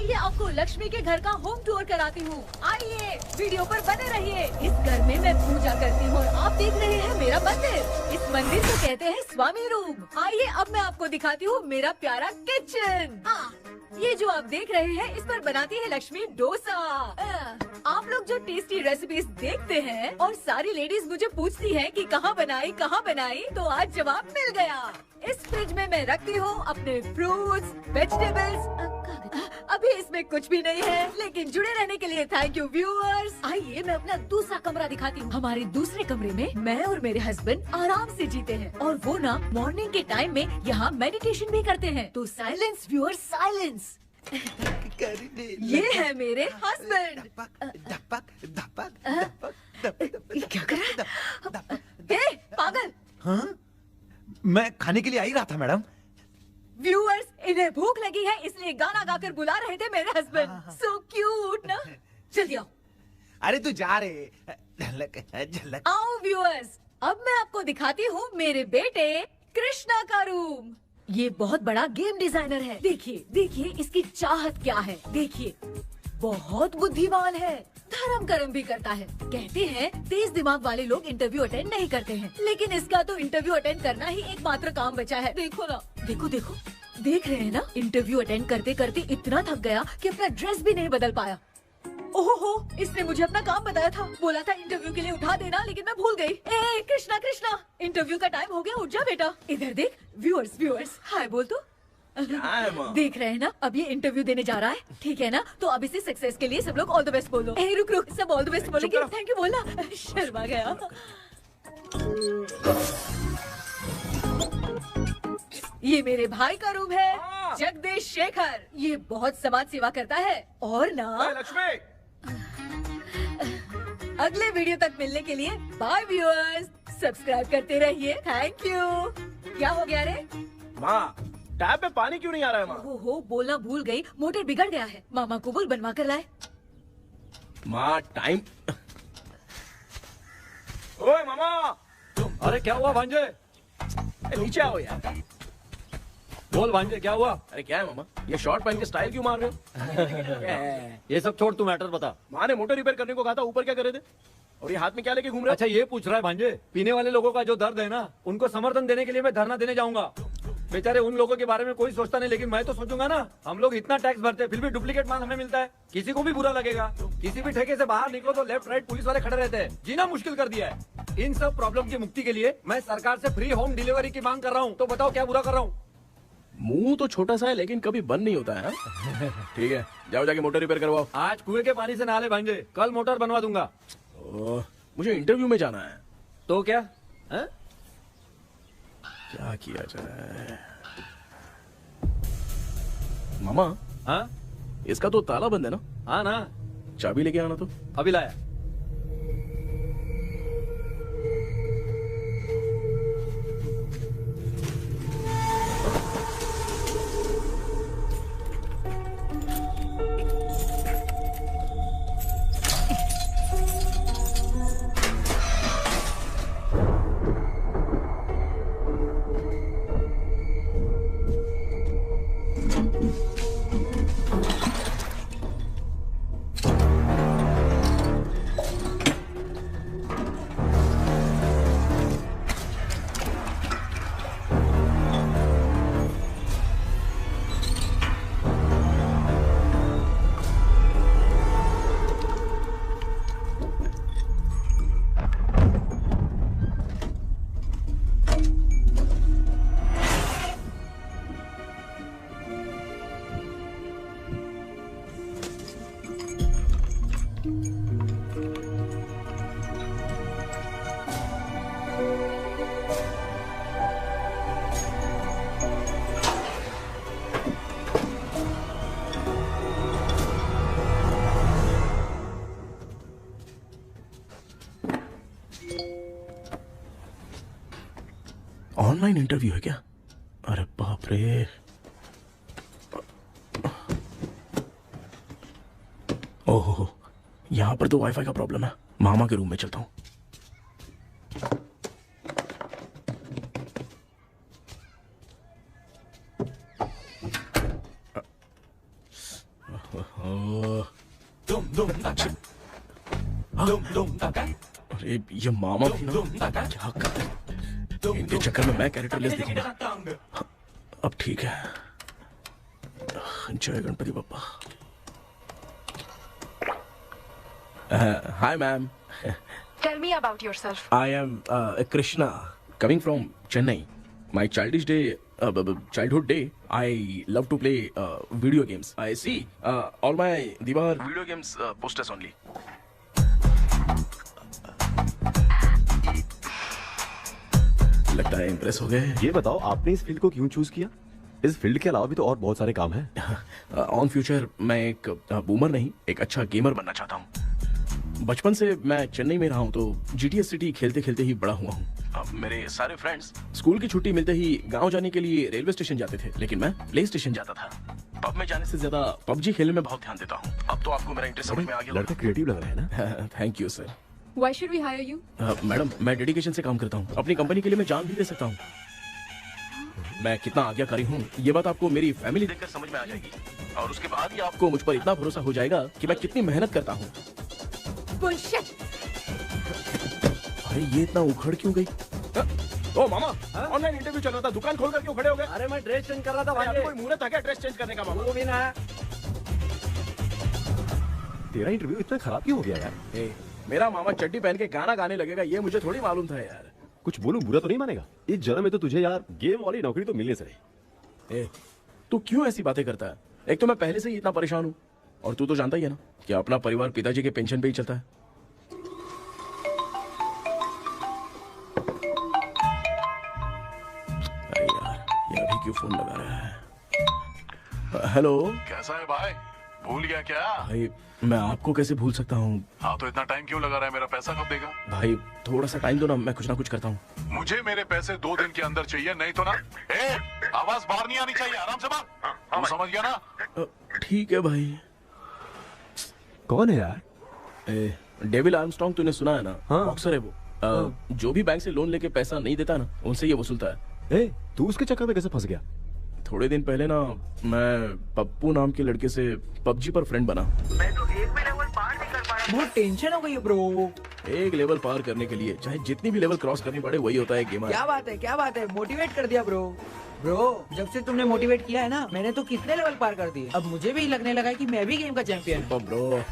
आइए आपको लक्ष्मी के घर का होम टूर कराती हूँ। आइए वीडियो पर बने रहिए। इस घर में मैं पूजा करती हूँ और आप देख रहे हैं मेरा मंदिर। इस मंदिर को कहते हैं स्वामी रूम। आइए अब मैं आपको दिखाती हूँ मेरा प्यारा किचन। ये जो आप देख रहे हैं इस पर बनाती है लक्ष्मी डोसा। आप लोग जो टेस्टी रेसिपीज देखते हैं और सारी लेडीज मुझे पूछती हैं कि कहाँ बनाई, तो आज जवाब मिल गया। इस फ्रिज में मैं रखती हूँ अपने फ्रूट्स, वेजिटेबल्स। अभी इसमें कुछ भी नहीं है, लेकिन जुड़े रहने के लिए थैंक यू व्यूअर्स। आइए मैं अपना दूसरा कमरा दिखाती हूँ। हमारे दूसरे कमरे में मैं और मेरे हस्बैंड आराम से जीते हैं और वो ना मॉर्निंग के टाइम में यहाँ मेडिटेशन भी करते हैं। तो साइलेंस व्यूअर्स, साइलेंस। ये है मेरे हस्बैंड। क्या कर रहा है? पागल। हाँ? मैं खाने के लिए आ ही रहा था मैडम। व्यूअर्स, इन्हें भूख लगी है इसलिए गाना गाकर बुला रहे थे मेरे हस्बैंड। सो क्यूट ना। जल्दी आओ। अरे तू जा रे। झलक। आओ व्यूअर्स, अब मैं आपको दिखाती हूँ मेरे बेटे कृष्णा का रूम। ये बहुत बड़ा गेम डिजाइनर है। देखिए इसकी चाहत क्या है। देखिए बहुत बुद्धिमान है, धर्म कर्म भी करता है। कहते हैं तेज दिमाग वाले लोग इंटरव्यू अटेंड नहीं करते हैं, लेकिन इसका तो इंटरव्यू अटेंड करना ही एकमात्र काम बचा है। देखो ना, देखो देख रहे हैं ना, इंटरव्यू अटेंड करते करते इतना थक गया कि अपना ड्रेस भी नहीं बदल पाया। ओहो, इसने मुझे अपना काम बताया था, बोला था इंटरव्यू के लिए उठा देना, लेकिन मैं भूल गई। ए कृष्णा, इंटरव्यू का टाइम हो गया, उठ जा बेटा। इधर देख। व्यूअर्स हाय बोल तू। देख रहे हैं ना, अब ये इंटरव्यू देने जा रहा है, ठीक है ना? तो अब इसे सक्सेस के लिए सब लोग ऑल द बेस्ट बोलो। ए रुक, सब ऑल द बेस्ट बोलेंगे। थैंक यू बोलना। शर्मा गया। ये मेरे भाई का रूम है, जगदीश शेखर। ये बहुत समाज सेवा करता है और ना लक्ष्मी। अगले वीडियो तक मिलने के लिए बाय व्यूअर्स। सब्सक्राइब करते रहिए। Thank you. क्या हो गया रे? माँ, टैप में पानी क्यों नहीं आ रहा है माँ? हो बोलना भूल गई, मोटर बिगड़ गया है। मामा को बोल बनवा कर लाए। माँ टाइम। ओए मामा। अरे क्या हुआ भांजे? नीचे आओ यार। बोल भांजे क्या हुआ? अरे क्या है मामा, ये शॉर्ट पहन के स्टाइल क्यों मार रहे हो? ये सब छोड़, तू मैटर बता। माँ ने मोटर रिपेयर करने को कहा था, ऊपर क्या करे थे? और ये हाथ में क्या लेके घूम रहे हो? अच्छा ये पूछ रहा है भांजे, पीने वाले लोगों का जो दर्द है ना, उनको समर्थन देने के लिए मैं धरना देने जाऊंगा। बेचारे उन लोगों के बारे में कोई सोचता नहीं, लेकिन मैं तो सोचूंगा ना। हम लोग इतना टैक्स भरते हैं, फिर भी डुप्लीकेट माल हमें मिलता है। किसी को भी बुरा लगेगा। किसी भी ठेके से बाहर निकलो तो लेफ्ट राइट पुलिस वाले खड़े रहते हैं। जीना मुश्किल कर दिया है। इन सब प्रॉब्लम की मुक्ति के लिए मैं सरकार से फ्री होम डिलीवरी की मांग कर रहा हूँ। तो बताओ क्या बुरा कर रहा हूँ? मुंह तो छोटा सा है लेकिन कभी बंद नहीं होता है। ठीक है, जाओ जाके मोटर रिपेयर करवाओ। आज कुएं के पानी से नहा ले भांजे, कल मोटर बनवा दूंगा। मुझे इंटरव्यू में जाना है। तो क्या है? क्या किया जाए? मामा। हाँ इसका तो ताला बंद है ना? हाँ ना। चाबी लेके आना तो। अभी लाया। ऑनलाइन इंटरव्यू है क्या? अरे बाप रे। ओहो, यहाँ पर तो वाईफाई का प्रॉब्लम है। मामा के रूम में चलता हूँ। अरे ये मामा भी ना क्या कर रहे हैं? इनके चक्कर में मैं कैरेक्टरलेस दिखूंगा। अब ठीक है। जय Ganpati Bappa. Hi ma'am. Tell me about yourself. I am Krishna, coming from Chennai. My childhood day, I love to play video games. I see all my Diwar video games posters only. लगता है impress हो गए। ये बताओ आपने इस field को क्यों चूज किया? इस फील्ड के अलावा भी तो और बहुत सारे काम हैं। ऑन फ्यूचर मैं एक बूमर नहीं, एक अच्छा गेमर बनना चाहता हूँ। बचपन से मैं चेन्नई में रहा हूँ तो GTA सिटी खेलते खेलते ही बड़ा हुआ हूँ। अब मेरे सारे फ्रेंड्स स्कूल की छुट्टी मिलते ही गांव जाने के लिए रेलवे स्टेशन जाते थे, लेकिन मैं प्ले स्टेशन जाता था। पब में जाने से ज्यादा PUBG खेलने में बहुत ध्यान देता हूँ। अब तो आपको मेरा इंटरेस्ट समझ में आ गया। लड़का क्रिएटिव लग रहा है ना? Thank you sir. Why should we hire you? Madam मैं डेडिकेशन से काम करता हूँ, अपनी कंपनी के लिए मैं जान भी दे सकता हूँ। मैं कितना आज्ञाकारी हूँ ये बात आपको मेरी फैमिली देखकर समझ में आ जाएगी, और उसके बाद ही आपको मुझ पर इतना भरोसा हो जाएगा कि मैं कितनी मेहनत करता हूँ। Bullshit! अरे ये इतना उखड़ क्यों गई? ओ मामा, ऑनलाइन इंटरव्यू चल रहा था, दुकान खोल कर क्यों खड़े हो गए? अरे मैं ड्रेस चेंज कर रहा था अरे भाई। कोई मुहूर्त था क्या ड्रेस चेंज करने का मामा? वो भी ना। तेरा इंटरव्यू इतना खराब क्यों हो गया यार? ए, मेरा मामा चड्डी पहन के गाना गाने लगेगा ये मुझे थोड़ी मालूम था यार। कुछ बोलूं बुरा तो नहीं मानेगा? इस जन्म में तो तुझे यार गेम वाली नौकरी तो मिलने से रही। ए, तू क्यों ऐसी बातें करता है? एक तो मैं पहले से ही इतना परेशान हूँ, और तू तो जानता ही है ना कि अपना परिवार पिताजी के पेंशन पे ही चलता है। अरे यार ये अभी क्यों फोन लगा रहा है? हेलो कैसा है भाई? भूल गया क्या? भाई, मैं आपको कैसे भूल सकता हूँ? हाँ तो इतना टाइम क्यों लगा रहा है? मेरा पैसा कब देगा? भाई थोड़ा सा टाइम दो ना, मैं कुछ ना कुछ करता हूँ। मुझे मेरे पैसे 2 दिन के अंदर चाहिए, नहीं तो ना आवाज बाहर नहीं आनी चाहिए। आराम से बात। तू समझ गया ना? ठीक है भाई। कौन है यार? डेविल आर्मस्ट्रांग तूने सुना है ना? हाँ। बॉक्सर है वो। जो भी बैंक से लोन लेके पैसा नहीं देता ना, उनसे ये वसूलता है। तू उसके चक्कर में कैसे फंस गया? थोड़े दिन पहले ना मैं पप्पू नाम के लड़के से PUBG पर फ्रेंड बना। मैं तो एक भी लेवल पार नहीं कर पाया। बहुत टेंशन हो गई है ब्रो। एक लेवल पार करने के लिए चाहे जितनी भी लेवल क्रॉस करनी पड़े वही होता है गेमर। क्या बात है, मोटिवेट कर दिया ब्रो। ब्रो जब से तुमने मोटिवेट किया है ना, मैंने तो कितने लेवल पार कर दिए। अब मुझे भी लगने लगा है कि मैं भी गेम का चैंपियन हूँ। ब्रो,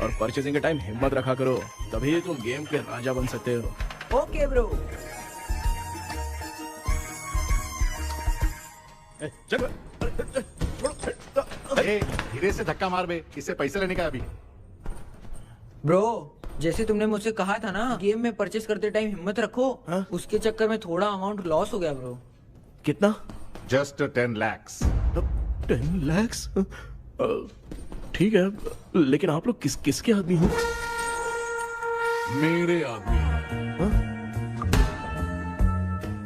और परचेसिंग के टाइम हिम्मत रखा करो, तभी तुम गेम के राजा बन सकते हो। Okay bro. धीरे से धक्का मार बे, इससे पैसे लेने का अभी। ब्रो जैसे तुमने मुझसे कहा था ना गेम में परचेस करते टाइम हिम्मत रखो, उसके चक्कर में थोड़ा अमाउंट लॉस हो गया ब्रो। कितना? Just 10 lakhs। 10 lakhs? ठीक है, लेकिन आप लोग किसके आदमी हो? मेरे आदमी।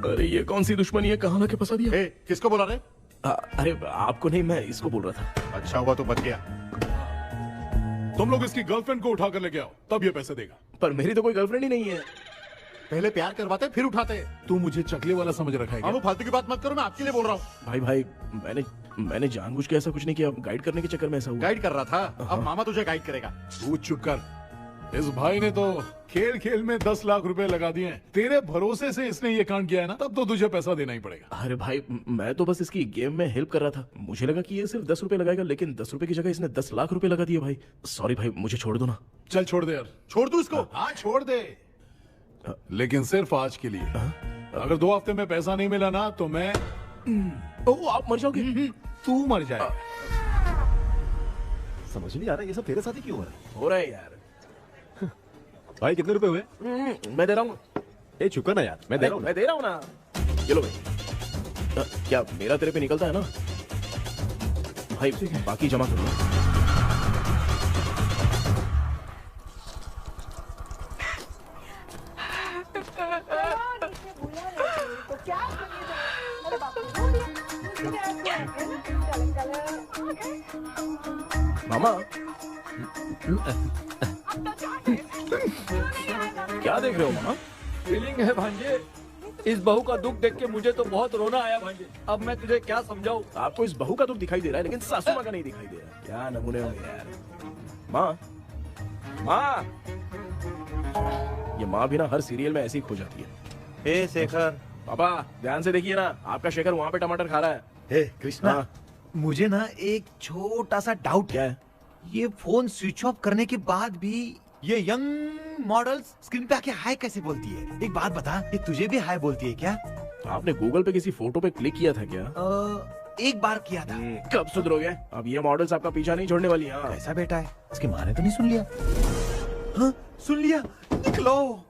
अरे ये कौन सी दुश्मनी है, कहाँ लाके फंसा दिया? किसको बोला रे? अरे आपको नहीं, मैं इसको बोल रहा था। अच्छा हुआ तो बच गया। तुम लोग इसकी गर्लफ्रेंड को उठा कर लेके आओ, तब ये पैसे देगा। पर मेरी तो कोई गर्लफ्रेंड ही नहीं है। पहले प्यार करवाते फिर उठाते। तू मुझे चकले वाला समझ रखा है क्या? वो फालतू की बात मत करो, मैं आपके लिए बोल रहा हूँ। भाई मैंने जानबूझ के ऐसा कुछ नहीं किया, गाइड करने के चक्कर में ऐसा हुआ। गाइड कर रहा था, अब मामा तुझे गाइड करेगा। तू चुप कर। इस भाई ने तो खेल खेल में 10 लाख रुपए लगा दिए हैं। तेरे भरोसे से इसने ये कांड किया है ना, तब तो तुझे पैसा देना ही पड़ेगा। अरे भाई मैं तो बस इसकी गेम में हेल्प कर रहा था, मुझे लगा कि ये सिर्फ 10 रुपए लगाएगा, लेकिन 10 रुपए की जगह इसने 10 लाख रुपए लगा दिए। भाई सॉरी भाई, मुझे छोड़ दो ना। चल छोड़ दे यार। छोड़ दू इसको? हाँ छोड़ दे, लेकिन सिर्फ आज के लिए। अगर 2 हफ्ते में पैसा नहीं मिला ना तो मैं आप मर जाओगे। तू मर जाए। समझ नहीं आ रहा ये सब तेरे साथ ही क्यों हो रहा है? हो रहा है यार। भाई कितने रुपए हुए? मैं दे रहा हूँ। चुका ना यार, मैं दे रहा हूँ। मैं दे रहा हूँ ना। ये लो भाई। क्या मेरा तेरे पे निकलता है ना भाई? बाकी जमा कर लो। मामा क्या देख रहे हो मामा? फीलिंग है भांजे, इस बहू का दुख देख के मुझे तो बहुत रोना आया भाई। अब मैं तुझे क्या समझाऊं? आपको इस बहू का दुख दिखाई दे रहा है लेकिन सासू माँ का नहीं दिखाई दे रहा। क्या नमूने हो यार। माँ, माँ, ये माँ भी ना हर सीरियल में ऐसी ही खो जाती है। हे शेखर। पापा ध्यान से देखिए ना, आपका शेखर वहाँ पे टमाटर खा रहा है। हे कृष्णा, हाँ। मुझे ना एक छोटा सा डाउट क्या है। है? ये फोन स्विच ऑफ करने के बाद भी ये यंग मॉडल्स स्क्रीन पे आके हाय कैसे बोलती है? एक बात बता, ये तुझे भी हाय बोलती है क्या? आपने गूगल पे किसी फोटो पे क्लिक किया था क्या? एक बार किया था। कब सुधरोगे? अब ये मॉडल्स आपका पीछा नहीं छोड़ने वाली। हाँ। कैसा बेटा है? इसकी माँ ने तो नहीं सुन लिया? हाँ, सुन लिया। निकलो।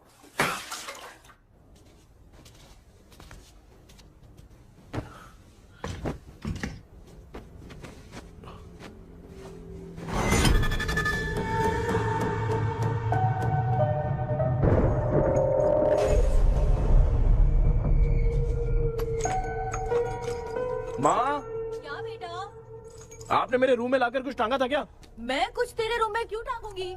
माँ, क्या बेटा? आपने मेरे रूम में लाकर कुछ टांगा था क्या? मैं कुछ तेरे रूम में क्यों टांगूंगी?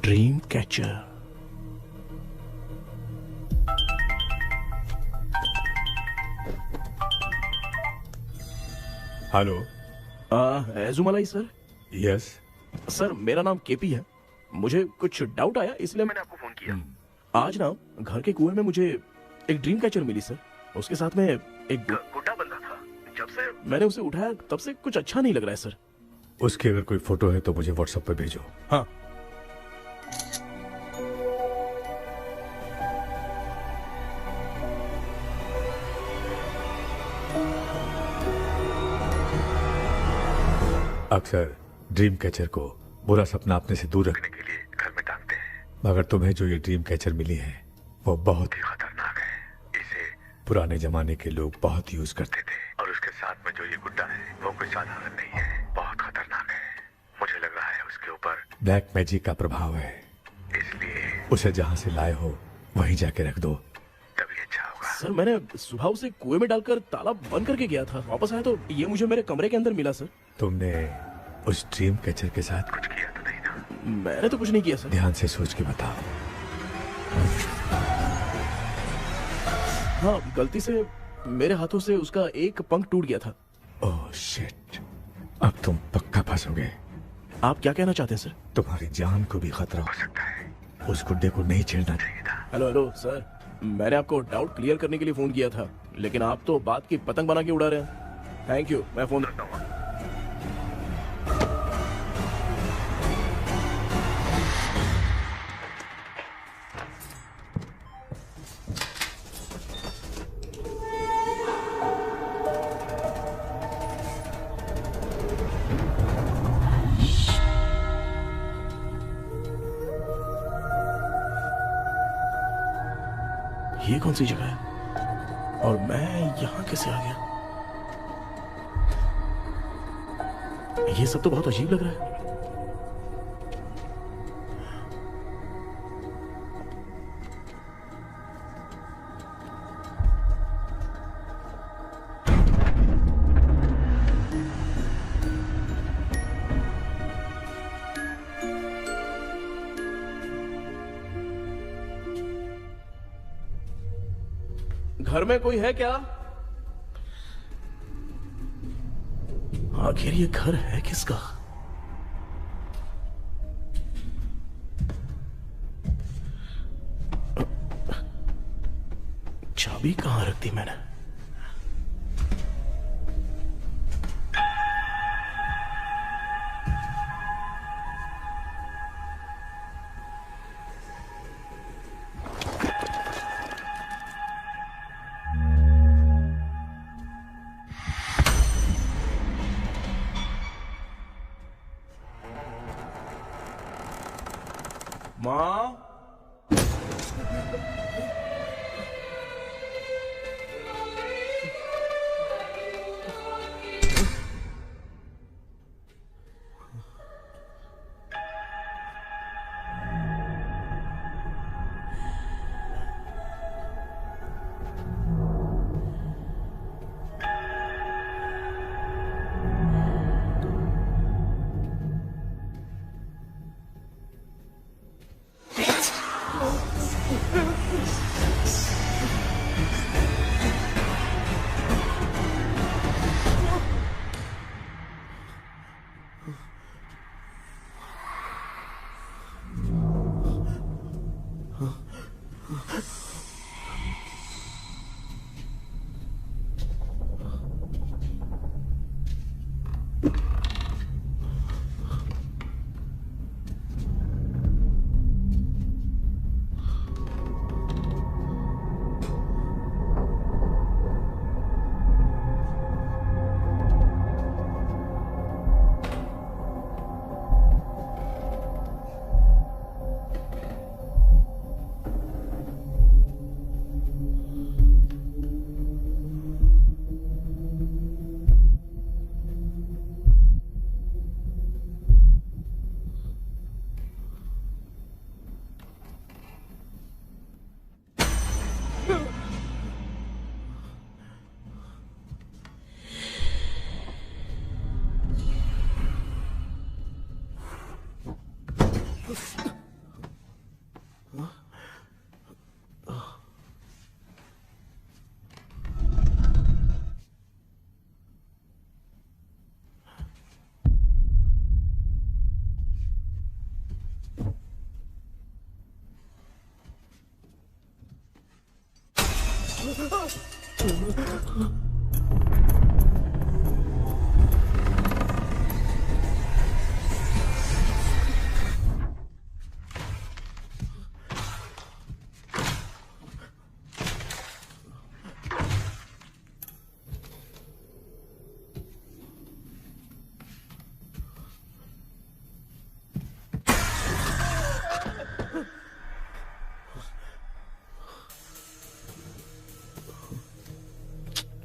Dream catcher. Hello. Ezhumalai sir. Yes. Sir मेरा नाम केपी है। मुझे कुछ डाउट आया इसलिए मैंने आपको फोन किया। आज ना घर के कुएं में मुझे एक ड्रीम कैचर मिली सर। उसके साथ में एक गुड्डा बंदा था। जब से मैंने उसे उठाया तब से कुछ अच्छा नहीं लग रहा है सर। उसकी अगर कोई फोटो है तो मुझे व्हाट्सएप पे भेजो। हाँ। अक्सर ड्रीम कैचर को बुरा सपना अपने से दूर रखने के लिए घर में टांगते हैं, मगर तुम्हें जो ये ड्रीम कैचर मिली है वो बहुत ही खतरनाक है। इसे पुराने जमाने के लोग बहुत यूज करते थे और उसके साथ में जो ये गुड्डा है वो कोई साधारण नहीं है, बहुत खतरनाक है। मुझे लग रहा है उसके ऊपर ब्लैक मैजिक का प्रभाव है, इसलिए उसे जहाँ से लाए हो वहीं जाके रख दो, तभी अच्छा होगा। सर मैंने सुबह उसे कुएं में डालकर ताला बंद करके गया था। वापस आया तो ये मुझे मेरे कमरे के अंदर मिला सर। तुमने उस ड्रीम कैचर के साथ कुछ किया तो नहीं ना? मैंने तो कुछ नहीं किया सर। ध्यान से सोच के बताओ। हाँ, गलती से मेरे हाथों से उसका एक पंख टूट गया था। ओह शिट, अब तुम पक्का फंसोगे। आप क्या कहना चाहते हैं सर? तुम्हारी जान को भी खतरा हो सकता है। उस गुड्डे को नहीं छेड़ना चाहिए था। हेलो हेलो सर, मैंने आपको डाउट क्लियर करने के लिए फोन किया था, लेकिन आप तो बात की पतंग बना के उड़ा रहे हैं। थैंक यू, मैं फोन रखता हूँ। ये कौन सी जगह है और मैं यहाँ कैसे आ गया? ये सब तो बहुत अजीब लग रहा है। घर में कोई है क्या? आखिर ये घर है किसका? चाबी कहां रख दी मैंने? माँ।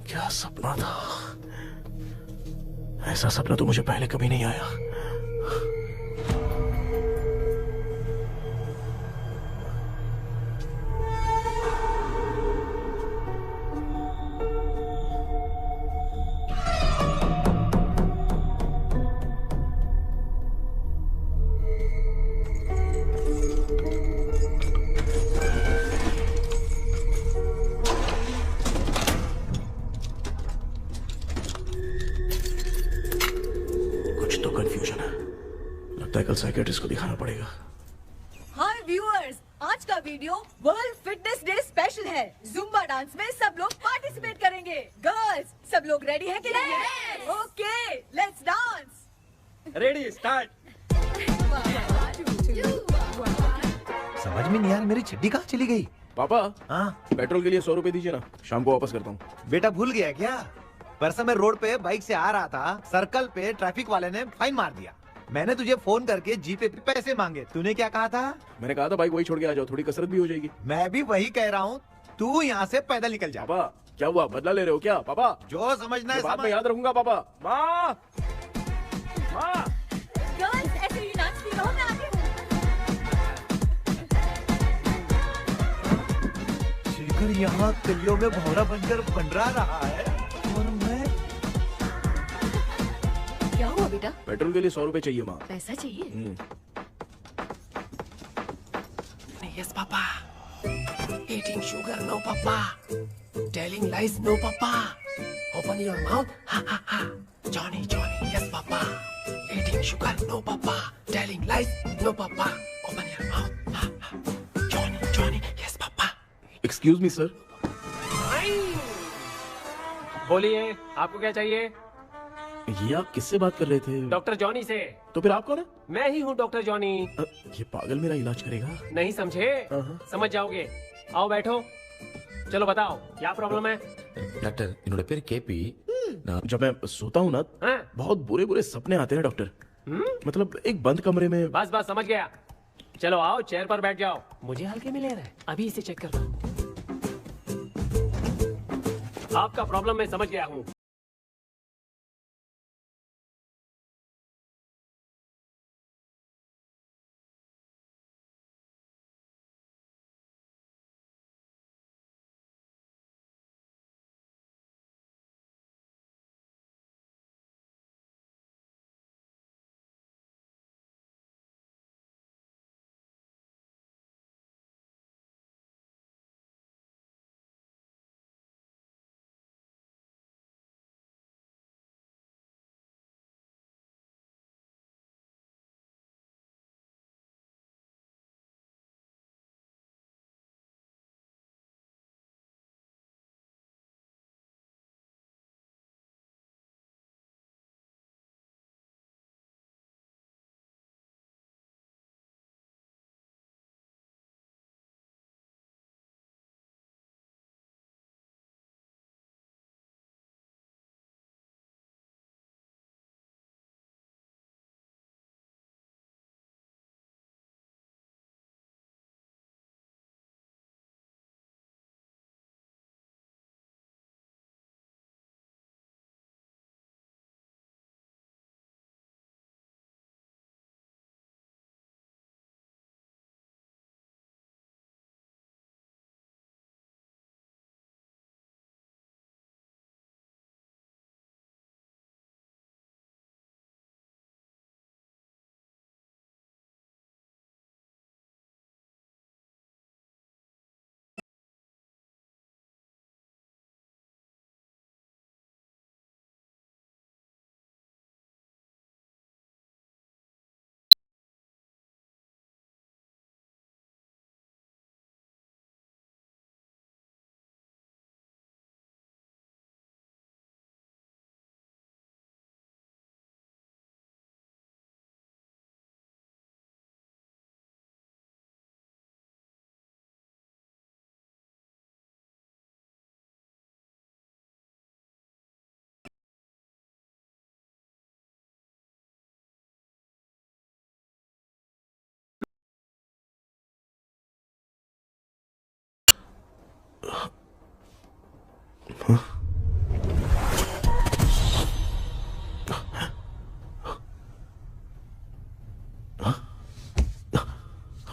क्या सपना था? ऐसा सपना तो मुझे पहले कभी नहीं आया। कल साइकियाट्रिस्ट को दिखाना पड़ेगा। हाय व्यूअर्स, आज का video world fitness day special है। जुम्बा डांस में सब लोग पार्टिसिपेट करेंगे। गर्ल्स, सब लोग रेडी हैं कि नहीं? Okay, let's dance. Ready, start. समझ में नहीं यार, मेरी चड्डी कहाँ चली गई? पापा, हाँ पेट्रोल के लिए 100 रुपए दीजिए ना, शाम को वापस करता हूँ। बेटा भूल गया क्या? परसों मैं रोड पे बाइक से आ रहा था, सर्कल पे ट्रैफिक वाले ने फाइन मार दिया। मैंने तुझे फोन करके जीपे पे पैसे मांगे, तूने क्या कहा था? मैंने कहा था बाइक वही छोड़ के आ जाओ, थोड़ी कसरत भी हो जाएगी। मैं भी वही कह रहा हूँ, तू यहाँ से पैदल निकल जा। पापा क्या हुआ, बदला ले रहे हो क्या? पापा जो समझना है बाद में याद रखूंगा। पापा, माँ, माँ। गर्ल्स ऐसे ही नाचती रहो, मैं आती हूँ। शेखर यहाँ गलियों में भौरा बनकर बंडरा रहा है और मैं। क्या हुआ बेटा? पेट्रोल के लिए 100 रुपए चाहिए माँ। पैसा चाहिए? Yes, Papa. Eating sugar, no, Papa. Telling lies, no, Papa. Open your mouth, ha ha ha. Johnny, Johnny, yes, Papa. Eating sugar, no, Papa. Telling lies, no, Papa. Open your mouth, ha ha. Johnny, Johnny, yes, Papa. Excuse me, sir. बोलिए, आपको क्या चाहिए? ये आप किससे बात कर रहे थे? डॉक्टर जॉनी से। तो फिर आप कौन है? मैं ही हूँ डॉक्टर जॉनी। ये पागल मेरा इलाज करेगा? नहीं समझे? समझ जाओगे। आओ बैठो। चलो बताओ क्या प्रॉब्लम है? डॉक्टर इन्होंने पेर केपी जब मैं सोता हूँ ना, बहुत बुरे बुरे सपने आते हैं डॉक्टर। मतलब एक बंद कमरे में। बस बस समझ गया। चलो आओ, चेयर पर बैठ जाओ। मुझे हल्के में ले रहा है, अभी इसे चेक करता हूँ। आपका प्रॉब्लम मैं समझ गया हूँ।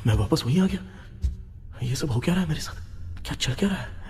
मैं वापस वहीं आ गया। ये सब हो क्या रहा है मेरे साथ? क्या चल क्या रहा है?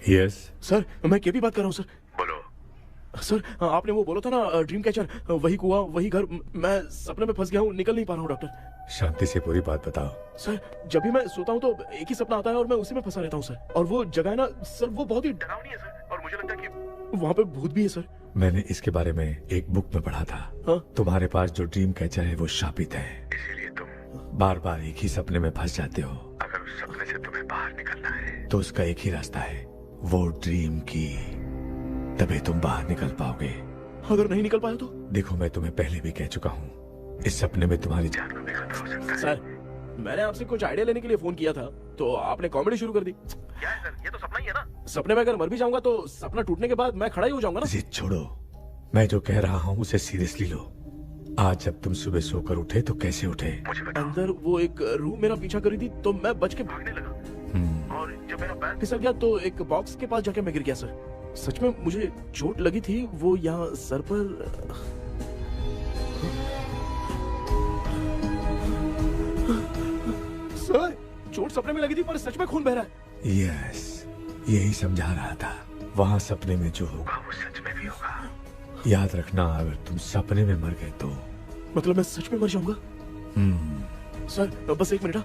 यस सर मैं केपी बात कर रहा हूँ सर। बोलो सर, आपने वो बोला था ना ड्रीम कैचर, वही कुआं वही घर, मैं सपने में फंस गया हूँ, निकल नहीं पा रहा हूँ डॉक्टर। शांति से पूरी बात बताओ। सर जब भी मैं सोता हूँ तो एक ही सपना आता है और मैं उसी में फंसा रहता हूँ सर। और वो जगह है ना सर, वो बहुत ही डरावनी है सर, और मुझे लगता है कि वहाँ पे भूत भी है सर। मैंने इसके बारे में एक बुक में पढ़ा था। हाँ? तुम्हारे पास जो ड्रीम कैचर है वो शापित है, इसीलिए तुम बार बार एक ही सपने में फंस जाते हो। अगर उस सपने से तुम्हें बाहर निकलना है तो उसका एक ही रास्ता है, वो ड्रीम की, तभी तुम बाहर निकल पाओगे। अगर नहीं निकल पाया तो? देखो मैं तुम्हें पहले भी कह चुका हूँ, इस सपने में तुम्हारी जान को भी खतरा हो सकता है। सर मैंने आपसे कुछ आइडिया लेने के लिए फोन किया था तो आपने कॉमेडी शुरू कर दी। क्या है सर, ये तो सपना ही है ना। सपने में अगर मर भी जाऊंगा तो सपना टूटने के बाद मैं खड़ा ही हो जाऊंगा ना। जिद छोड़ो, मैं जो कह रहा हूँ उसे सीरियसली लो। आज जब तुम सुबह सोकर उठे तो कैसे उठे? अंदर वो एक रूह मेरा पीछा करी थी तो मैं बच के भागने लगा, और जब मेरा पैर फिसल गया तो एक बॉक्स के पास जाके मैं गिर गया सर। सच में मुझे चोट लगी थी, वो यहाँ सर पर। सर चोट सपने में लगी थी पर सच में खून बह रहा है। यस, यही समझा रहा था, वहाँ सपने में जो होगा वो सच में भी होगा। याद रखना, अगर तुम सपने में मर गए तो मतलब मैं सच में मर जाऊंगा। सर बस एक मिनट।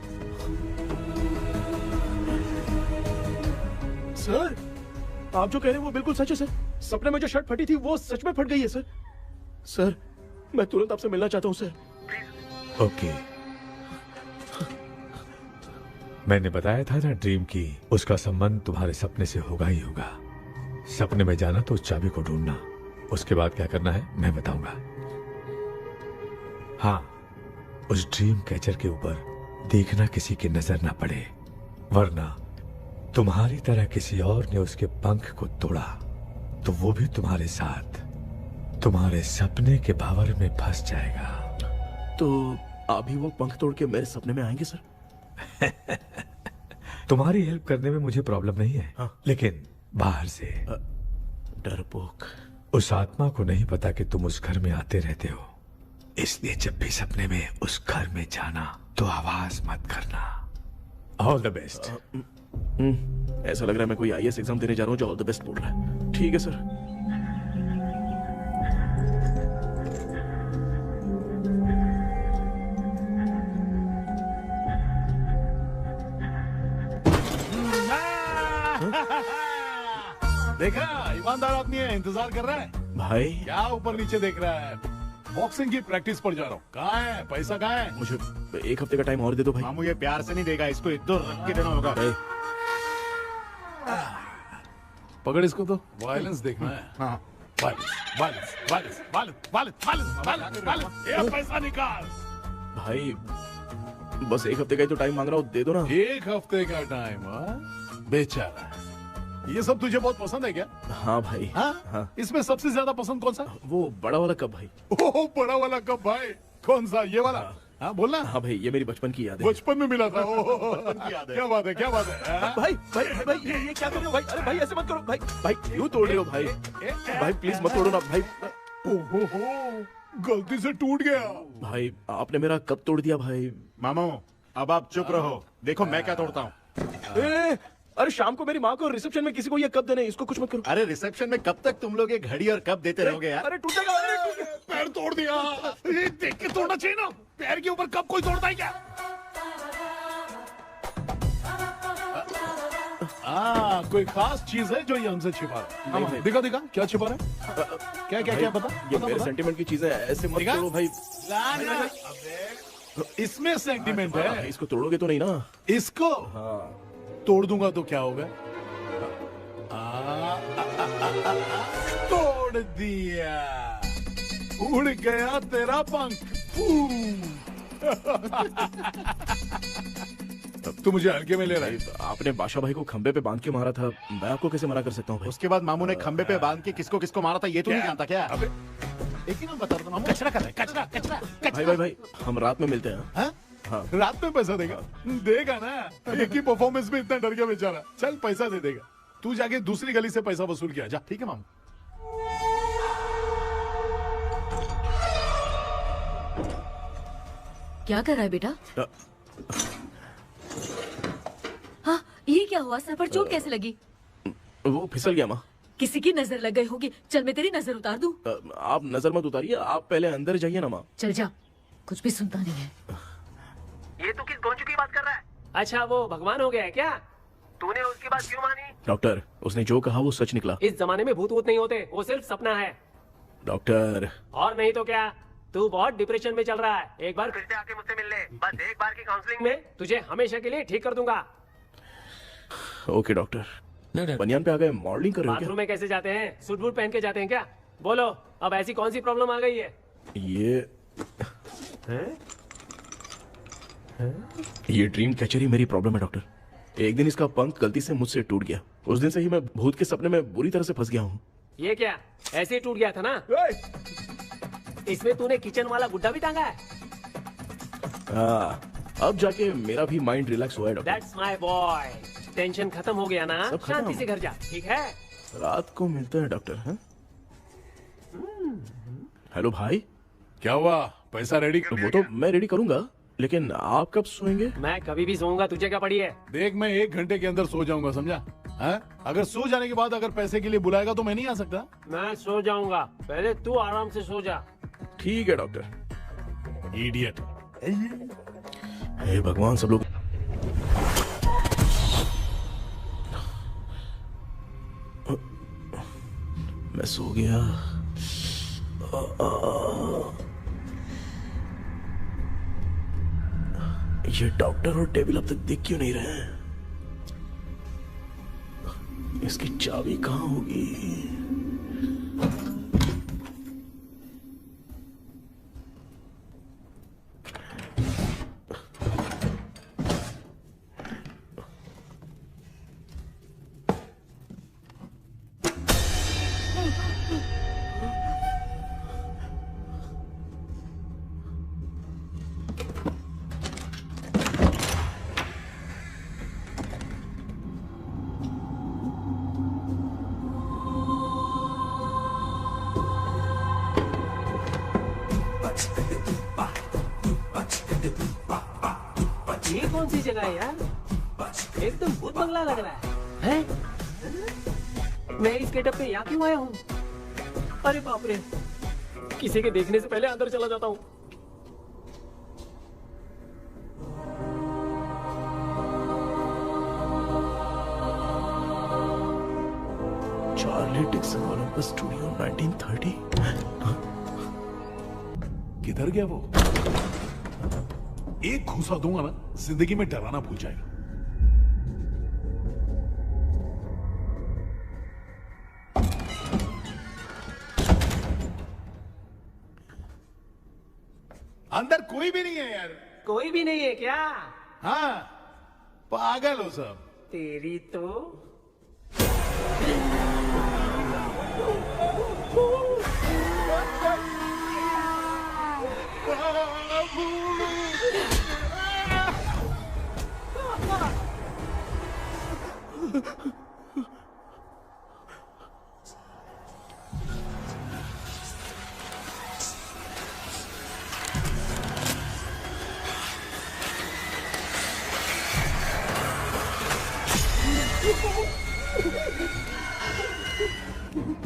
सर आप जो कह रहे हैं वो बिल्कुल सच है सर। सपने में जो शर्ट फटी थी वो सच में फट गई है सर। सर मैं तुरंत आपसे मिलना चाहता हूँ सर। ओके, मैंने बताया था ना ड्रीम की, उसका संबंध तुम्हारे सपने से होगा ही होगा। सपने में जाना तो उस चाबी को ढूंढना, उसके बाद क्या करना है मैं बताऊंगा। हाँ, उस ड्रीम कैचर के ऊपर देखना किसी की नजर ना पड़े, वरना तुम्हारी तरह किसी और ने उसके पंख को तोड़ा तो वो भी तुम्हारे साथ तुम्हारे सपने के भावर में फंस जाएगा। तो अभी वो पंख तोड़ के मेरे सपने में आएंगे सर? तुम्हारी हेल्प करने में मुझे प्रॉब्लम नहीं है। हाँ। लेकिन बाहर से डरपोक, उस आत्मा को नहीं पता कि तुम उस घर में आते रहते हो, इसलिए जब भी सपने में उस घर में जाना तो आवाज मत करना। All the best. ऐसा लग रहा है मैं कोई आईएएस एग्जाम देने जा रहा हूँ जो ऑल द बेस्ट बोल रहा है। ठीक है सर। देखा, ईमानदार आदमी है, इंतजार कर रहा है। भाई क्या ऊपर नीचे देख रहा है? बॉक्सिंग की प्रैक्टिस पर जा रहा हूँ। कहाँ है पैसा, कहाँ है? मुझे एक हफ्ते का टाइम और दे दो भाई। मामू ये प्यार से नहीं देगा, इसको एक दो रख के देना होगा। पकड़ इसको तो, वायलेंस देखना है। हाँ। Violence, violence, violence, violence, violence, violence, violence, ये पैसा निकाल। भाई बस एक हफ्ते का ही तो टाइम मांग रहा हूँ, दे दो ना। एक हफ्ते का टाइम? बेचारा, ये सब तुझे बहुत पसंद है क्या? हाँ भाई। हाँ? इसमें सबसे ज्यादा पसंद कौन सा? वो बड़ा वाला कप भाई। ओह बड़ा वाला कप भाई, कौन सा? ये वाला? हाँ बोलना। हाँ भाई, ये मेरी बचपन की याद है। बचपन में मिला था। क्या बात है, क्या बात है? भाई भाई भाई ये क्या कर रहे हो भाई? अरे भाई ऐसे मत करो भाई। भाई क्यों तोड़ रहे हो भाई? भाई प्लीज मत तोड़ो ना भाई। ओहो, गलती से टूट गया। भाई आपने मेरा कप तोड़ दिया भाई। मामू अब आप चुप रहो, देखो मैं क्या तोड़ता हूँ। अरे शाम को मेरी माँ को रिसेप्शन में किसी को ये कप देने, इसको कुछ मत करो। अरे रिसेप्शन में कब तक तुम लोग ये घड़ी और कप देते रहोगे यार? अरे टूट जाएगा। पैर तोड़ दिया। ये देख के तोड़ना चाहिए ना, पैर के ऊपर कप कोई तोड़ता है क्या? कोई खास चीज है जो ये हमसे छिपा रहा है? दिखा दिखा, क्या छिपा रहा है? क्या क्या क्या पता? ये मेरे सेंटिमेंट की चीजें ऐसे मत करो भाई। इसमें सेंटिमेंट है। इसको तोड़ोगे तो नहीं ना? इसको तोड़ दूंगा तो क्या होगा? तोड़ दिया। उड़ गया तेरा पंख। तू मुझे हल्के में ले रहा है। आपने बादशाह भाई को खंबे पे बांध के मारा था, मैं आपको कैसे मना कर सकता हूँ भाई? उसके बाद मामू ने खंबे पे बांध के किसको किसको मारा था ये तो नहीं जानता क्या? अबे एक ही नाम बता रहा मामू। कचरा कर रहा है, कचरा कचरा कचरा। भाई हम रात में मिलते हैं। हाँ? हाँ। रात में पैसा देगा? देगा ना, एक ही परफॉर्मेंस में इतना डर गया बेचारा। चल पैसा दे देगा, तू जाके दूसरी गली से पैसा वसूल किया जा। ठीक है मामू। क्या कर रहा है बेटा? हाँ, ये क्या हुआ? सर पर चोट कैसे लगी? वो फिसल गया माँ। किसी की नजर लग गई होगी। चल मैं तेरी नजर उतार दूं। आप नजर मत उतारिए, आप पहले अंदर जाइए ना माँ। चल जा, कुछ भी सुनता नहीं है। ये तो किस गोंचू की बात कर रहा है? अच्छा वो भगवान हो गया है क्या? तूने उसकी बात क्यों मानी? डॉक्टर, उसने जो कहा वो सच निकला। इस जमाने में भूत वूत नहीं होते, वो सिर्फ सपना है। डॉक्टर। और नहीं तो क्या, तू बहुत डिप्रेशन में चल रहा है। एक बार फिर से आके मुझसे मिल ले, बस एक बार की काउंसलिंग में तुझे हमेशा के लिए ठीक कर दूंगा। Okay doctor. बनियान पे आ गए, मॉडलिंग कर रहे हो क्या? बाथरूम में कैसे जाते हैं? सूट बूट पहन के जाते हैं क्या? बोलो, अब ऐसी कौन सी प्रॉब्लम आ गई है? ये ड्रीम कैचर ही मेरी प्रॉब्लम है डॉक्टर। एक दिन इसका पंख गलती से मुझसे टूट गया। उस दिन से ही मैं भूत के सपने में बुरी तरह से फंस गया हूँ। ये क्या ऐसे ही टूट गया था ना? इसमें तूने किचन वाला गुड्डा भी टांगा है? अब जाके मेरा भी माइंड रिलैक्स हुआ है doctor. That's my boy. Tension खत्म हो गया ना? सब खत्म। शांति से घर जा, ठीक है? रात को मिलते हैं डॉक्टर। हाँ? हेलो भाई। क्या हुआ? पैसा रेडी कर? वो तो मैं रेडी करूंगा, लेकिन आप कब सोएंगे? मैं कभी भी सोऊंगा, तुझे क्या पड़ी है? देख मैं 1 घंटे के अंदर सो जाऊंगा, समझा? अगर सो जाने के बाद अगर पैसे के लिए बुलाएगा तो मैं नहीं आ सकता। मैं सो जाऊंगा, पहले तू आराम से सो जा। ठीक है डॉक्टर। इडियट। हे भगवान, सब लोग मैं सो गया। ये डॉक्टर और टेबल अब तक दिख क्यों नहीं रहे हैं? इसकी चाबी कहाँ होगी? ये कौन सी जगह है यार? एकदम भूत बंगला लग रहा है। मैं इस गेटअप पे यहाँ क्यों आया हूँ? अरे बाप रे, किसी के देखने से पहले अंदर चला जाता हूँ। Charlie Dixon Olympus studio 1930। किधर गया वो? एक घूसा दूंगा ना, जिंदगी में डराना भूल जाएगा। अंदर कोई भी नहीं है यार। कोई भी नहीं है क्या? हाँ, पागल हो सब। तेरी तो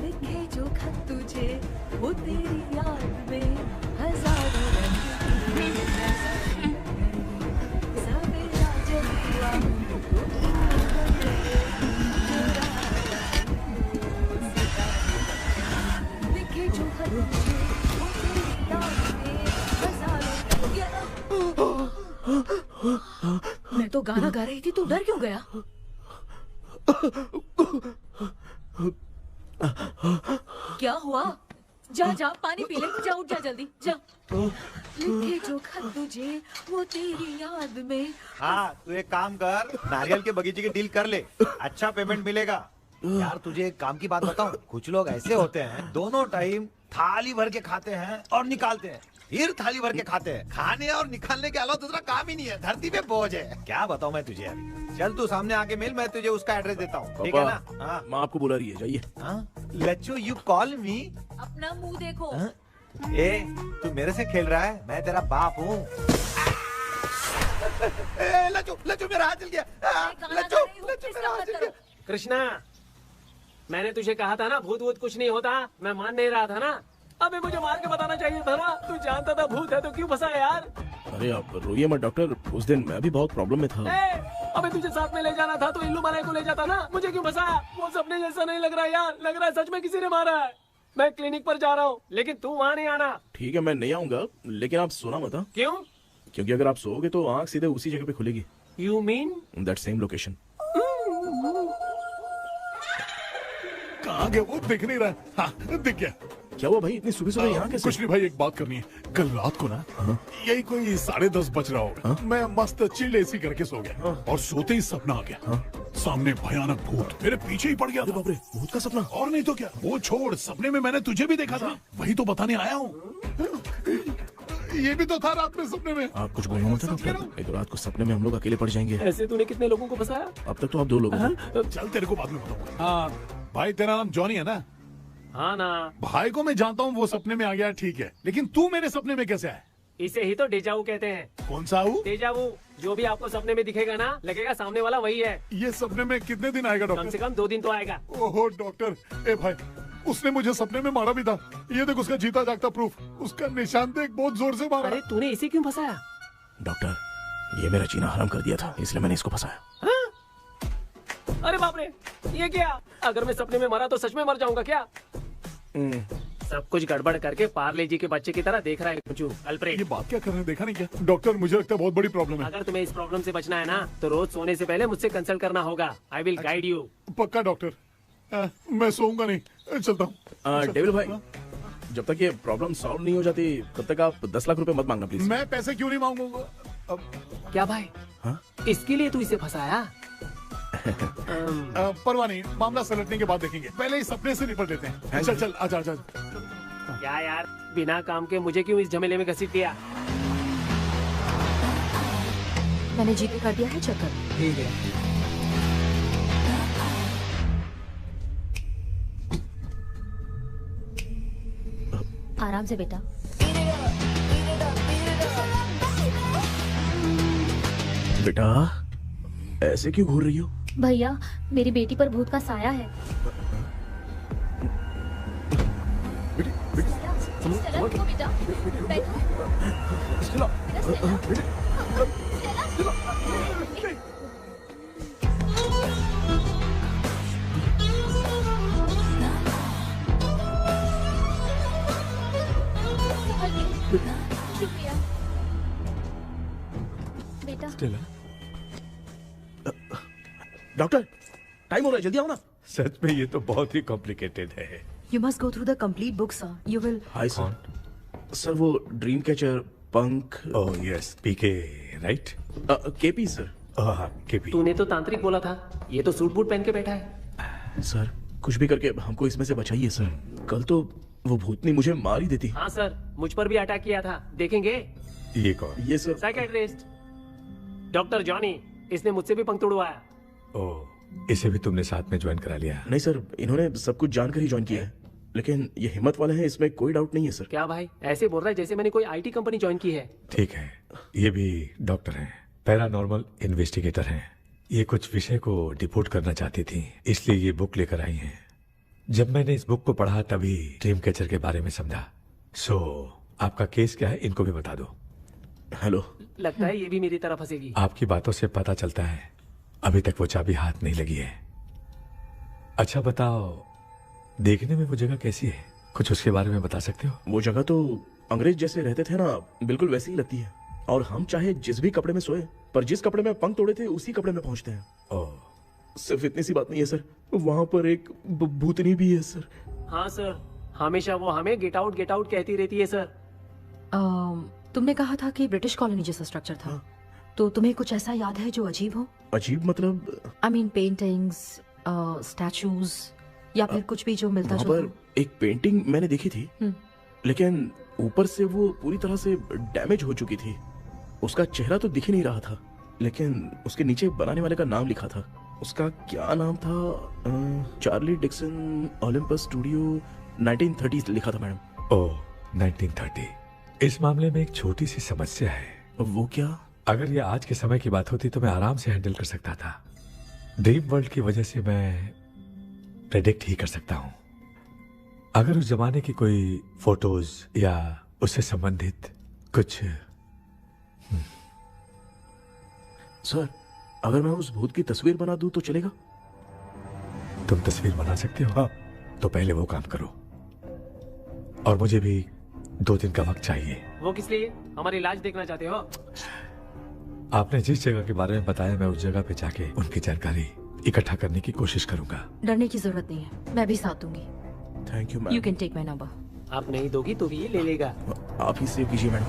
लिखे जो खत तुझे वो तेरी याद में हजारों रंग सवेरा जब हुआ लिखे जो खत तुझे वो तेरी याद में हजारों रंग। मैं तो गाना गा रही थी, तू डर क्यों गया? क्या हुआ? जा जा पानी पी ले, जा उठ जा जल्दी जा। लिखे जो खत तुझे वो तेरी याद में। हाँ तू एक काम कर, नारियल के बगीचे की डील कर ले, अच्छा पेमेंट मिलेगा। यार तुझे एक काम की बात बताऊं, कुछ लोग ऐसे होते हैं दोनों टाइम थाली भर के खाते हैं और निकालते हैं, फिर थाली भर के खाते हैं। खाने और निकालने के अलावा दूसरा काम ही नहीं है, धरती पे बोझ है। क्या बताऊं मैं तुझे अभी। चल तू सामने आके मिल, मैं तुझे उसका एड्रेस देता हूँ, ठीक है ना? हाँ माँ आपको बुला रही है, जाइए। लच्चू यू कॉल मी। अपना मुंह देखो। ए तू मेरे से खेल रहा है, मैं तेरा बाप हूँ। लच्चू लच्चू मेरा हाथ जल गया। लच्चू लच्चू मेरा हाथ जल गया। कृष्णा, मैंने तुझे कहा था ना भूत वूत कुछ नहीं होता, मैं मान नहीं रहा था ना। अबे मुझे मार के बताना चाहिए था ना, तू जानता था भूत है तो क्यों फंसा यार? अरे आप रोइए मत डॉक्टर, उस दिन मैं भी बहुत प्रॉब्लम में था। अबे तुझे साथ में ले जाना था तो इल्लू मलाई को ले जाता ना, मुझे क्यों फंसाया? वो सपने जैसा नहीं लग रहा यार, लग रहा है सच में किसी ने मारा है। मैं क्लिनिक पर जा रहा हूँ, लेकिन तू वहाँ नहीं आना। ठीक है मैं नहीं आऊंगा, लेकिन आप सोना मत। क्यों? क्योंकि अगर आप सोओगे तो आंख सीधे उसी जगह पे खुलेगी। You mean that same location. कहाँ गया वो, दिख नहीं रहा। हाँ दिख गया। क्या हुआ भाई, इतनी सुबह सुबह यहाँ कैसे? कुछ नहीं भाई, एक बात करनी है। कल रात को ना यही कोई 10:30 बज रहा होगा, मैं मस्त चिल एसी करके सो गया और सोते ही सपना आ गया। सामने भयानक भूत मेरे पीछे ही पड़ गया। बाप रे, भूत का सपना? और नहीं तो क्या, वो छोड़, सपने में मैंने तुझे भी देखा था, वही तो बताने आया हूँ। ये भी तो था रात में सपने में। आप कुछ बोलना मत डॉक्टर, नहीं तो रात को सपने में हम लोग अकेले पड़ जाएंगे। ऐसे तूने कितने लोगों को फंसाया? अब तक तो आप 2 लोग हैं। चल तेरे को बाद में बताऊंगा। हाँ भाई, तेरा नाम जॉनी है ना? हाँ ना। भाई को मैं जानता हूँ, वो सपने में आ गया ठीक है, लेकिन तू मेरे सपने में कैसे आया? इसे ही तो डेजावू कहते हैं। कौन सा हूँ? डेजावू, जो भी आपको सपने में दिखेगा ना, लगेगा सामने वाला वही है। ये सपने में कितने दिन आएगा डॉक्टर? कम से कम 2 दिन तो आएगा। ओहो डॉक्टर, ए भाई उसने मुझे सपने में मारा भी था, ये देख उसका जीता जागता प्रूफ, उसका निशान देख, बहुत जोर से मारा। अरे तूने इसे क्यों फंसाया? डॉक्टर ये मेरा जीना हराम कर दिया था, इसलिए मैंने इसको फंसाया। अरे बाप रे, ये क्या? अगर मैं सपने में मरा तो सच में मर जाऊंगा क्या? सब कुछ गड़बड़ करके पार्ले जी के बच्चे की तरह देख रहा है अल्फ्रेड। ये बात क्या कर रहे हैं, देखा नहीं क्या? डॉक्टर मुझे लगता है बहुत बड़ी प्रॉब्लम है। अगर तुम्हें इस प्रॉब्लम से बचना है ना, तो रोज सोने से पहले मुझसे कंसल्ट करना होगा। I will guide you. पक्का डॉक्टर, मैं सोऊंगा नहीं, चलता हूँ। डेविल भाई, जब तक ये प्रॉब्लम सॉल्व नहीं हो जाती तब तक आप 10 लाख रुपए मत मांगना प्लीज। मैं पैसे क्यों नहीं मांगूंगा? क्या भाई? हाँ? इसके लिए तू इसे फंसाया? परवाह नहीं, मामला सलटने के बाद देखेंगे, पहले इस सपने से निपट लेते हैं। चल चल, आजा आजा। क्या यार, बिना काम के मुझे क्यों इस झमेले में घसीट दिया? मैंने जीपे कर दिया है, चेक कर। ठीक है। आराम से बेटा। बेटा ऐसे क्यों घूर रही हो? भैया मेरी बेटी पर भूत का साया है। स्टेला, रुको बेटा, बैठो। शुक्रिया बेटा। डॉक्टर टाइम हो रहा है, जल्दी आओ ना। सच में ये तो बहुत ही कॉम्प्लिकेटेड है। You must go through the complete book, sir. You will. Hi sir. Sir वो ड्रीम कैचर, पंख। ओह यस, पीके राइट? KP sir. केपी। तूने तो तांत्रिक बोला था, ये तो सूट बूट पहन के बैठा है। सर कुछ भी करके हमको इसमें से बचाइए सर, कल तो वो भूतनी मुझे मार ही देती। हाँ सर, मुझ पर भी अटैक किया था, देखेंगे? ये कौन? ये सर साइकियाट्रिस्ट डॉक्टर जॉनी, इसने मुझसे भी पंख तोड़वाया। ओह, इसे भी तुमने साथ में ज्वाइन करा लिया? नहीं सर, इन्होंने सब कुछ जानकर ही ज्वाइन किया है, लेकिन ये हिम्मत वाले हैं, इसमें कोई डाउट नहीं है सर। क्या भाई, ऐसे बोल रहा है जैसे मैंने कोई आईटी कंपनी ज्वाइन की है। ठीक है, ये भी डॉक्टर हैं, पैरानॉर्मल इन्वेस्टिगेटर हैं। ये कुछ विषय को डिपोर्ट करना चाहती थी, इसलिए ये बुक लेकर आई हैं। जब मैंने इस बुक को पढ़ा तभी ड्रीम कैचर के बारे में समझा। सो आपका केस क्या है, इनको भी बता दो। हेलो। लगता है ये भी मेरी तरह फंसेगी। आपकी बातों से पता चलता है अभी तक वो चाबी हाथ नहीं लगी है। अच्छा बताओ, देखने में वो जगह कैसी है, कुछ उसके बारे में बता सकते हो? वो जगह तो अंग्रेज जैसे रहते थे ना, बिल्कुल वैसी ही लगती है। और हम चाहे जिस भी कपड़े में सोए, पर जिस कपड़े में पंख तोड़े थे उसी कपड़े में पहुंचते हैं। ओह, सिर्फ इतनी सी बात नहीं है सर, वहां पर एक भूतनी भी है सर। हाँ सर, हमेशा वो हमें गेट आउट कहती रहती है सर। तुमने कहा था कि ब्रिटिश कॉलोनी जैसा स्ट्रक्चर था, तो तुम्हें कुछ ऐसा याद है जो अजीब हो? अजीब मतलब? आई मीन पेंटिंग्स, स्टैचूज या फिर कुछ भी जो मिलता वहाँ जुलता। पर एक पेंटिंग मैंने देखी थी, लेकिन ऊपर से वो पूरी तरह से डैमेज हो चुकी थी। उसका चेहरा तो दिख ही नहीं रहा था, लेकिन उसके नीचे बनाने वाले का नाम लिखा था। उसका क्या नाम था? चार्ली डिक्सन ओलंपस स्टूडियो 1930 लिखा था मैडम। ओह 1930। इस मामले में एक छोटी सी समस्या है। वो क्या? अगर ये आज के समय की बात होती तो मैं आराम से हैंडल कर सकता था। ड्रीम वर्ल्ड की वजह से मैं प्रेडिक्ट ही कर सकता हूँ। अगर उस जमाने की कोई फोटोज या उससे संबंधित कुछ। सर, अगर मैं उस भूत की तस्वीर बना दूं तो चलेगा? तुम तस्वीर बना सकते हो? हाँ। तो पहले वो काम करो, और मुझे भी 2 दिन का वक्त चाहिए। वो किस लिए? हमारी इलाज देखना चाहते हो? आपने जिस जगह के बारे में बताया, मैं उस जगह पे जाके उनकी जानकारी इकट्ठा करने की कोशिश करूंगा। डरने की जरूरत नहीं है, मैं भी साथ दूंगी। Thank you ma'am. You can take my number. आप नहीं दोगी तो भी ये ले लेगा। आप ही सेव कीजिए मैडम।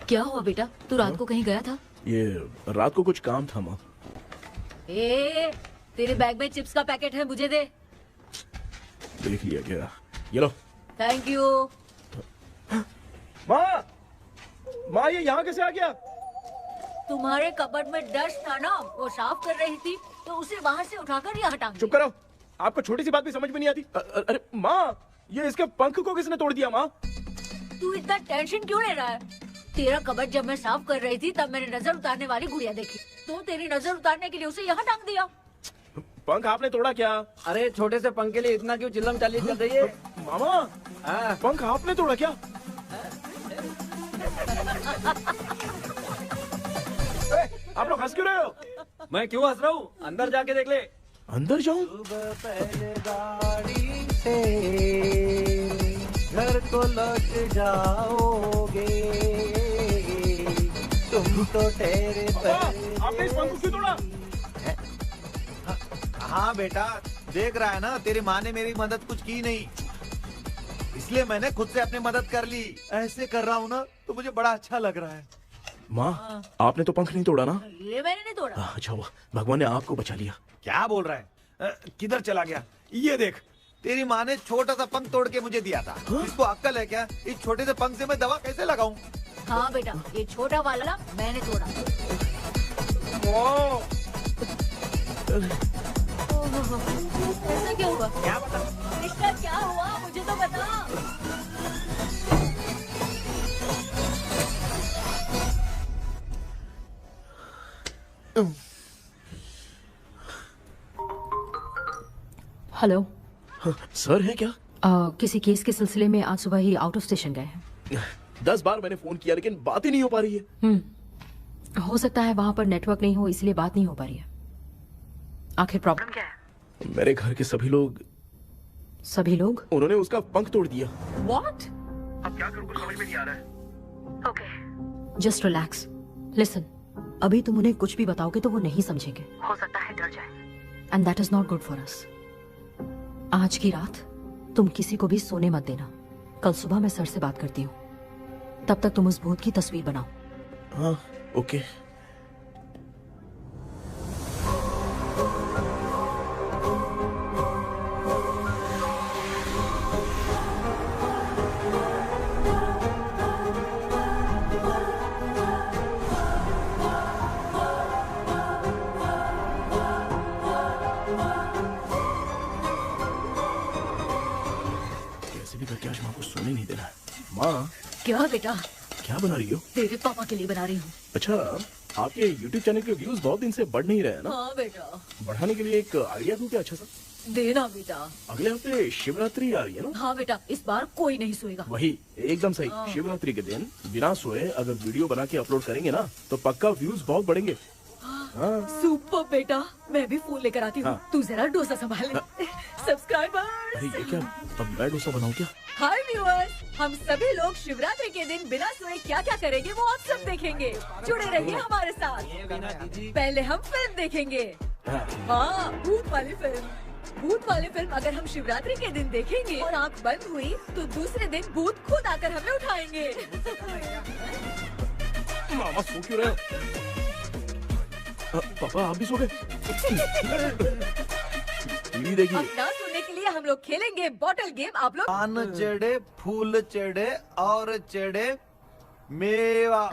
क्या हुआ बेटा, तू रात को कहीं गया था? ये रात को कुछ काम था माँ। तेरे बैग में चिप्स का पैकेट है, मुझे दे। देख लिया क्या? ये लो। Thank you. माँ ये यहाँ कैसे आ गया? तुम्हारे कबर्ड में डस्ट था ना, वो साफ कर रही थी तो उसे वहाँ से उठाकर यहाँ टांग। चुप करो, आपको छोटी सी बात भी समझ में नहीं आती। अरे माँ, ये इसके पंख को किसने तोड़ दिया? माँ तू इतना टेंशन क्यों ले रहा है? तेरा कबर्ड जब मैं साफ कर रही थी तब मैंने नजर उतारने वाली गुड़िया देखी, तो तेरी नजर उतारने के लिए उसे यहाँ टांग दिया। पंख आपने तोड़ा क्या? अरे छोटे से पंख के लिए इतना क्यों चिल्लम चाली चल रही है? मामा, पंख आपने तोड़ा क्या? आप लोग हंस क्यों रहे हो? मैं क्यों हंस रहा हूँ? अंदर जाके देख ले। अंदर जाऊं? घर को लौट जाओगे तुम तो ठहरे। आपने इस पंख को क्यों तोड़ा? हाँ बेटा, देख रहा है ना, तेरी माँ ने मेरी मदद कुछ की नहीं, इसलिए मैंने खुद से अपनी मदद कर ली। ऐसे कर रहा हूँ ना तो मुझे बड़ा अच्छा लग रहा है। माँ, आपने तो पंख नहीं तोड़ा ना? ये मैंने नहीं तोड़ा। अच्छा हुआ, भगवान ने आपको बचा लिया। क्या बोल रहा है? किधर चला गया? ये देख, तेरी माँ ने छोटा सा पंख तोड़ के मुझे दिया था। इसको अक्ल है क्या? इस छोटे से पंख से मैं दवा कैसे लगाऊं? हाँ बेटा, ये छोटा वाला मैंने तोड़ा। ऐसा क्या हुआ? क्या बता? इसका क्या हुआ, मुझे तो बता। हेलो सर है क्या? किसी केस के सिलसिले में आज सुबह ही आउट ऑफ स्टेशन गए हैं। 10 बार मैंने फोन किया लेकिन बात ही नहीं हो पा रही है। हो सकता है वहाँ पर नेटवर्क नहीं हो, इसलिए बात नहीं हो पा रही है। आखिर प्रॉब्लम क्या है? मेरे घर के सभी लोग उन्होंने उसका पंख तोड़ दिया। What? अब क्या करूं, कुछ समझ में नहीं आ रहा है। Okay, just relax. लिसन, अभी तुम उन्हें कुछ भी बताओगे तो वो नहीं समझेंगे। हो सकता है डर जाए। And that is not good for us. आज की रात तुम किसी को भी सोने मत देना। कल सुबह मैं सर से बात करती हूँ। तब तक तुम उस भूत की तस्वीर बनाओ। हाँ, ओके। सोने नहीं देना। माँ, क्या बेटा? क्या बना रही हो? तेरे पापा के लिए बना रही हूँ। अच्छा, आपके YouTube चैनल के व्यूज बहुत दिन से बढ़ नहीं रहे हैं ना? हाँ बेटा। बढ़ाने के लिए एक आइडिया दूं क्या अच्छा सा? देना बेटा। अगले हफ्ते शिवरात्रि आ रही है ना? हाँ बेटा, इस बार कोई नहीं सोएगा। वही, एकदम सही। शिवरात्रि के दिन बिना सोए अगर वीडियो बना के अपलोड करेंगे ना तो पक्का व्यूज बहुत बढ़ेंगे। सुपर बेटा, मैं भी फोन लेकर आती हूँ। तू जरा डोसा संभाल ले। सब्सक्राइबर। अरे ये क्या, अब मैं डोसा बनाऊं क्या? हाय व्यूअर्स, हम सभी लोग शिवरात्रि के दिन बिना सोए क्या क्या करेंगे वो आप सब देखेंगे। जुड़े रहिए हमारे साथ। पहले हम फिल्म देखेंगे। हाँ, भूत वाली फिल्म। भूत वाली फिल्म अगर हम शिवरात्रि के दिन देखेंगे और आंख बंद हुई तो दूसरे दिन भूत खुद आकर हमें उठाएंगे। मामा सो क्यों रहे हो? पापा आप भी सो गए? टीवी देखिए। अब ना सोने के लिए हम लोग खेलेंगे बॉटल गेम। आप लोग पान चढ़े, फूल चढ़े और चढ़े मेवा।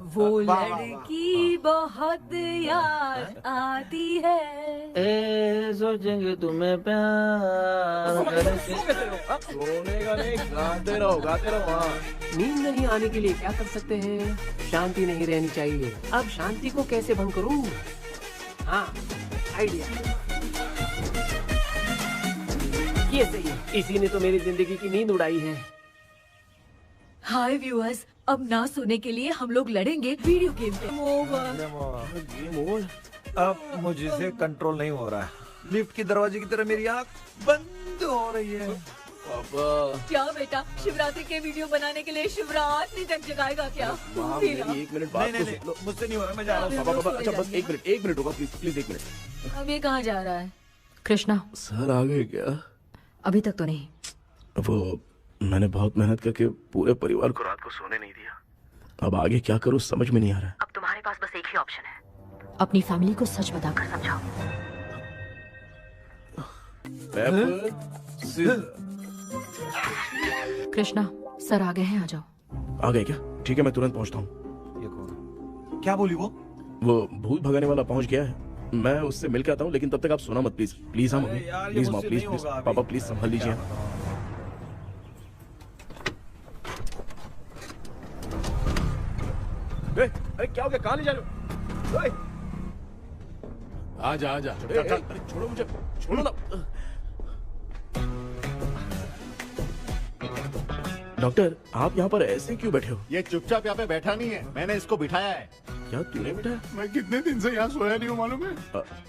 वो लड़की बहुत याद आती है। सोचेंगे तुम्हें प्यार। सोने का नहीं, गाते रहो गाते रहो। नींद नहीं आने के लिए क्या कर सकते हैं? शांति नहीं रहनी चाहिए। अब शांति को कैसे भंग करूं? हाँ, आइडिया। ये सही है। इसी ने तो मेरी जिंदगी की नींद उड़ाई है। हाय व्यूअर्स, अब ना सोने के लिए हम लोग लड़ेंगे वीडियो गेम पे। Game over. अब मुझसे कंट्रोल नहीं हो रहा है। लिफ्ट की दरवाजे की तरह मेरी आंख बंद हो रही है। पापा क्या बेटा, शिवरात्रि के वीडियो बनाने के लिए शिवरात्रि तक जगाएगा क्या? मेरी 1 मिनट बात नहीं, मुझसे नहीं हो रहा, मैं जा रहा हूँ। पापा अच्छा बस 1 मिनट होगा प्लीज 1 मिनट। अब ये कहाँ जा रहा है? कृष्णा, सर आ गए क्या? अभी तक तो नहीं। वो मैंने बहुत मेहनत करके पूरे परिवार को रात को सोने नहीं दिया। अब आगे क्या करूं समझ में नहीं आ रहा। अब तुम्हारे पास बस एक ही ऑप्शन है, अपनी फैमिली को सच बताकर समझाओ। कृष्णा, सर आ गए हैं, आ जाओ। आ गए क्या? ठीक है मैं तुरंत पहुंचता हूँ। ये कौन? क्या बोली वो? वो भूत भगाने वाला पहुंच गया है, मैं उससे मिल के आता हूँ, लेकिन तब तक आप सोना मत प्लीज। प्लीज हाँ मम्मी, प्लीज माँ, प्लीज पापा प्लीज संभाल लीजिए। अरे क्या हो गया? कहाँ ले जा रहे हो? आजा आजा। अरे छोड़ो मुझे, छोड़ो ना। डॉक्टर आप यहाँ पर ऐसे क्यों बैठे हो? ये चुपचाप यहाँ पे बैठा नहीं है, मैंने इसको बिठाया है। क्या तूने बिठाया? मैं कितने दिन से यहाँ सोया नहीं हूँ मालूम है?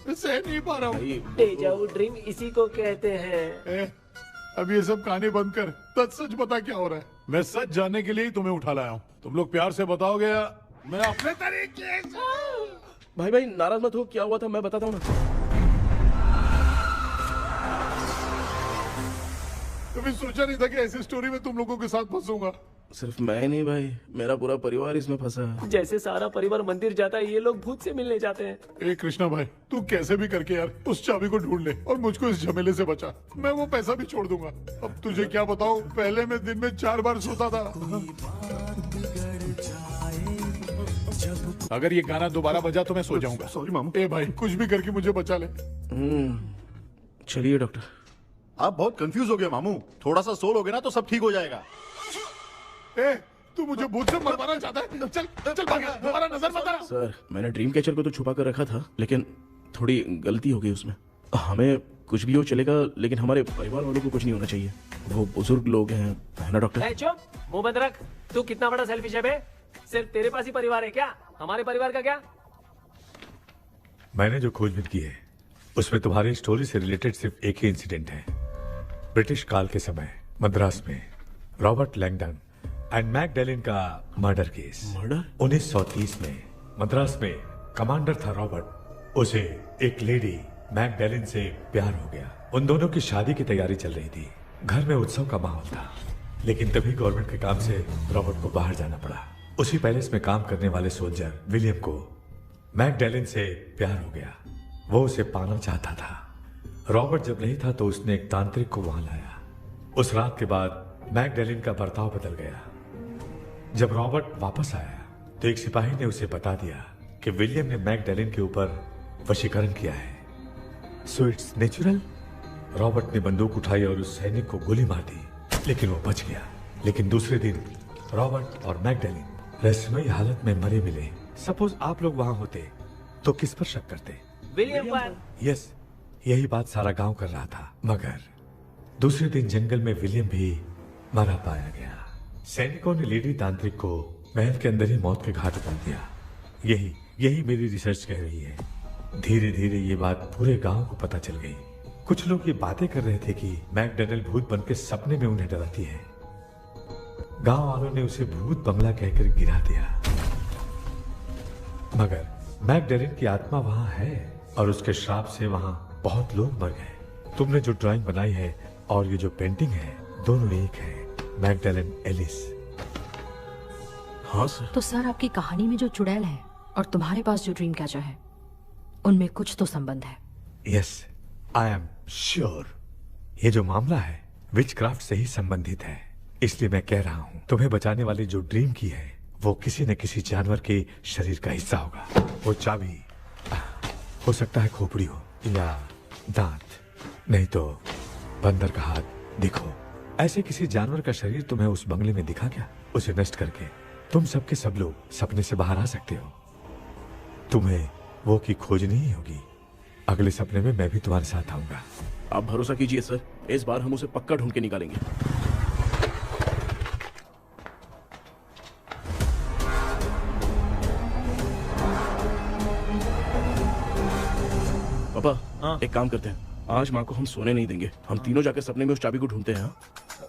मैं सह नहीं पा रहा हूँ। डेजा वू ड्रीम इसी को कहते हैं। अब ये सब कहानी बंद कर, सच बता क्या हो रहा है। मैं सच जानने के लिए ही तुम्हें उठा लाया हूँ। तुम लोग प्यार से बताओगे या मैं अपने तरीके से? भाई नाराज मत हो, क्या हुआ था मैं बताता हूँ ना। कभी सोचा नहीं था कि ऐसी स्टोरी में तुम लोगों के साथ फंसूंगा। सिर्फ मैं नहीं भाई, मेरा पूरा परिवार इसमें फंसा है। जैसे सारा परिवार मंदिर जाता है, ये लोग भूत से मिलने जाते हैं। ए कृष्णा भाई, तू कैसे भी करके यार उस चाबी को ढूंढ ले और मुझको इस झमेले से बचा। मैं वो पैसा भी छोड़ दूंगा। अब तुझे क्या बताऊं, पहले मैं दिन में 4 बार सोता था। अगर ये गाना दोबारा बजा तो मैं सो जाऊंगा। सॉरी मामू। ए भाई कुछ भी करके मुझे बचा ले। चलिए डॉक्टर। आप बहुत कंफ्यूज हो गए मामू, थोड़ा सा सो लोगे ना तो सब ठीक हो जाएगा। ए तू मुझे भूत से मरवाना चाहता है? चल चल भाग, दोबारा नजर मत आना। सर मैंने ड्रीम कैचर को तो छुपा कर रखा था, लेकिन थोड़ी गलती हो गई उसमें। हमें कुछ भी हो चलेगा, लेकिन हमारे परिवार वालों को कुछ नहीं होना चाहिए। वो बुजुर्ग लोग हैं, है ना डॉक्टर? चुप, मुंह बंद रख। तू कितना बड़ा सेल्फिश है बे? सिर्फ तेरे पास ही परिवार है क्या? हमारे परिवार का क्या? मैंने जो खोजबीन की है उसमें तुम्हारी स्टोरी से रिलेटेड सिर्फ एक ही इंसिडेंट है। ब्रिटिश काल के समय मद्रास में रॉबर्ट लैंगडन एंड मैकडैलिन का मर्डर केस। मर्डर? 1930 में मद्रास में कमांडर था रॉबर्ट। उसे एक लेडी मैकडैलिन से प्यार हो गया। उन दोनों की शादी की तैयारी चल रही थी। घर में उत्सव का माहौल था, लेकिन तभी गवर्नमेंट के काम से रॉबर्ट को बाहर जाना पड़ा। उसी पैलेस में काम करने वाले सोल्जर विलियम को मैकडैलिन से प्यार हो गया। वो उसे पाना चाहता था। रॉबर्ट जब नहीं था तो उसने एक तांत्रिक को वहां लाया। उस रात के बाद मैकडैलिन का बर्ताव बदल गया। जब रॉबर्ट वापस आया तो एक सिपाही ने उसे बता दिया कि विलियम ने मैकडैलिन के ऊपर वशीकरण किया है। So it's natural. रॉबर्ट ने बंदूक उठाई और उस सैनिक को गोली मार दी, लेकिन वो बच गया। लेकिन दूसरे दिन रॉबर्ट और मैकडैलिन रहस्यमयी हालत में मरे मिले। सपोज आप लोग वहां होते तो किस पर शक करते? विलियम पर। यस, यही बात सारा गांव कर रहा था। मगर दूसरे दिन जंगल में विलियम भी मरा पाया गया। सैनिकों ने लेडी तांत्रिक को महल के अंदर ही मौत के घाट उतार दिया। यही मेरी रिसर्च कह रही है। धीरे धीरे ये बात पूरे गांव को पता चल गई। कुछ लोग ये बातें कर रहे थे कि मैकडैलिन भूत बनके सपने में उन्हें डराती है। गांव वालों ने उसे भूत बंगला कहकर गिरा दिया। मगर मैकडैलिन की आत्मा वहां है और उसके श्राप से वहां बहुत लोग मर गए। तुमने जो ड्राइंग बनाई है और ये जो पेंटिंग है दोनों एक है, मैगडेलेन एलिस। हाँ सर। तो सर आपकी कहानी में जो चुड़ैल है और तुम्हारे पास जो ड्रीम कैचर है उनमें कुछ तो संबंध है। Yes, I am sure. ये जो मामला है विचक्राफ्ट से ही संबंधित है, इसलिए मैं कह रहा हूँ तुम्हें बचाने वाली जो ड्रीम की है वो किसी न किसी जानवर के शरीर का हिस्सा होगा। वो चाबी हो सकता है खोपड़ी हो या दांत, नहीं तो बंदर का हाथ। देखो, ऐसे किसी जानवर का शरीर तुम्हें उस बंगले में दिखा क्या? उसे नष्ट करके तुम सबके सब लोग सपने से बाहर आ सकते हो। तुम्हें वो की खोजनी ही होगी। अगले सपने में मैं भी तुम्हारे साथ आऊंगा। आप भरोसा कीजिए सर, इस बार हम उसे पक्का ढूंढ के निकालेंगे। पापा, एक काम करते हैं, आज माँ को हम सोने नहीं देंगे। हम तीनों जाकर सपने में उस चाबी को ढूंढते हैं।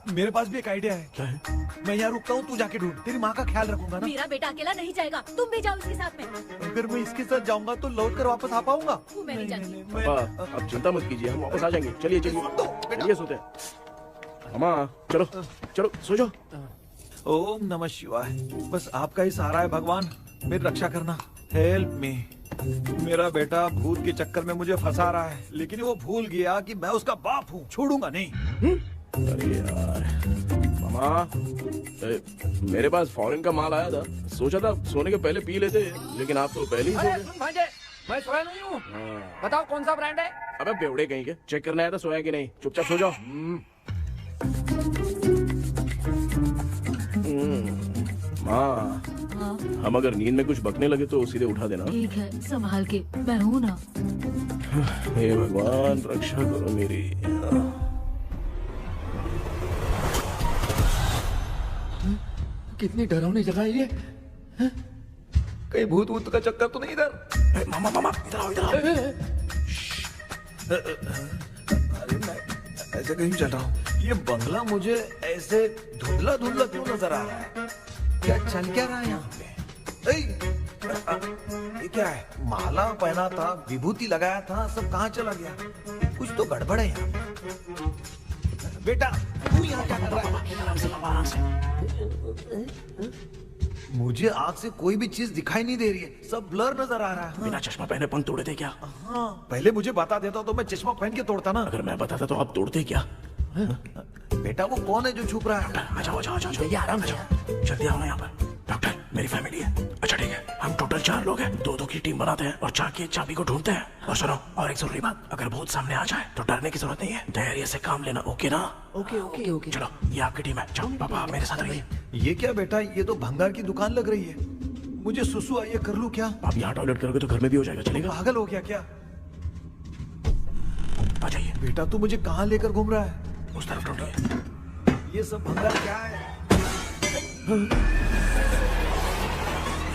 मेरे पास भी एक आइडिया है। क्या है? मैं यहाँ रुकता हूँ, तू जाके ढूंढ। तेरी माँ का ख्याल रखूंगा ना। मेरा बेटा अकेला नहीं जाएगा, तुम भी जाओ इसके साथ में। अगर मैं इसके साथ जाऊंगा तो लौट कर वापस आ पाऊंगा? मैं नहीं जाती। पापा, आप चिंता मत कीजिए, हम वापस आ जाएंगे। चलिए चलिए सोते हैं। मामा चलो चलो सो जाओ। ओम नमः शिवाय। बस आपका ही सहारा है भगवान, मेरी रक्षा करना। Help me. मेरा बेटा भूत के चक्कर में मुझे फंसा रहा है, लेकिन वो भूल गया कि मैं उसका बाप हूँ। छोड़ूंगा नहीं। अरे यार मामा, मेरे पास फॉरेन का माल आया था, सोचा था सोने के पहले पी लेते, लेकिन आप तो पहले ही सो गए। मैं सोया नहीं हूँ। बताओ कौन सा ब्रांड है? अबे बेवड़े कहीं के, चेक करना आया था सोया कि नहीं। चुपचाप सो जाओ। माँ, हम अगर नींद में कुछ बकने लगे तो सीधे उठा देना। ठीक है, संभाल के, मैं हूँ ना। हे भगवान रक्षा करो मेरी। कितनी डरावनी जगह है ये। कहीं भूत वूत का चक्कर तो नहीं इधर? मामा मामा इधर आओ, इधर आओ। अरे मैं ऐसे कहीं चल रहा हूँ। ये बंगला मुझे ऐसे धुंधला धुंधला क्यों नजर आ रहा है? क्या चल क्या रहा है यहाँ पे? ये क्या है? माला पहना था, विभूति लगाया था, सब कहाँ चला गया? कुछ तो गड़बड़ है यहाँ पे। बेटा तू यहाँ क्या कर रहा है? मुझे आँख से कोई भी चीज दिखाई नहीं दे रही है, सब ब्लर नजर आ रहा है। बिना चश्मा पहने पंख तोड़े थे क्या? हाँ, पहले मुझे बता देता तो मैं चश्मा पहन के तोड़ता ना। अगर मैं बताता तो आप तोड़ते क्या? बेटा वो कौन है जो छुप रहा है? आ जाओ, आराम से जल्दी आओ ना यहाँ पर। डॉक्टर, मेरी फैमिली है। अच्छा ठीक है, हम टोटल 4 लोग हैं, 2-2 की टीम बनाते हैं और जाके चाबी को ढूंढते हैं। और सुनो, और एक जरूरी बात, अगर भूत सामने आ जाए तो डरने की जरूरत नहीं है, धैर्य से काम लेना। ओके ना? ओके। चलो, ये आपकी टीम है। चलो पापा मेरे साथ रहिए। ये क्या बेटा, ये तो भंगार की दुकान लग रही है। मुझे सुसु आई है, कर लूं क्या? आप यहाँ टॉयलेट करोगे तो घर में भी हो जाएगा, चलेगा? पागल हो गया क्या? आ जाइए। बेटा तू मुझे कहाँ लेकर घूम रहा है? उस तरफ ढूंढिए। ये सब भंगार क्या है?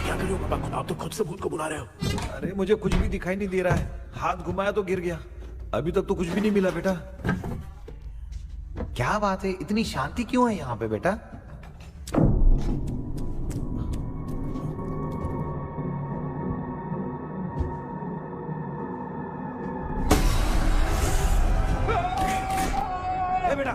क्या कर रहे हो पापा? आप तो खुद से भूत को बुला रहे हो। अरे मुझे कुछ भी दिखाई नहीं दे रहा है, हाथ घुमाया तो गिर गया। अभी तक तो कुछ भी नहीं मिला बेटा। क्या बात है, इतनी शांति क्यों है यहाँ पे बेटा? बेटा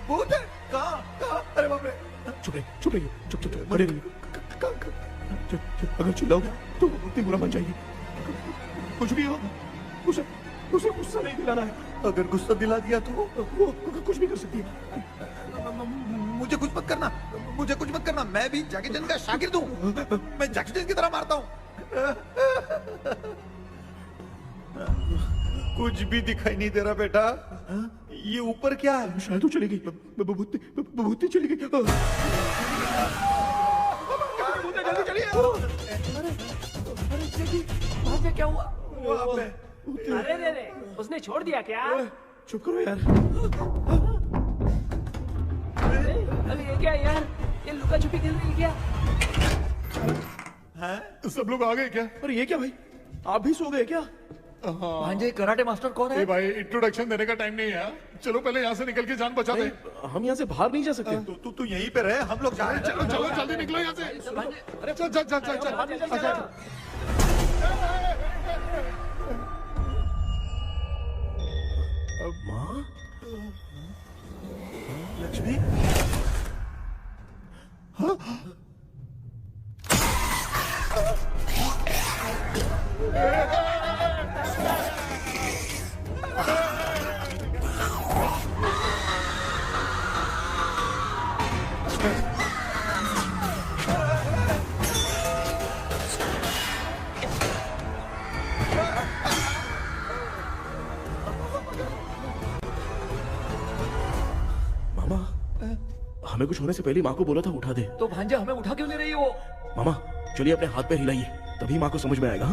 भूत है? कहाँ? अरे बाप रे! चुप रहिए, चुप खड़े रहिए। अगर चिल्लाओगे तो इतनी बुरा बन जाएगी। कुछ भी हो, उसे गुस्सा नहीं दिलाना है। अगर गुस्सा दिला दिया तो वो कुछ भी कर सकती है। मुझे कुछ मत करना, मैं भी जैकी चैन का शागिर्द हूँ। मैं जैकी चैन की तरह मारता हूँ। कुछ भी दिखाई नहीं दे रहा बेटा। ये ऊपर क्या है? शायद तो चली गई, भूती चली गई। जल्दी चलिए। वहाँ पे क्या हुआ? अरे रे, उसने छोड़ दिया क्या? चुप करो यार। अरे ये क्या यार, ये लुका छुपी खेल रही है क्या? हैं? सब लोग आ गए क्या? अरे ये क्या भाई, आप भी सो गए क्या? भांजे कराटे मास्टर कौन है? भाई इंट्रोडक्शन देने का टाइम नहीं है। चलो पहले यहाँ से निकल के जान बचा दे। हम यहाँ से बाहर नहीं जा सकते। तू यहीं पे रहे, हम लोग जा रहे हैं। चलो चलो जल्दी निकलो यहाँ से। अरे चल चल चल चल चल। माँ, लक्ष्मी, मामा, हमें कुछ होने से पहले माँ को बोला था उठा दे। तो भांजे हमें उठा क्यों ले रही है वो? मामा चलिए अपने हाथ पे हिलाइए, तभी माँ को समझ में आएगा।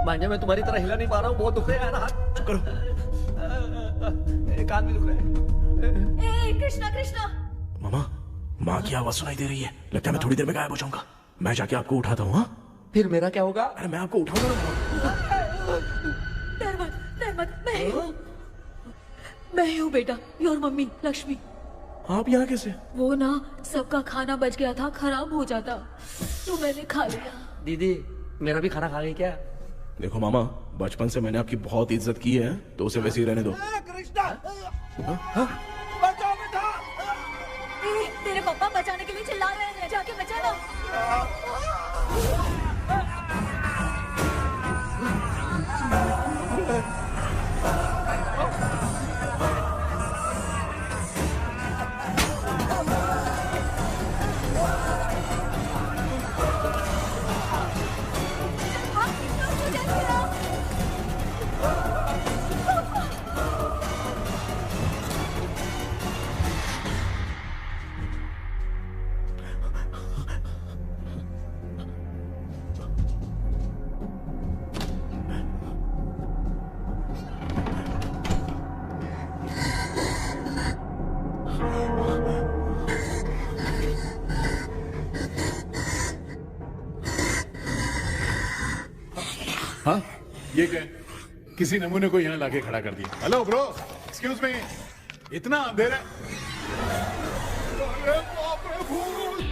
भांजे मैं तुम्हारी तरह हिला नहीं पा रहा हूँ, बहुत दुख रहा है यार हाथ। चुप करो। कान भी दुख रहे हैं। ए कृष्णा कृष्णा। मामा, माँ की आवाज सुनाई दे रही है, लगता है मैं थोड़ी देर में गायब हो जाऊंगा। मैं जाके आपको उठाता हूँ। हाँ फिर मेरा क्या होगा? अरे मैं आपको उठाऊंगा। डर मत, मैं हूँ बेटा, योर मम्मी लक्ष्मी। आप यहाँ कैसे? वो ना सबका खाना बच गया था, खराब हो जाता तो मैंने खा लिया। दीदी मेरा भी खाना खा गई क्या? देखो मामा, बचपन से मैंने आपकी बहुत इज्जत की है, तो उसे वैसे ही रहने दो। कृष्णा, बचाओ बेटा। तेरे पापा बचाने के लिए चिल्ला रहे हैं, जाके बचाना। हाँ ये क्या? किसी नमूने को यहाँ लाके खड़ा कर दिया। हेलो ब्रो, एक्सक्यूज मी, इतना अंधेरा। अरे बाप रे भूत।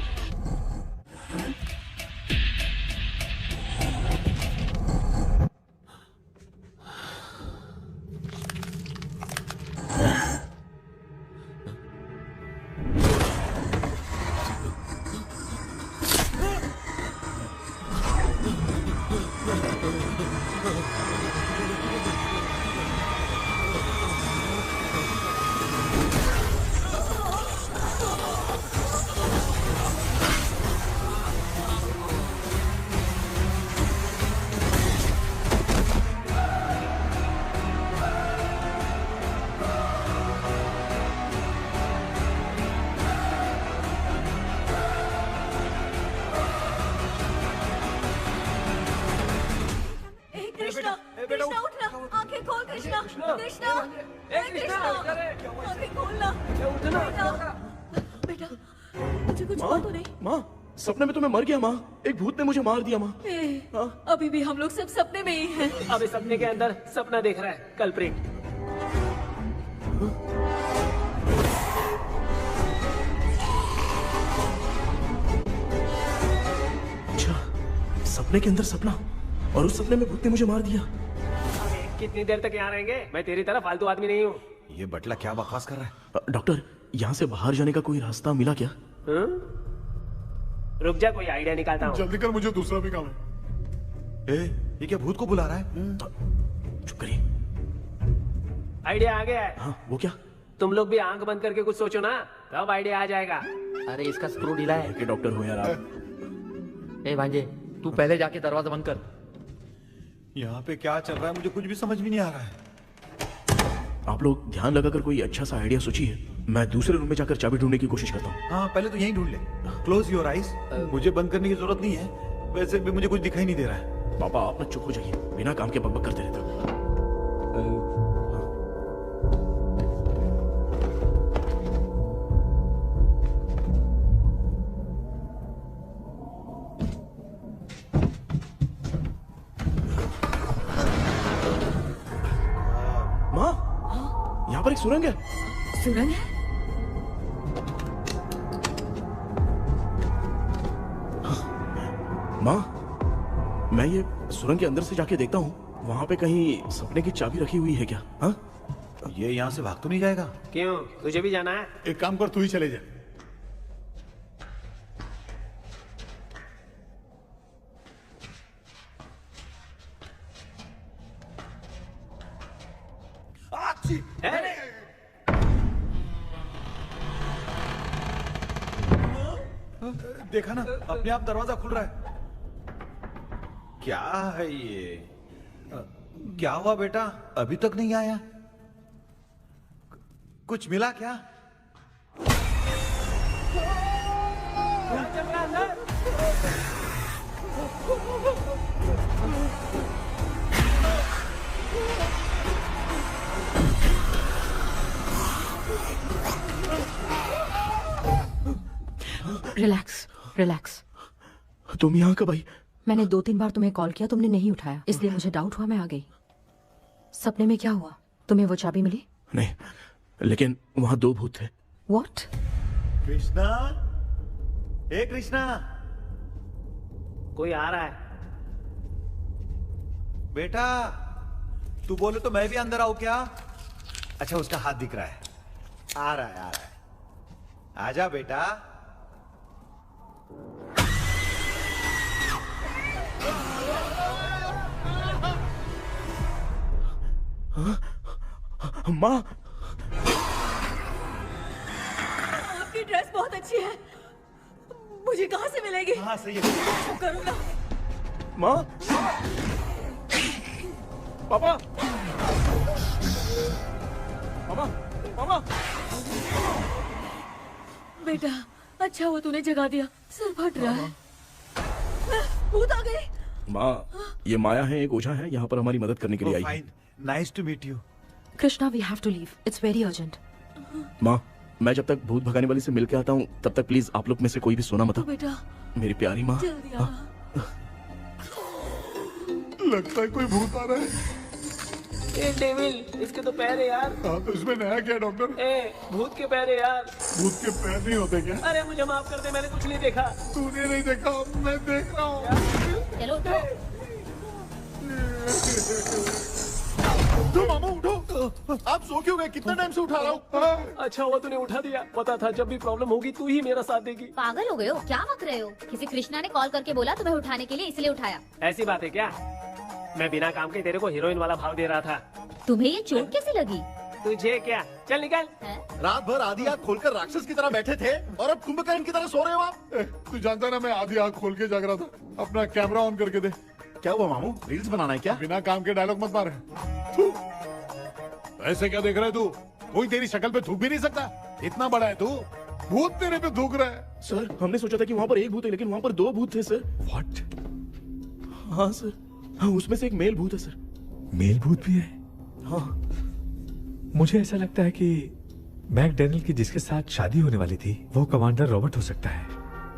कृष्णा उठना, आंखें खोल कृष्णा, कृष्णा, आंखें खोलना। बेटा मुझे कुछ हुआ तो नहीं? माँ, सपने में तो मैं मर गया माँ, एक भूत ने मुझे मार दिया माँ। अभी भी हम लोग सब सपने में ही हैं। अभी सपने के अंदर सपना देख रहा है कल्प्रिट। अच्छा, सपने के अंदर सपना, और उस सपने में भूत ने मुझे मार दिया। कितनी देर तक यहाँ रहेंगे? मैं तेरी तरह फालतू आदमी नहीं हूँ। ये बटला क्या बकवास कर रहा है? डॉक्टर, यहाँ से बाहर जाने का कोई रास्ता मिला क्या? रुक जा, कोई आइडिया निकालता हूँ। जल्दी कर, मुझे दूसरा भी काम है। ये क्या भूत को बुला रहा है? चुप करिए। आइडिया आ गया है। हाँ, वो क्या? तुम लोग भी आंख बंद करके कुछ सोचो ना, तब आइडिया आ जाएगा। अरे इसका स्क्रू ढीला है। के डॉक्टर हो यार आप। ए भांजे, तू पहले जाके दरवाजा बंद कर। यहाँ पे क्या चल रहा है मुझे कुछ भी समझ में नहीं आ रहा है। आप लोग ध्यान लगाकर कोई अच्छा सा आइडिया सोचिए, मैं दूसरे रूम में जाकर चाबी ढूंढने की कोशिश करता हूँ। हाँ पहले तो यहीं ढूंढ ले। Close your eyes. मुझे बंद करने की जरूरत नहीं है, वैसे भी मुझे कुछ दिखाई नहीं दे रहा है। पापा आप ना चुप हो जाइए, बिना काम के बकबक करते रहते हो। यहाँ पर एक सुरंग है। सुरंग है? माँ, मैं ये सुरंग के अंदर से जाके देखता हूँ, वहाँ पे कहीं सपने की चाबी रखी हुई है क्या? हाँ? ये यहाँ से भाग तो नहीं जाएगा? क्यों, तुझे भी जाना है? एक काम कर, तू ही चले जा। देखा ना, अपने आप दरवाजा खुल रहा है। क्या है ये? क्या हुआ बेटा, अभी तक नहीं आया? कुछ मिला क्या? Relax relax. तुम यहाँ कब आई? मैंने 2-3 बार तुम्हें कॉल किया, तुमने नहीं उठाया, इसलिए मुझे डाउट हुआ, मैं आ गई। सपने में क्या हुआ? तुम्हें वो चाबी मिली? नहीं, लेकिन वहाँ 2 भूत थे। What? कृष्णा, ए कृष्णा, कोई आ रहा है। बेटा तू बोले तो मैं भी अंदर आऊं क्या? अच्छा, उसका हाथ दिख रहा है, आ रहा है, आ रहा है। आजा बेटा। माँ, आपकी ड्रेस बहुत अच्छी है, मुझे कहाँ से मिलेगी? हाँ सही है। करूँगा। माँ, पापा, मामा, मामा। बेटा अच्छा हुआ तूने जगा दिया, सिर फट रहा है। भूत आ गई। माँ, ये माया है, एक ओझा है, यहाँ पर हमारी मदद करने के लिए आई है। Nice to meet you. Krishna, we have to leave, it's very urgent. माँ, मैं जब तक भूत भगाने वाली से मिल के आता हूँ तब तक प्लीज आप लोग में से कोई भी सोना मत। बेटा मेरी प्यारी माँ। जल्दी आ। लगता है कोई भूत आ रहा है। ए डेविल, इसके तो पैर है यार। हाँ, तो इसमें नया क्या डॉक्टर? ए, भूत के पैर है यार। भूत के पैर नहीं होते क्या? अरे मुझे माफ कर दे, मैंने कुछ नहीं देखा। तूने नहीं देखा, मैं देख रहा हूँ। चलो उठो। उठो मामू, उठो। आप सो क्यों गए? कितना टाइम से उठा रहा हूँ। अच्छा हुआ तूने उठा दिया, पता था जब भी प्रॉब्लम होगी तू ही मेरा साथ देगी। पागल हो गए हो क्या? बक रहे हो? किसी कृष्णा ने कॉल करके बोला तुम्हें उठाने के लिए, इसलिए उठाया। ऐसी बात है क्या? मैं बिना काम के तेरे को हीरोइन वाला भाव दे रहा था। तुम्हें ये चोट कैसे लगी? तुझे क्या? चल निकल। रात भर आधी आँख खोलकर राक्षस की तरह बैठे थे और अब कुंभकर्ण की तरह सो रहे हो आप। तू जानता ना, मैं आधी आँख खोल के जाग रहा था। अपना कैमरा ऑन करके दे। क्या हुआ मामू, रील्स बनाना है क्या? बिना काम के डायलॉग मत मार। ऐसे क्या देख रहा है तू? कोई तेरी शक्ल पे थूक भी नहीं सकता, इतना बड़ा है तू। भूत तेरे पे थूक रहा है। सर, हमने सोचा था कि वहाँ पर एक भूत है, लेकिन वहाँ पर 2 भूत थे सर। व्हाट? हाँ सर, हाँ, उसमें से एक मेल भूत है सर। मेल भूत भी है? हाँ। मुझे ऐसा लगता है कि मैकडैनियल की जिसके साथ शादी होने वाली थी वो कमांडर रॉबर्ट हो सकता है,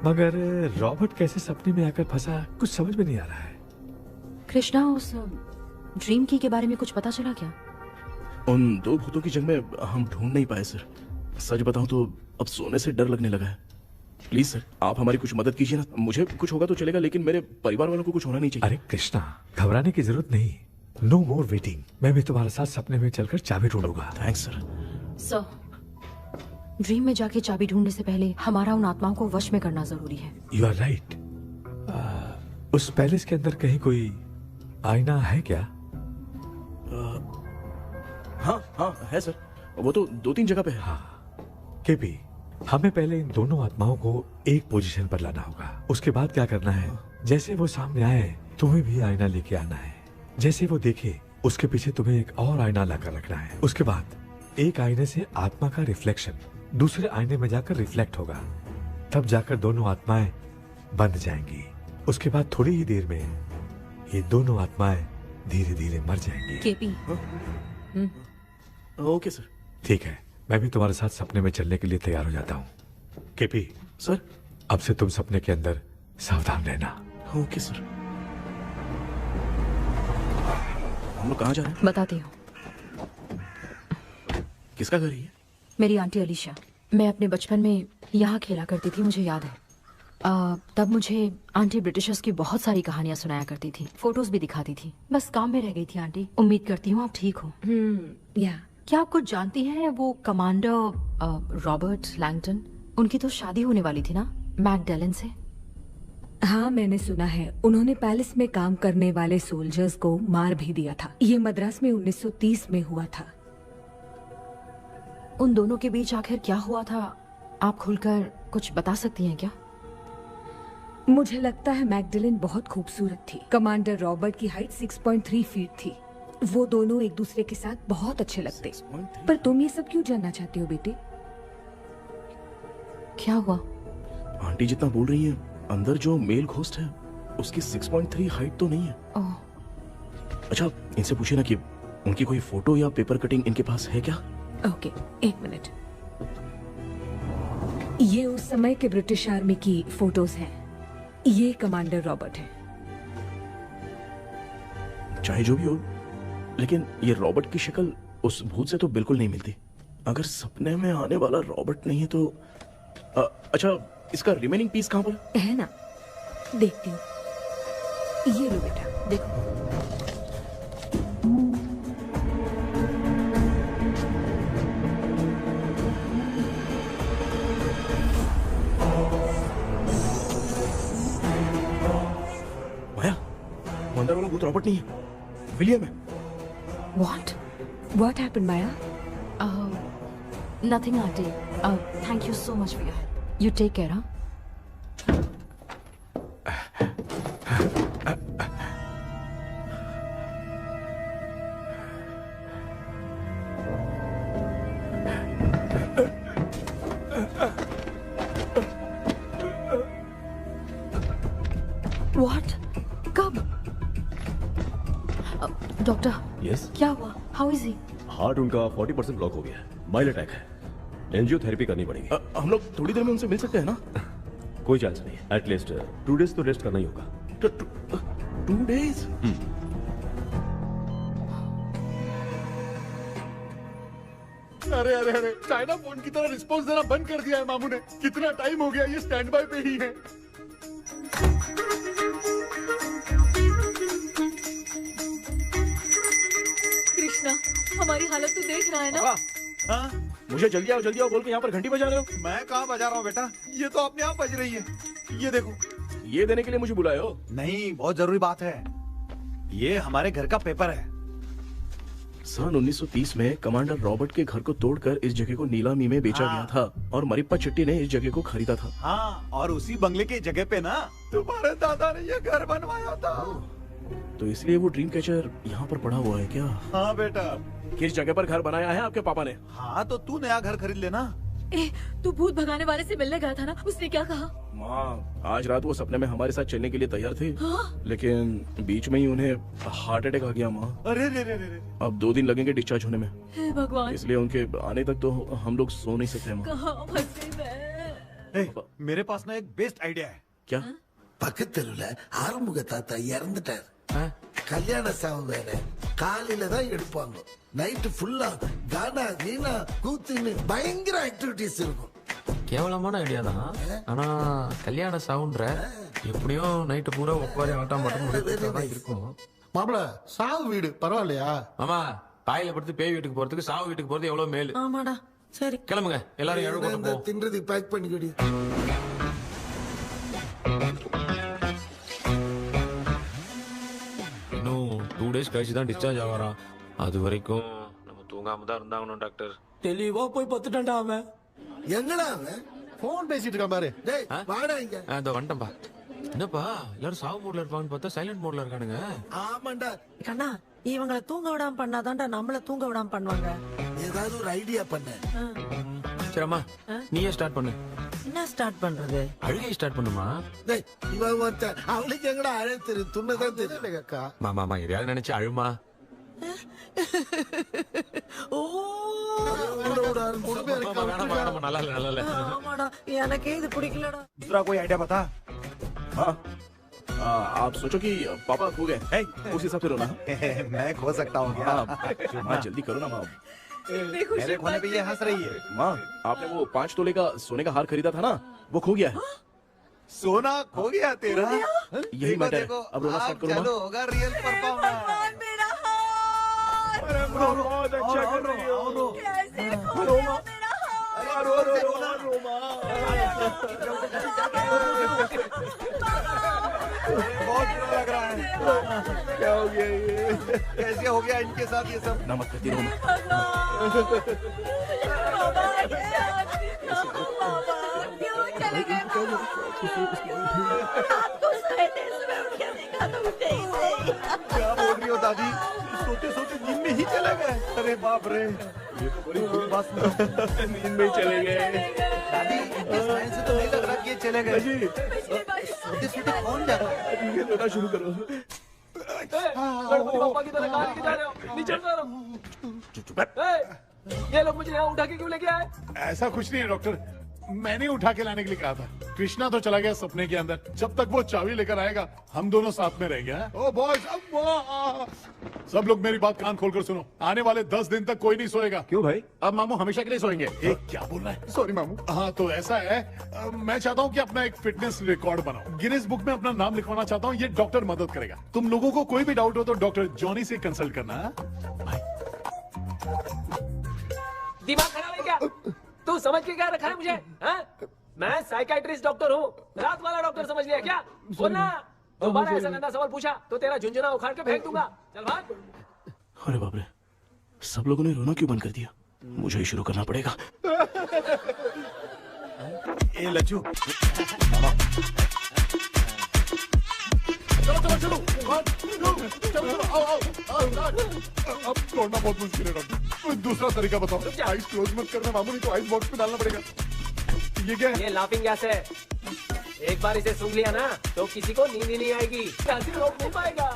मगर रॉबर्ट कैसे सपने में आकर फंसा कुछ समझ में नहीं आ रहा है। कृष्णा, उस ड्रीम की के बारे में कुछ पता चला क्या? उन 2 भूतों की जंग में हम ढूंढ नहीं पाए सर। सच बताऊं तो अब सोने से डर लगने लगा है। प्लीज सर, आप हमारी कुछ मदद कीजिए ना। मुझे कुछ होगा तो चलेगा, लेकिन मेरे परिवार वालों को कुछ होना नहीं चाहिए। अरे कृष्णा, घबराने की जरूरत नहीं। No more waiting. मैं भी तुम्हारे साथ सपने में चलकर चाबी ढूंढूंगा। Thanks sir. सर, ड्रीम में जाके चाबी ढूंढने से पहले हमारा उन आत्माओं को वश में करना जरूरी है। You are right. उस पैलेस के अंदर कहीं कोई आईना है क्या? हाँ हाँ है सर, वो तो 2-3 जगह पे है। हाँ केपी, हमें पहले इन दोनों आत्माओं को एक पोजीशन पर लाना होगा। उसके बाद क्या करना है, जैसे वो सामने आए तुम्हें भी आईना लेके आना है। जैसे वो देखे उसके पीछे तुम्हें एक और आईना लाकर रखना है। उसके बाद एक आईने से आत्मा का रिफ्लेक्शन दूसरे आईने में जाकर रिफ्लेक्ट होगा, तब जाकर दोनों आत्माएं बंध जाएंगी। उसके बाद थोड़ी ही देर में ये दोनों आत्माएं धीरे धीरे मर जाएंगी। केपी। Okay sir. ठीक है, मैं भी तुम्हारे साथ सपने में चलने के लिए तैयार हो जाता हूँ। केपी सर, अब से तुम सपने के अंदर सावधान रहना। Okay sir. हम लोग कहाँ जा रहे हैं? बताती हूँ। किसका घर है ये? मेरी आंटी अलीशा। मैं अपने बचपन में यहाँ खेला करती थी, मुझे याद है। तब मुझे आंटी ब्रिटिशर्स की बहुत सारी कहानियां सुनाया करती थी, फोटोज भी दिखाती थी। बस काम में रह गई थी आंटी। उम्मीद करती हूँ आप ठीक हो। या क्या आप कुछ जानती हैं वो कमांडर रॉबर्ट लैंगटन? उनकी तो शादी होने वाली थी ना मैकडेलन से। हाँ, मैंने सुना है। उन्होंने पैलेस में काम करने वाले सोल्जर्स को मार भी दिया था। ये मद्रास में 1930 में हुआ था। उन दोनों के बीच आखिर क्या हुआ था, आप खुलकर कुछ बता सकती हैं क्या? मुझे लगता है मैकडेलन बहुत खूबसूरत थी। कमांडर रॉबर्ट की हाइट 6.3 फीट थी। वो दोनों एक दूसरे के साथ बहुत अच्छे लगते। पर तुम ये सब क्यों जानना चाहते हो बेटे? क्या हुआ? आंटी जितना बोल रही है, अंदर जो मेल घोस्ट है उसकी 6.3 हाइट तो नहीं है। अच्छा, इनसे पूछे ना कि उनकी कोई फोटो या पेपर कटिंग इनके पास है क्या? ओके, एक मिनट। ये उस समय के ब्रिटिश आर्मी की फोटोज हैं। ये कमांडर रॉबर्ट है। चाहे जो भी हो, लेकिन ये रॉबर्ट की शक्ल उस भूत से तो बिल्कुल नहीं मिलती। अगर सपने में आने वाला रॉबर्ट नहीं है तो अच्छा, इसका रिमेनिंग पीस कहाँ पर है? ना, देखती हूँ। ये लो बेटा, देखो। अंदर वाला भूत रॉबर्ट नहीं है, विलियम है। What happened, Maya? Nothing, auntie. Thank you so much for your help. You take care, huh? What? कब? डॉक्टर। यस। क्या हुआ? How is he? हार्ट उनका 40% ब्लॉक हो गया है। माइल्ड अटैक है। एंजियोथेरेपी करनी पड़ेगी। हम लोग थोड़ी देर में उनसे मिल सकते हैं ना? कोई चांस नहीं। एटलीस्ट 2 डेज तो रेस्ट करना ही होगा। 2 डेज? अरे अरे अरे, चाइना फोन की तरह रिस्पॉन्स देना बंद कर दिया है मामू ने। कितना टाइम हो गया, ये स्टैंड बाय पे ही है। कृष्णा, हमारी हालत तो देख रहा है ना? हाँ? मुझे जल्दी आओ बोल के यहाँ पर घंटी बजा रहे हो। मैं कहाँ बजा रहा हूँ बेटा, ये तो अपने आप बज रही है। ये देखो। ये देने के लिए मुझे बुलाए हो? नहीं, बहुत जरूरी बात है। ये हमारे घर का पेपर है। सन 1930 में कमांडर रॉबर्ट के घर को तोड़कर इस जगह को नीलामी में बेचा गया था और मरिप्पा चिट्टी ने इस जगह को खरीदा था। हाँ, और उसी बंगले की जगह पे ना तुम्हारे दादा ने ये घर बनवाया था। तो इसलिए वो ड्रीम कैचर यहाँ पर पड़ा हुआ है क्या? हाँ बेटा। किस जगह पर घर बनाया है आपके पापा ने? हाँ, तो तू नया घर खरीद लेना। तू भूत भगाने वाले से मिलने गया था ना, उसने क्या कहा? माँ, आज रात वो सपने में हमारे साथ चलने के लिए तैयार थे। लेकिन बीच में ही उन्हें हार्ट अटैक आ गया माँ। अरे रे रे रे। अब 2 दिन लगेंगे डिस्चार्ज होने में। हे भगवान। इसलिए उनके आने तक तो हम लोग सो नहीं सकते माँ। कहाँ फंसे मैं? मेरे पास ना एक बेस्ट आइडिया है। क्या? பக்கத்தெருவுல ஆறுமுக தாத்தா இறந்துட்டார். கல்யாண சாவு வேற. காலையில தான் எடுப்பாங்க. நைட் ஃபுல்லா கானா வீணா கூத்துன்னு பயங்கர ஆக்டிவிட்டிஸ் இருக்கும். கேவலமான ஐடியா தான். ஆனா கல்யாண சாவுன்ற எப்படியும் நைட் பூரா உட்காரி ஆட்டம் மட்டும் இருக்கும். மாப்ள, சாவு வீடு பரவாயில்லையா? மாமா, பாயில படுத்து பேய் வீட்டுக்கு போறதுக்கு சாவு வீட்டுக்கு போறது எவ்வளவு மேல். ஆமாடா. சரி, கிளம்புங்க எல்லாரும். எழுந்து தின்றதுக்கு பேக் பண்ணிக்கடி. இன்னும் 2 டேஸ் கழிச்சு தான் டிஸ்சார்ஜ் ஆவாராம். அது வரைக்கும் நம்ம தூங்காம தான் இருந்தாகணும் டாக்டர். தெளிவா போய் பத்துட்டான்டா அவன். எங்கடா அவன்? போன் பேசிட்டு இருக்கான் பாரு. டேய், வாடா இங்க. இதோ வந்துட்டேன்பா. என்னப்பா எல்லாரும் சாவு மோட்ல இருப்பான்னு பார்த்தா சைலண்ட் மோட்ல இருக்கானுங்க. ஆமாண்டா. கண்ணா, இவங்கள தூங்க விடாம பண்ணாதான்டா நம்மள தூங்க விடாம பண்ணுவாங்க. ஏதாவது ஒரு ஐடியா பண்ணு. சரிம்மா, நீயே ஸ்டார்ட் பண்ணு. என்ன ஸ்டார்ட் பண்றது? அழுகை ஸ்டார்ட் பண்ணுமா? டேய், இவன் ஒருத்தன் அவளுக்கு எங்கடா அழகு தெரியும்? துண்ணதான் தெரியல அக்கா. மாமா எதையாவது நினைச்சு அழுமா. ஓ, நல்லா இல்ல. ஆமாடா, எனக்கே இது பிடிக்கலடா. दूसरा कोई आइडिया बता। हाँ, आप सोचो कि पापा खो गए, उस हिसाब से रोना। मैं खो सकता हूँ क्या? हाँ, जल्दी करो ना माँ। मेरे खोने पे ये हंस रही है। माँ, आपने वो 5 तोले का सोने का हार खरीदा था ना, वो खो गया है। सोना खो गया तेरा? यही मैटर है। अब रोना स्टार्ट करो माँ। चलो होगा रियल परफॉर्मेंस। बहुत अच्छा कर रही हो। रो माँ। रो बहुत बुरा लग रहा है। क्या हो गया ये? कैसे हो गया इनके साथ ये सब? ना मत करती रो माँ। क्या बोल रही हो दादी? सोते सोते नींद में ही चले गए? अरे बाप रे, ये तो बड़ी बुरी बात है। नींद में ही चले गए। दादी, इस लाइन से तो नहीं लग रहा कि ये चले गए। सोते सोते कौन जाता है? ये रोना शुरू करो। गणपति बापा की तरह कहाँ लेके जा रहे हो? नीचे उतारो। ये लोग मुझे यहाँ उठा के क्यों लेके आए? ऐसा कुछ नहीं है डॉक्टर, मैंने उठा के लाने के लिए कहा था। कृष्णा तो चला गया सपने के अंदर, जब तक वो चाबी लेकर आएगा हम दोनों साथ में रहेंगे। ओ बॉयज, सब लोग मेरी बात कान खोलकर सुनो, आने वाले 10 दिन तक कोई नहीं सोएगा। क्यों भाई? अब मामू हमेशा के लिए सोएंगे। क्या बोल रहा है? सॉरी मामू। हाँ तो ऐसा है, मैं चाहता हूँ कि अपना एक फिटनेस रिकॉर्ड बनाओ, गिनीज बुक में अपना नाम लिखवाना चाहता हूँ। ये डॉक्टर मदद करेगा। तुम लोगों को कोई भी डाउट हो तो डॉक्टर जॉनी से कंसल्ट करना। दिमाग खराब है क्या? तू समझ के क्या रखा है मुझे? हाँ? मैं साइकाइट्रिस्ट डॉक्टर हूँ, रात वाला डॉक्टर समझ लिया क्या? बोलना, दोबारा ऐसा गंदा सवाल पूछा तो तेरा झुंझुना उखाड़ के फेंक दूंगा। चल भाग। अरे बाप रे, सब लोगों ने रोना क्यों बंद कर दिया? मुझे ही शुरू करना पड़ेगा। ए लज्जू, चलो चलो चलो, आओ। अब छोड़ना बहुत मुश्किल है डॉक्टर, कोई दूसरा तरीका बताओ। आइस क्लोज मत करना मामू, नहीं तो आइस बॉक्स में डालना पड़ेगा। ये क्या है? ये लाफिंग गैस है। एक बार इसे सूंघ लिया ना तो किसी को नींद ही नहीं आएगी, हंसी रोक नहीं पाएगा।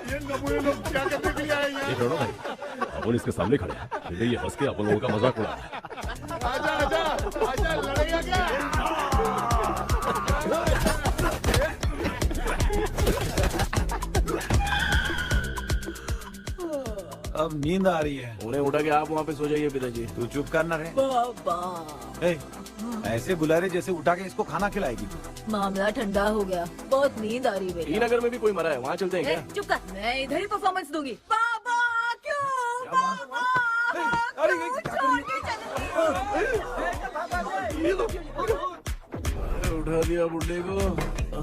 ये नमूने लोग क्या करने के लिए आए हैं? छोड़ो भाई, अपन इसके सामने खड़े हैं, फिर ये हंस के अपन लोगों का मजाक उड़ा। आजा लड़ेगा क्या? अब नींद आ रही है। उन्हें उठा के आप वहाँ पे सो जाइए पिताजी। तू चुप करना रे। बाबा, ऐसे बुला रहे जैसे उठा के इसको खाना खिलाएगी। मामला ठंडा हो गया, बहुत नींद आ रही है। टी नगर में भी कोई मरा है, वहाँ चलते हैं क्या? चुप कर, मैं इधर ही परफॉर्मेंस दूंगी। बाबा क्यों? बाबा, उठा दिया बुड्ढे को।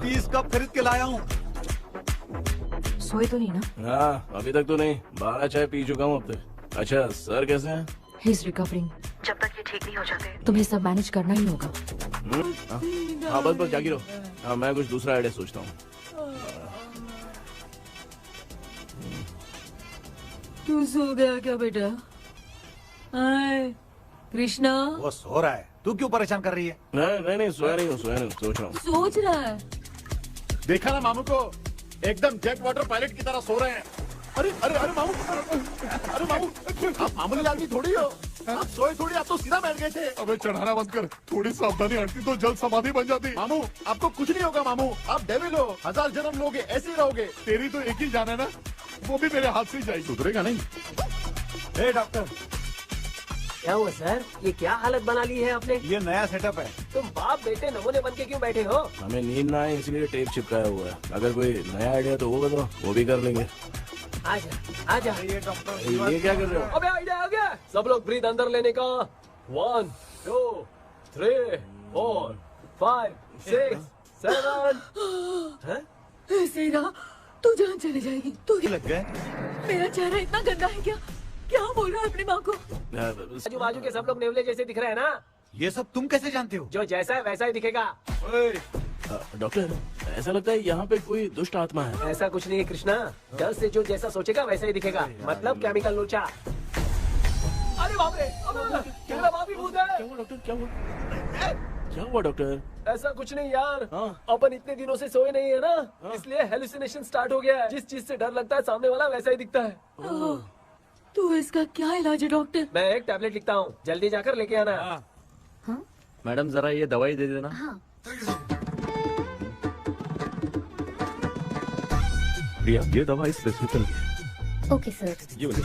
30 कप खरीद के लाया हूँ। सोए तो नहीं ना? हाँ, अभी तक तो नहीं, 12 चाय पी चुका हूँ अब तक। अच्छा, सर कैसे हैं? He is recovering. जब तक ये ठीक नहीं हो जाते तुम्हें सब मैनेज करना ही होगा। हाँ बस जागी रहो। हाँ, मैं कुछ दूसरा आइडिया सोचता हूँ। तू सो गया क्या बेटा? कृष्णा, वो सो रहा है, तू क्यों परेशान कर रही है? नहीं, सोया नहीं हूँ, सोच रहा हूँ। सोच रहा है। देखा ना मामू को, एकदम जेट वाटर पायलट की तरह सो रहे हैं। अरे मामू, आप मामूली आदमी थोड़ी हो, आप सोए थोड़ी, आप तो सीधा बैठ गए थे। अबे चढ़ाना बंद कर, थोड़ी सावधानी हटती तो जल्द समाधि बन जाती। मामू आपको कुछ नहीं होगा मामू, आप डेविल हो, 1000 जन्म लोगे, ऐसे ही रहोगे। तेरी तो एक ही जान है ना, वो भी मेरे हाथ से ही जाएगी। सुधरेगा नहीं। हे डॉक्टर, क्या हुआ सर? ये क्या हालत बना ली है आपने? ये नया सेटअप है। तुम बाप बेटे नमूने बन के क्यों बैठे हो? हमें नींद ना आए इसलिए टेप चिपकाया हुआ है। अगर कोई नया आइडिया तो वो बताओ, वो भी कर लेंगे। आजा। ये डॉक्टर, ये क्या कर रहे हो? अबे आइडिया आ गया। सब लोग ब्रीथ अंदर लेने का। 1 2 3 4 5 6 7। सेरा, तू जान चली जाएगी। तू लग गए? मेरा चेहरा इतना गंदा है क्या? क्या बोल रहा है अपनी माँ को? आजू बाजू के सब लोग नेवले जैसे दिख रहे हैं ना? ये सब तुम कैसे जानते हो? जो जैसा है वैसा ही दिखेगा। डॉक्टर, ऐसा लगता है यहाँ पे कोई दुष्ट आत्मा है। ऐसा कुछ नहीं है कृष्णा, डर से जो जैसा सोचेगा वैसा ही दिखेगा, मतलब केमिकल लोचा। अरे बाप रे, मेरा बाप ही भूत है। क्या हुआ डॉक्टर, क्या हुआ? क्या हुआ डॉक्टर? ऐसा कुछ नहीं यार, अपन इतने दिनों से सोए नहीं है ना, इसलिए हेलुसिनेशन स्टार्ट हो गया है। जिस चीज से डर लगता है सामने वाला वैसा ही दिखता है। तो इसका क्या इलाज है डॉक्टर? मैं एक टैबलेट लिखता हूँ, जल्दी जाकर लेके आना। मैडम जरा ये दवाई दे देना। प्रिया, ये दवा इस प्रिस्क्रिप्शन की है। Okay sir. ये वाली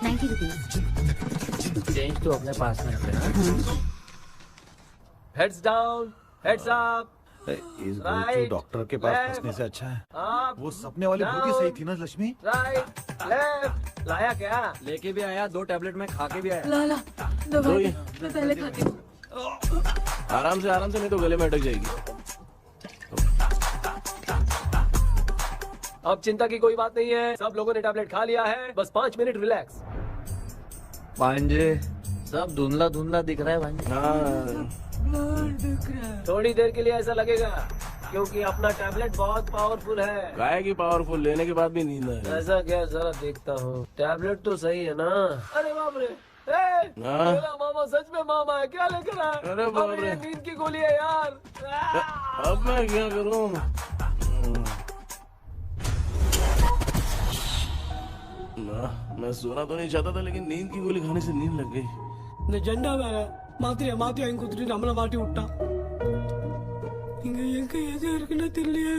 90 रुपीज। चेंज तो अपने पास में रखना। Heads down, heads up. इस गोचू डॉक्टर के पास फंसने से अच्छा है वो सपने वाली बुद्धि सही थी ना लक्ष्मी। Right left. लाया क्या? लेके भी आया, 2 टैबलेट में खा के भी आया। ला दवा दे, मैं पहले खाती हूँ। आराम से नहीं तो गले में अटक जाएगी। अब चिंता की कोई बात नहीं है, सब लोगों ने टैबलेट खा लिया है, बस 5 मिनट रिलैक्स। भांजे सब धुंधला धुंधला दिख रहा है भांजे। थोड़ी देर के लिए ऐसा लगेगा क्योंकि अपना टैबलेट बहुत पावरफुल है। गाय की पावरफुल, लेने के बाद भी नींद है। ऐसा क्या? जरा देखता हूँ, टैबलेट तो सही है ना? अरे बाप रे, मेरा मामा सच में मामा है, क्या लेकर आया? अरे बाप रे, नींद की गोली है यार। अब मैं क्या करूँ? मैं सोना तो नहीं चाहता था, लेकिन नींद की गोली खाने से नींद लग गई। நிஜண்டா வேற மாத்திரையா மாத்தி வாங்கி கொடுத்துட்டு நம்மள மாட்டி விட்டான். இங்க எங்க எது இருக்குன்னு தெரியலையே.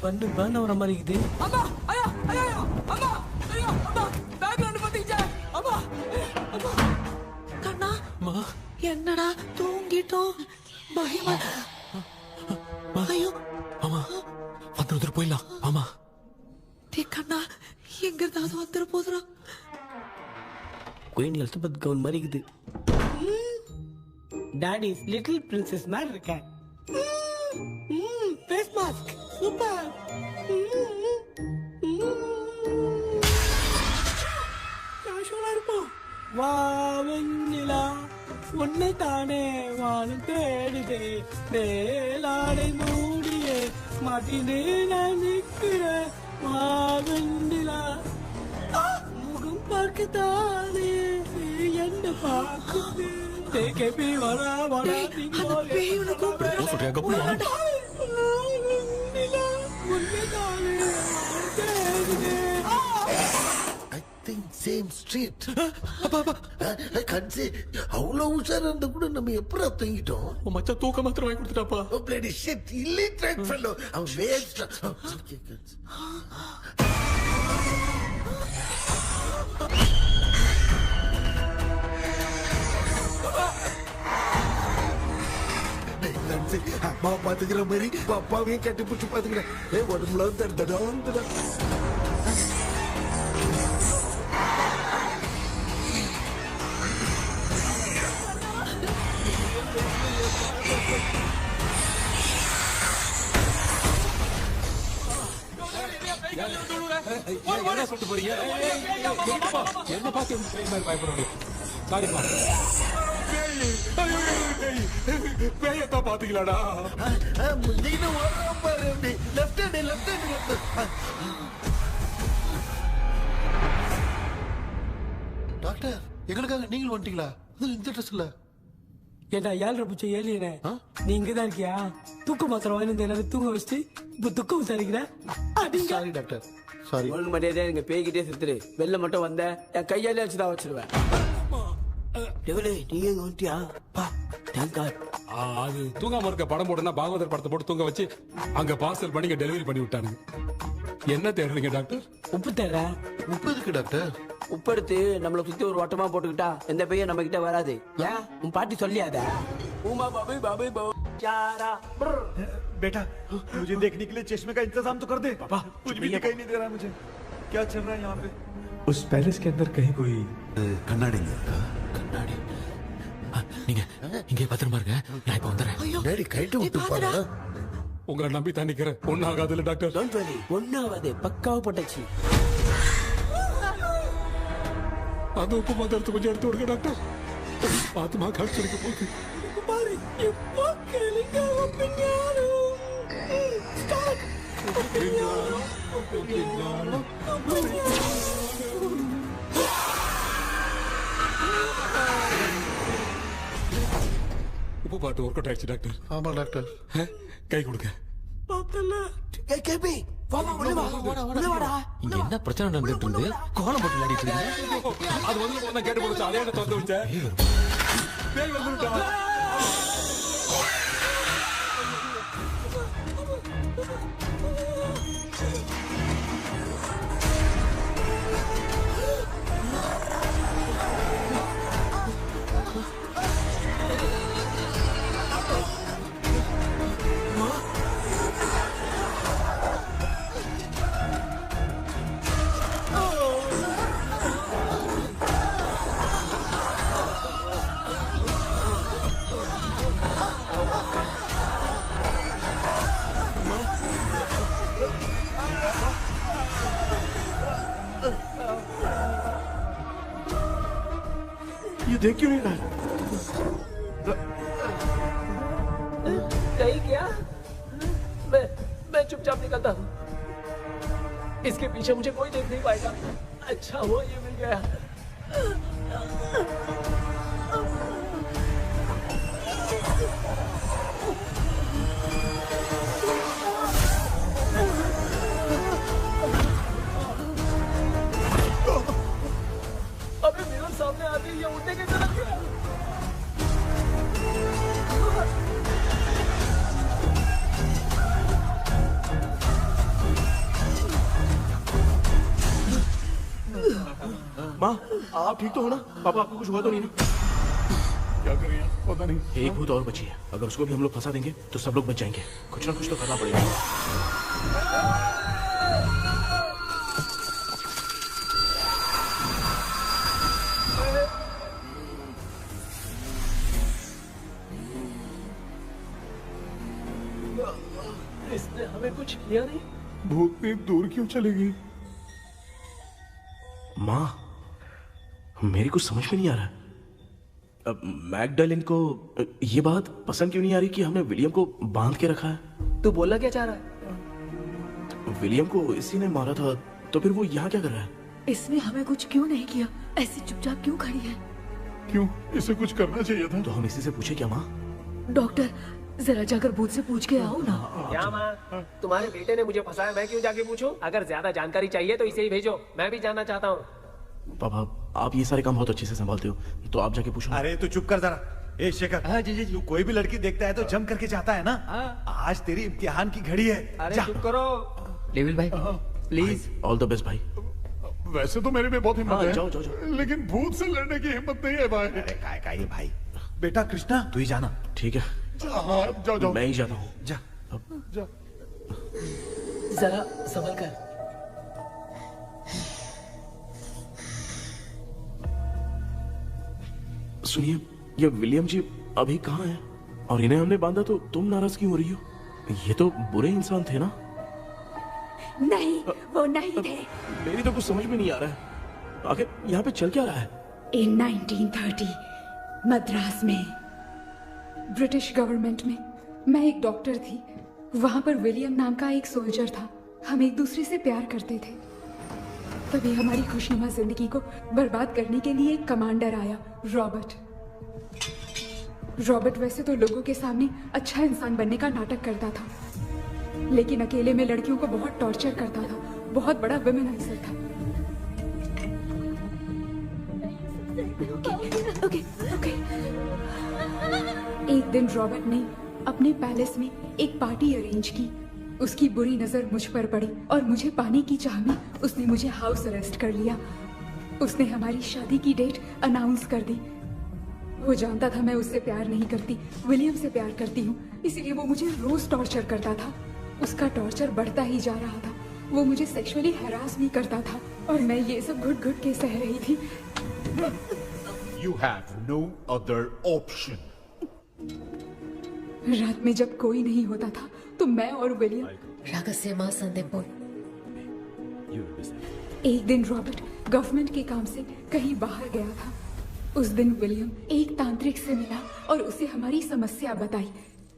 பண்ணு வர மாதிரி இருக்குது. அம்மா ஐயா ஐயா அம்மா ஐயா அம்மா பேக்ரவுண்ட் பத்திச்சே அம்மா அம்மா கண்ணா மா என்னடா தூங்கிட்டோம் பயமா ஐயோ அம்மா வந்துட்டு போயிடலாம் அம்மா கண்ணா எங்க இருந்தாவது வந்துட போதுரா குயின் எலிசபெத் கவுன் மாதிரி இருக்குது டாடி லிட்டில் பிரின்சஸ் மாதிரி இருக்கேன் ஃபேஸ் மாஸ்க் சூப்பர் கேஷுவலா இருப்போம் வா வெண்ணிலா உன்னை தானே வானம் தேடுதே மேலாடை மூடியே மாட்டினே நான் நிற்கிறேன் வா வெண்ணிலா முகம் பார்க்கத்தானே என்ன பார்க்குது தேக்கே வரா வரா சேம் ஸ்ட்ரீட் கன்சி அவ்வளவு உஷாரா இருந்தா கூட நம்ம எப்படா தூங்கிட்டோம் மச்சா தூக்க மாத்திரம் வாங்கி கொடுத்துட்டாப்பா பிளடி ஷிட் இல்லிட்ரேட் ஃபெல்லோ அவன் வேஸ்ட் அம்மா பாத்துக்கிற மாதிரி அப்பாவையும் கட்டி பிடிச்சி பாத்துக்கிறேன் உடம்புல தடா என்ன சொல்லிட்டு போறீங்க என்ன பார்த்து பயப்படுறீங்க சாரிப்பா பேயத்தான் பாத்தீங்களாடா டாக்டர் எங்களுக்காக நீங்களும் வந்துட்டீங்களா இந்த ட்ரெஸ்ல ஏண்டா 7 பூச்சி ஏலியனே நீ இங்கதான் இருக்கியா தூக்க மாத்திரம் வாங்கி என்ன தூங்க வச்சுட்டு இப்ப துக்கம் விசாரிக்கிறேன் சாரி டாக்டர் சாரி ஒழுங்கு மரியாதையா நீங்க பேய்கிட்டே செத்துரு வெளில மட்டும் வந்த என் கையாலே வச்சுதான் வச்சிருவேன் நீ எங்க வந்துட்டியா பா அது தூங்காம இருக்க படம் போடுனா பாகவதர் படத்தை போட்டு தூங்க வச்சு அங்க பார்சல் பண்ணி டெலிவரி பண்ணி விட்டானுங்க என்ன தேடுறீங்க டாக்டர் உப்பு தேடுற உப்பு இருக்கு டாக்டர் உப்பு எடுத்து நம்மளை சுத்தி ஒரு வட்டமா போட்டுக்கிட்டா எந்த பையன் நம்ம கிட்ட வராது ஏன் உன் பாட்டி சொல்லியாத உமா பாபி பாபி बेटा मुझे देखने के लिए चश्मे का इंतजाम तो कर दे पापा कुछ भी दिखाई नहीं दे रहा मुझे क्या चल रहा है यहाँ पे उस पैलेस के अंदर कहीं कोई கண்ணாடி கண்ணாடி நீங்க இங்கே பத்திரமா இருங்க நான் இப்ப வந்துடுறேன் டேடி கைட்டு விட்டு பாரு உங்களை நம்பி தான் நிக்கிறேன் ஒன்னும் ஆகாதுல்ல டாக்டர் டோன்ட் வரி ஒன்னாவது பக்காவ பட்டாச்சு அது உப்பு மாத்திரத்தை கொஞ்சம் எடுத்து விடுங்க டாக்டர் ஆத்மா காட்சி இருக்க போகுது பாரு இப்போ கேளுங்க ஒப்பினியானோ ஸ்டார்ட் உப்பு பாட்டு ஒர்க் அவுட் ஆயிடுச்சு டாக்டர் ஆமா டாக்டர் கை கொடுங்க பார்த்தல ஏய் கேபி வாடா வாடா இங்க என்ன பிரச்சனை நடந்துட்டு இருந்து கோலம் போட்டு விளையாடிட்டு இருக்கீங்க அது வந்து கேட்டு போச்சு அதே திறந்து வச்சேன் பேய் வந்துட்டா देख क्यों नहीं रहा है? नहीं क्या? मैं चुपचाप निकलता हूँ। इसके पीछे मुझे कोई देख नहीं पाएगा। अच्छा वो ये मिल गया। अबे मिरर सामने आते ही ये उड़ने की तरफ गया। माँ, आप ठीक तो हो ना? पापा आपको कुछ हुआ तो नहीं ना? क्या करें पता नहीं। एक भूत और बची है, अगर उसको भी हम लोग फंसा देंगे तो सब लोग बच जाएंगे। कुछ ना कुछ तो करना पड़ेगा। इसने हमें कुछ किया नहीं। भूतनी दूर क्यों चली गई? माँ, मेरी कुछ समझ में नहीं आ रहा। अब मैगडालिन को ये बात पसंद क्यों नहीं आ रही कि हमने विलियम को बांध के रखा है? तू बोलना क्या चाह रहा है? विलियम को इसी ने मारा था, तो फिर वो यहाँ क्या कर रहा है? इसने हमें कुछ क्यों नहीं किया? ऐसी चुपचाप क्यों खड़ी है? क्यों? इसे कुछ करना चाहिए था। तो हम इसी से पूछे क्या माँ? डॉक्टर, जरा जाकर भूत से पूछ के आओ ना। क्या माँ? तुम्हारे बेटे ने मुझे फंसाया, मैं क्यों जाके पूछूं? अगर ज्यादा जानकारी चाहिए तो इसे ही भेजो, मैं भी जानना चाहता हूँ। पापा, आप ये सारे काम बहुत अच्छे से संभालते हो, तो आप जाके पूछो। अरे तू चुप कर जरा। ए शेखर, हाँ जी जी जी। तू कोई भी लड़की देखता है तो जम करके चाहता है ना? आज तेरी इम्तिहान की घड़ी है। अरे जा। चुप करो। लेविल भाई प्लीज। ऑल द बेस्ट भाई। वैसे तो मेरे में बहुत हिम्मत हाँ, है, जाओ, जाओ, जाओ। लेकिन भूत से लड़ने की हिम्मत नहीं है भाई। अरे काय काय ये भाई। बेटा कृष्णा, तू ही जाना। ठीक है, हाँ, जाओ जाओ। मैं ही जाता हूँ। जा। जा। जरा संभल कर। सुनिए, ये विलियम जी अभी कहाँ हैं? और इन्हें हमने बांधा तो तुम नाराज क्यों हो रही हो? ये तो बुरे इंसान थे ना? नहीं, वो नहीं थे। मेरी तो कुछ समझ में नहीं आ रहा है। आखिर यहाँ पे चल क्या रहा है? In 1930 मद्रास में ब्रिटिश गवर्नमेंट में मैं एक डॉक्टर थी। वहां पर विलियम नाम का एक सोल्जर था। हम एक दूसरे से प्यार करते थे। तभी हमारी खुशनुमा जिंदगी को बर्बाद करने के लिए एक कमांडर आया, रॉबर्ट। रॉबर्ट वैसे तो लोगों के सामने अच्छा इंसान बनने का नाटक करता था, लेकिन अकेले में लड़कियों को बहुत टॉर्चर करता था। बहुत बड़ा वुमेनाइजर था। ओके। एक दिन रॉबर्ट ने अपने पैलेस में एक पार्टी अरेंज की। उसकी बुरी नजर मुझ पर पड़ी और मुझे पाने की चाह में उसने मुझे हाउस अरेस्ट कर लिया। उसने हमारी शादी की डेट अनाउंस कर दी। वो जानता था मैं उससे प्यार नहीं करती, विलियम से प्यार करती हूँ, इसलिए वो मुझे रोज टॉर्चर करता था। उसका टॉर्चर बढ़ता ही जा रहा था। वो मुझे सेक्सुअली हैरास भी करता था और मैं ये सब घुट-घुट के सह रही थी। You have no other option. रात में जब कोई नहीं होता था तो मैं और विलियम रहस्यमा संदेपुर। एक दिन रॉबर्ट गवर्नमेंट के काम से कहीं बाहर गया था। उस दिन विलियम एक तांत्रिक से मिला और उसे हमारी समस्या बताई।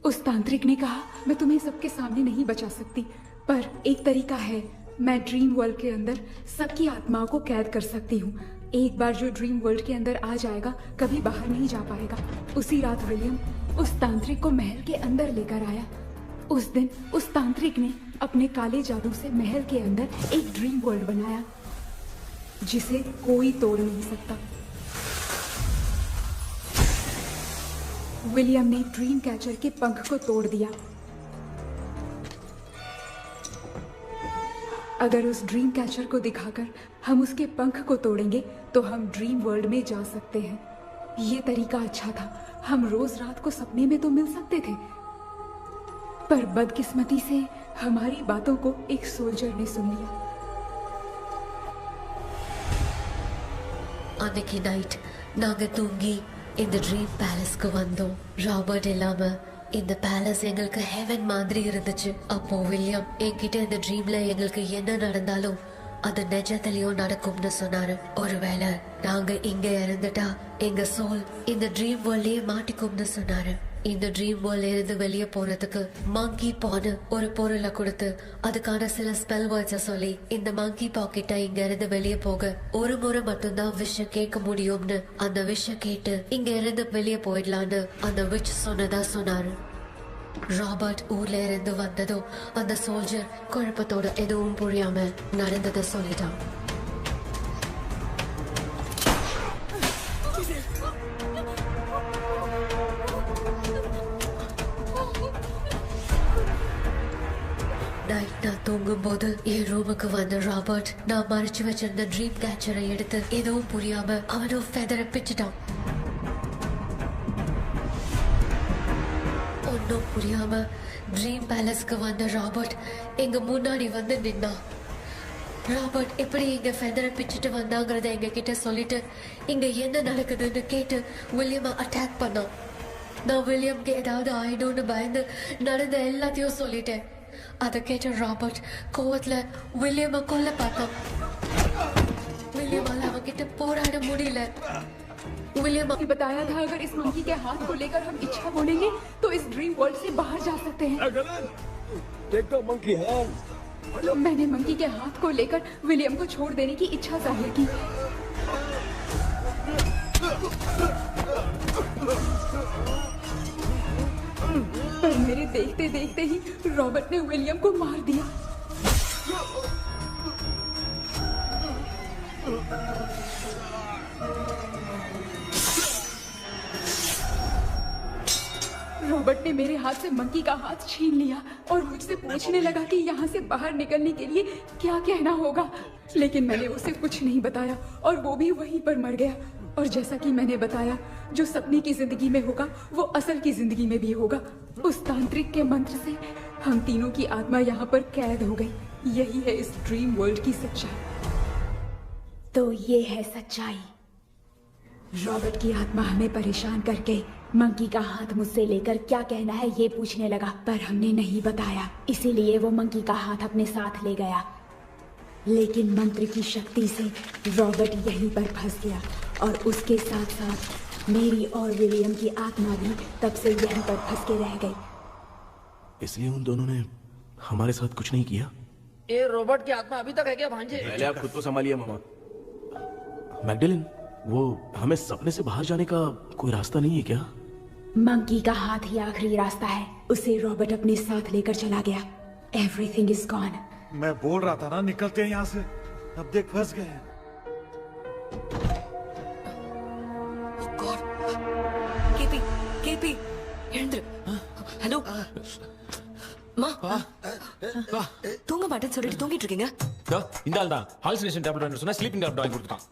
उस तांत्रिक ने कहा, मैं तुम्हें सबके सामने नहीं बचा सकती, पर एक तरीका है। मैं ड्रीम वर्ल्ड के अंदर सबकी आत्माओं को कैद कर सकती हूँ। एक बार जो ड्रीम वर्ल्ड के अंदर आ जाएगा कभी बाहर नहीं जा पाएगा। उसी रात विलियम उस तांत्रिक को महल के अंदर लेकर आया। उस दिन उस तांत्रिक ने अपने काले जादू से महल के अंदर एक ड्रीम वर्ल्ड बनाया जिसे कोई तोड़ नहीं सकता। विलियम ने ड्रीम कैचर के पंख को तोड़ दिया। अगर उस ड्रीम कैचर को दिखाकर हम उसके पंख को तोड़ेंगे तो हम ड्रीम वर्ल्ड में जा सकते हैं। ये तरीका अच्छा था। हम रोज रात को सपने में तो मिल सकते थे, पर बदकिस्मती से हमारी बातों को एक सोल्जर ने सुन लिया। அன்னைக்கு நைட் நாங்க தூங்கி இந்த ட்ரீம் பேலஸ்க்கு வந்தோம். ராபர்ட் இல்லாம இந்த பேலஸ் எங்களுக்கு ஹெவன் மாதிரி இருந்துச்சு. அப்போ வில்லியம் என்கிட்ட இந்த ட்ரீம்ல எங்களுக்கு என்ன நடந்தாலும் அது நிஜத்திலயோ நடக்கும்னு சொன்னாரு. ஒருவேளை நாங்க இங்க இறந்துட்டா எங்க சோல் இந்த ட்ரீம் வேர்ல்ட்லயே மாட்டிக்கும்னு சொன்னாரு. இந்த ட்ரீம் வேர்ல்ட்ல இருந்து வெளியே போறதுக்கு மங்கி பான்னு ஒரு பொருளை கொடுத்து அதுக்கான சில ஸ்பெல் வேர்ட்ஸை சொல்லி இந்த மங்கி பாக்கெட்டை இங்க இருந்து வெளியே போக ஒரு முறை மட்டும்தான் விஷயம் கேட்க முடியும்னு அந்த விஷயம் கேட்டு இங்க இருந்து வெளியே போயிடலான்னு அந்த விச் சொன்னதா சொன்னாரு. ராபர்ட் ஊர்ல இருந்து வந்ததும் அந்த சோல்ஜர் குழப்பத்தோட எதுவும் புரியாம நடந்ததை சொல்லிட்டான். நைட் நான் தூங்கும் போது என் ரூமுக்கு வந்த ராபர்ட் நான் மறைச்சு வச்சிருந்த ட்ரீம் கேச்சரை எடுத்து எதுவும் புரியாம அவனும் ஃபெதரை பிச்சுட்டான். ஒன்னும் புரியாம ட்ரீம் பேலஸ்க்கு வந்த ராபர்ட் எங்க முன்னாடி வந்து நின்னான். ராபர்ட் எப்படி எங்க ஃபெதரை பிச்சுட்டு வந்தாங்கிறத எங்க கிட்ட சொல்லிட்டு இங்க என்ன நடக்குதுன்னு கேட்டு வில்லியமை அட்டாக் பண்ணான். நான் வில்லியம்க்கு ஏதாவது ஆயிடும்னு பயந்து நடந்த எல்லாத்தையும் சொல்லிட்டேன். அதை கேட்ட ராபர்ட் கோவத்துல வில்லியமை கொல்ல பார்த்தான். विलियम அவங்கிட்ட போராட முடியல. विलियम ने बताया था अगर इस मंकी के हाथ को लेकर हम इच्छा बोलेंगे तो इस ड्रीम वर्ल्ड से बाहर जा सकते हैं. मैंने मंकी के हाथ को लेकर विलियम को छोड़ देने की इच्छा जाहिर की. पर मेरे देखते देखते ही रॉबर्ट ने विलियम को मार दिया. रॉबर्ट ने मेरे हाथ से मंकी का हाथ छीन लिया और मुझसे पूछने लगा कि यहाँ से बाहर निकलने के लिए क्या कहना होगा. लेकिन मैंने उसे कुछ नहीं बताया और वो भी वहीं पर मर गया. और जैसा कि मैंने बताया, जो सपने की जिंदगी में होगा वो असल की जिंदगी में भी होगा. उस तांत्रिक के मंत्र से हम तीनों की आत्मा यहाँ पर कैद हो गई. यही है इस ड्रीम वर्ल्ड की सच्चाई. तो ये है सच्चाई. रॉबर्ट की आत्मा हमें परेशान करके मंकी का हाथ मुझसे लेकर क्या कहना है ये पूछने लगा, पर हमने नहीं बताया. इसीलिए वो मंकी का हाथ अपने साथ ले गया. लेकिन मंत्र की शक्ति से रॉबर्ट यहीं पर फंस गया और उसके साथ साथ मेरी और विलियम की आत्मा भी तब से यहीं पर फंस के रह गई. इसलिए उन दोनों ने हमारे साथ कुछ नहीं किया. ये रॉबर्ट की आत्मा अभी तक है क्या भांजे? पहले आप खुद को संभालिए मामा. मैगडेलिन, वो हमें सपने से बाहर जाने का कोई रास्ता नहीं है क्या? मंकी का हाथ ही आखिरी रास्ता है. उसे रॉबर्ट अपने साथ लेकर चला गया. Everything is gone. मैं बोल रहा था ना निकलते हैं यहाँ से. अब देख फंस गए हैं. केपी எழுந்துரு. ஹலோ மா, தூங்க மாட்டேன்னு சொல்லிட்டு தூங்கிட்டு இருக்கீங்க. இந்த ஆள் தான் ஹாலுசினேஷன் டேப்லெட் வாங்கி சொன்னா ஸ்லீப்பிங் டேப்லெட் வாங்கி கொடுத்தான்.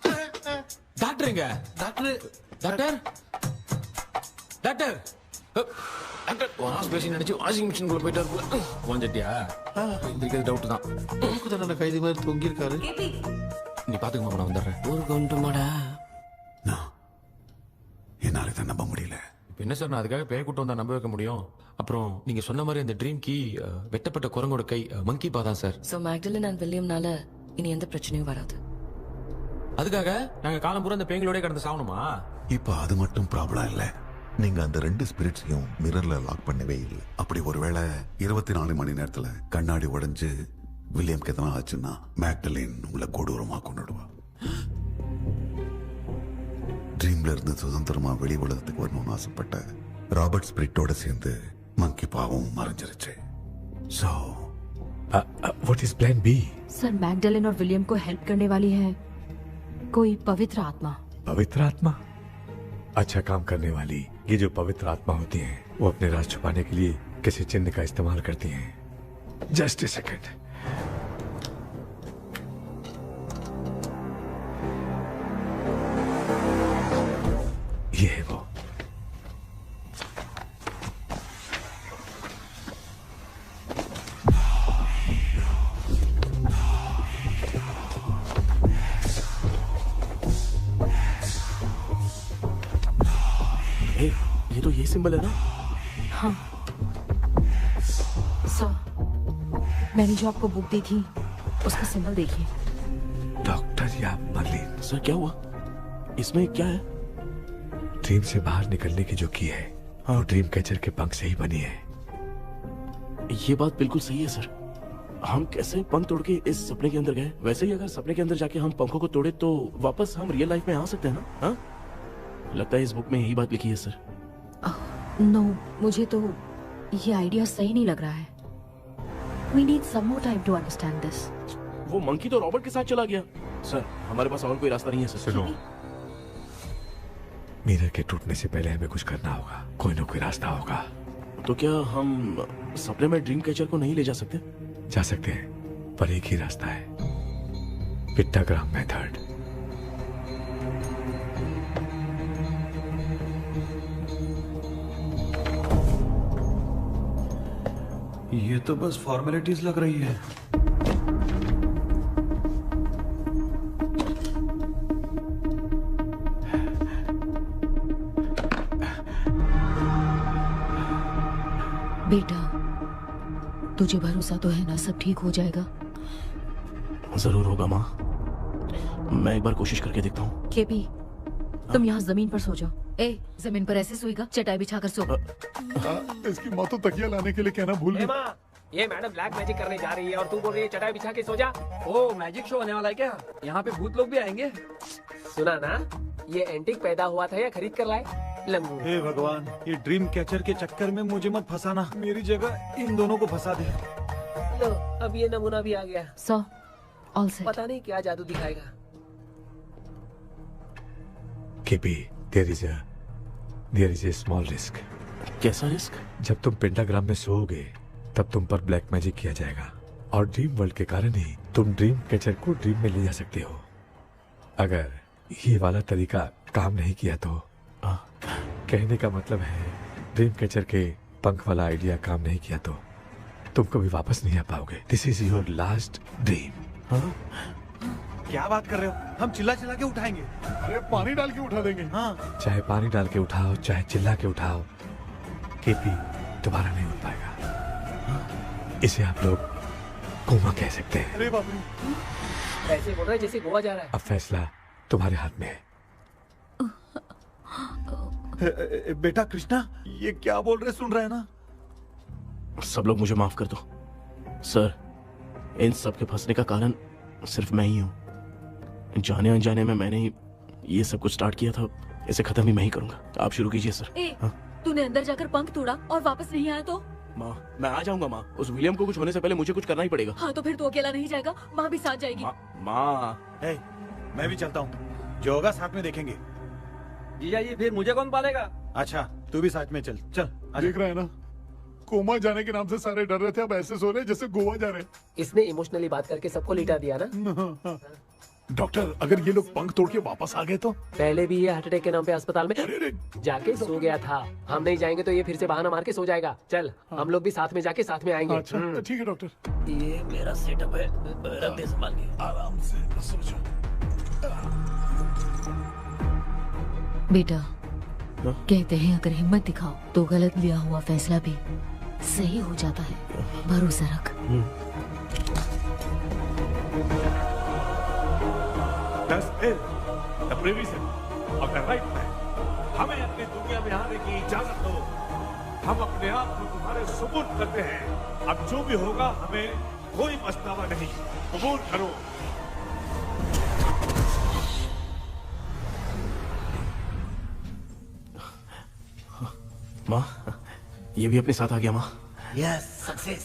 டாக்டர் எங்க? Doctor doctor doctor doctor wash basin நினைச்சு வாஷிங் மிஷின் குள்ள போயிட்டாரு. வாஞ்சிட்டியா? இதுக்கு டவுட் தான். தன்னோட கைதி மாதிரி தொங்கி இருக்காரு. நீ பாத்துக்கமா, நான் வந்துடுறேன். ஒரு கொண்டுமாடா. என்னால தான் நம்ப முடியல. என்ன சார், நான் அதுக்காக பேய் கூட்டம் தான் நம்ப வைக்க முடியும். அப்புறம் நீங்க சொன்ன மாதிரி அந்த ட்ரீம் கீ வெட்டப்பட்ட குரங்கோட கை மங்கி பாதான் சார். சோ மேக்டலின் அண்ட் வில்லியம்னால இனி எந்த பிரச்சனையும் வராது. அதுக்காக நாங்க காலம் பூரா அந்த பேய்களோட கடந்து சாவணுமா? இப்ப அது மட்டும் ப்ராப்ளம் இல்ல. நீங்க அந்த ரெண்டு ஸ்பிரிட்ஸையும் மிரர்ல லாக் பண்ணவே இல்லை. அப்படி ஒருவேளை 24 மணி நேரத்துல கண்ணாடி உடைஞ்சு வில்லியம்க்கு எதனா ஆச்சுன்னா மேக்டலின் உங்களை கொடூரமா கொண்டுடுவா. ட்ரீம்ல இருந்து சுதந்திரமா வெளி உலகத்துக்கு வரணும்னு ஆசைப்பட்ட ராபர்ட் ஸ்பிரிட்டோட சேர்ந்து மங்கி பாவம் மறைஞ்சிருச்சு. So, what is plan B? Sir, Magdalene और विलियम को हेल्प करने वाली है कोई पवित्र आत्मा. पवित्र आत्मा? अच्छा काम करने वाली ये जो पवित्र आत्मा होती हैं, वो अपने राज छुपाने के लिए किसी चिन्ह का इस्तेमाल करती हैं. Just a second. ये है वो. ये तो ये सिंबल है ना? हाँ सर, मैंने जो आपको बुक दी थी उसका सिंबल देखिए. या मर्लिन। सर क्या हुआ? इसमें क्या है? ड्रीम से बाहर निकलने की जो की है वो ड्रीम कैचर के पंख से ही बनी है। ये बात बिल्कुल सही है सर। हम कैसे पंख तोड़ के इस सपने के अंदर गए? वैसे ही अगर सपने के अंदर जाके हम पंखों को तोड़े तो वापस हम रियल लाइफ में आ सकते हैं ना? हाँ? लगता है इस बुक में यही बात लिखी है सर। नो, मुझे तो ये आइडिया सही नहीं लग रहा है। We need some more time to understand this. वो मंकी तो रॉबर्ट के साथ चला गया। सर हमारे पास और कोई रास्ता नहीं है सर। सुनो, मिरर के टूटने से पहले हमें कुछ करना होगा। कोई ना कोई रास्ता होगा। तो क्या हम सपने में ड्रीम कैचर को नहीं ले जा सकते? जा सकते हैं, पर एक ही रास्ता है, पिट्टाग्राम मेथड। ये तो बस फॉर्मेलिटीज लग रही है। बेटा, तुझे भरोसा तो है ना सब ठीक हो जाएगा? जरूर होगा माँ। मैं एक बार कोशिश करके देखता हूँ। केपी, तुम यहाँ जमीन पर सो जाओ। ए, जमीन पर ऐसे सोएगा? चटाई बिछाकर सो। इसकी माँ तो तकिया लाने के लिए कहना भूल गई। माँ, ये मैडम ब्लैक मैजिक करने जा रही है और तू बोल रही है चटाई बिछा के सो जा। ओ, मैजिक शो होने वाला है क्या? यहाँ पे भूत लोग भी आएंगे। सुना ना, ये एंटीक पैदा हुआ था या खरीद कर लाए? लंगू। हे भगवान, ये ड्रीम कैचर के चक्कर में मुझे मत फंसाना। मेरी जगह इन दोनों को फंसा दे। लो, अब ये नमूना भी आ गया। So, all set. पता नहीं क्या जादू दिखाएगा। KP, there is a small risk. कैसा रिस्क? जब तुम पेंटाग्राम में सोओगे तब तुम पर ब्लैक मैजिक किया जाएगा और ड्रीम वर्ल्ड के कारण ही तुम ड्रीम कैचर को ड्रीम में ले जा सकते हो। अगर ये वाला तरीका काम नहीं किया तो कहने का मतलब है ड्रीम कैचर के पंख वाला आइडिया काम नहीं किया तो तुम कभी वापस नहीं आ पाओगे। This is your last dream. क्या बात कर रहे हो? हम चिल्ला चिल्ला के उठाएंगे। अरे पानी डाल के उठा देंगे। हाँ। चाहे पानी डाल के उठाओ, चाहे चिल्ला के उठाओ, केपी दोबारा नहीं उठ पाएगा। इसे आप लोग कोमा कह सकते हैं। अरे बाप रे, ऐसे बोल रहा है जैसे गोवा जा रहा है। अब फैसला तुम्हारे हाथ में है। बेटा कृष्णा, ये क्या बोल रहे सुन रहे हैं ना? सब लोग मुझे माफ कर दो सर। इन सब के फंसने का कारण सिर्फ मैं ही हूँ। जाने अनजाने में मैंने ही ये सब कुछ स्टार्ट किया था। इसे खत्म ही मैं ही करूंगा। आप शुरू कीजिए सर। तूने अंदर जाकर पंख तोड़ा और वापस नहीं आया तो? माँ, मैं आ जाऊंगा माँ। उस विलियम को कुछ होने से पहले मुझे कुछ करना ही पड़ेगा। हाँ, तो फिर तू अकेला नहीं जाएगा, माँ भी साथ जाएगी। माँ, मैं भी चलता हूँ। जो होगा साथ में देखेंगे। जीजा जी, फिर मुझे कौन पालेगा? अच्छा, तू भी साथ में चल। चल देख रहा है ना, कोमा जाने के नाम से सारे डर रहे थे, अब ऐसे सो रहे जैसे गोवा जा रहे। इसने इमोशनली बात करके सबको लिटा दिया ना। डॉक्टर, अगर ये लोग पंख तोड़ के वापस आ गए तो? पहले भी ये हार्ट अटैक के नाम पे अस्पताल में जाके सो गया था। हम नहीं जाएंगे तो ये फिर से बहाना मार के सो जाएगा। चल, हम लोग भी साथ में जाके साथ में आएंगे। अच्छा, ठीक है डॉक्टर। ये मेरा सेटअप है, रख दे संभाल के। आराम से सो जाओ। बेटा, कहते हैं अगर हिम्मत दिखाओ तो गलत लिया हुआ फैसला भी सही हो जाता है। भरोसा रख। हमें अपनी दुनिया में आने की इजाजत दो। हम अपने आप को तुम्हारे सुपुर्द करते हैं। अब जो भी होगा हमें कोई पछतावा नहीं। कबूल करो। माँ, ये भी अपने साथ आ गया माँ। Yes, success.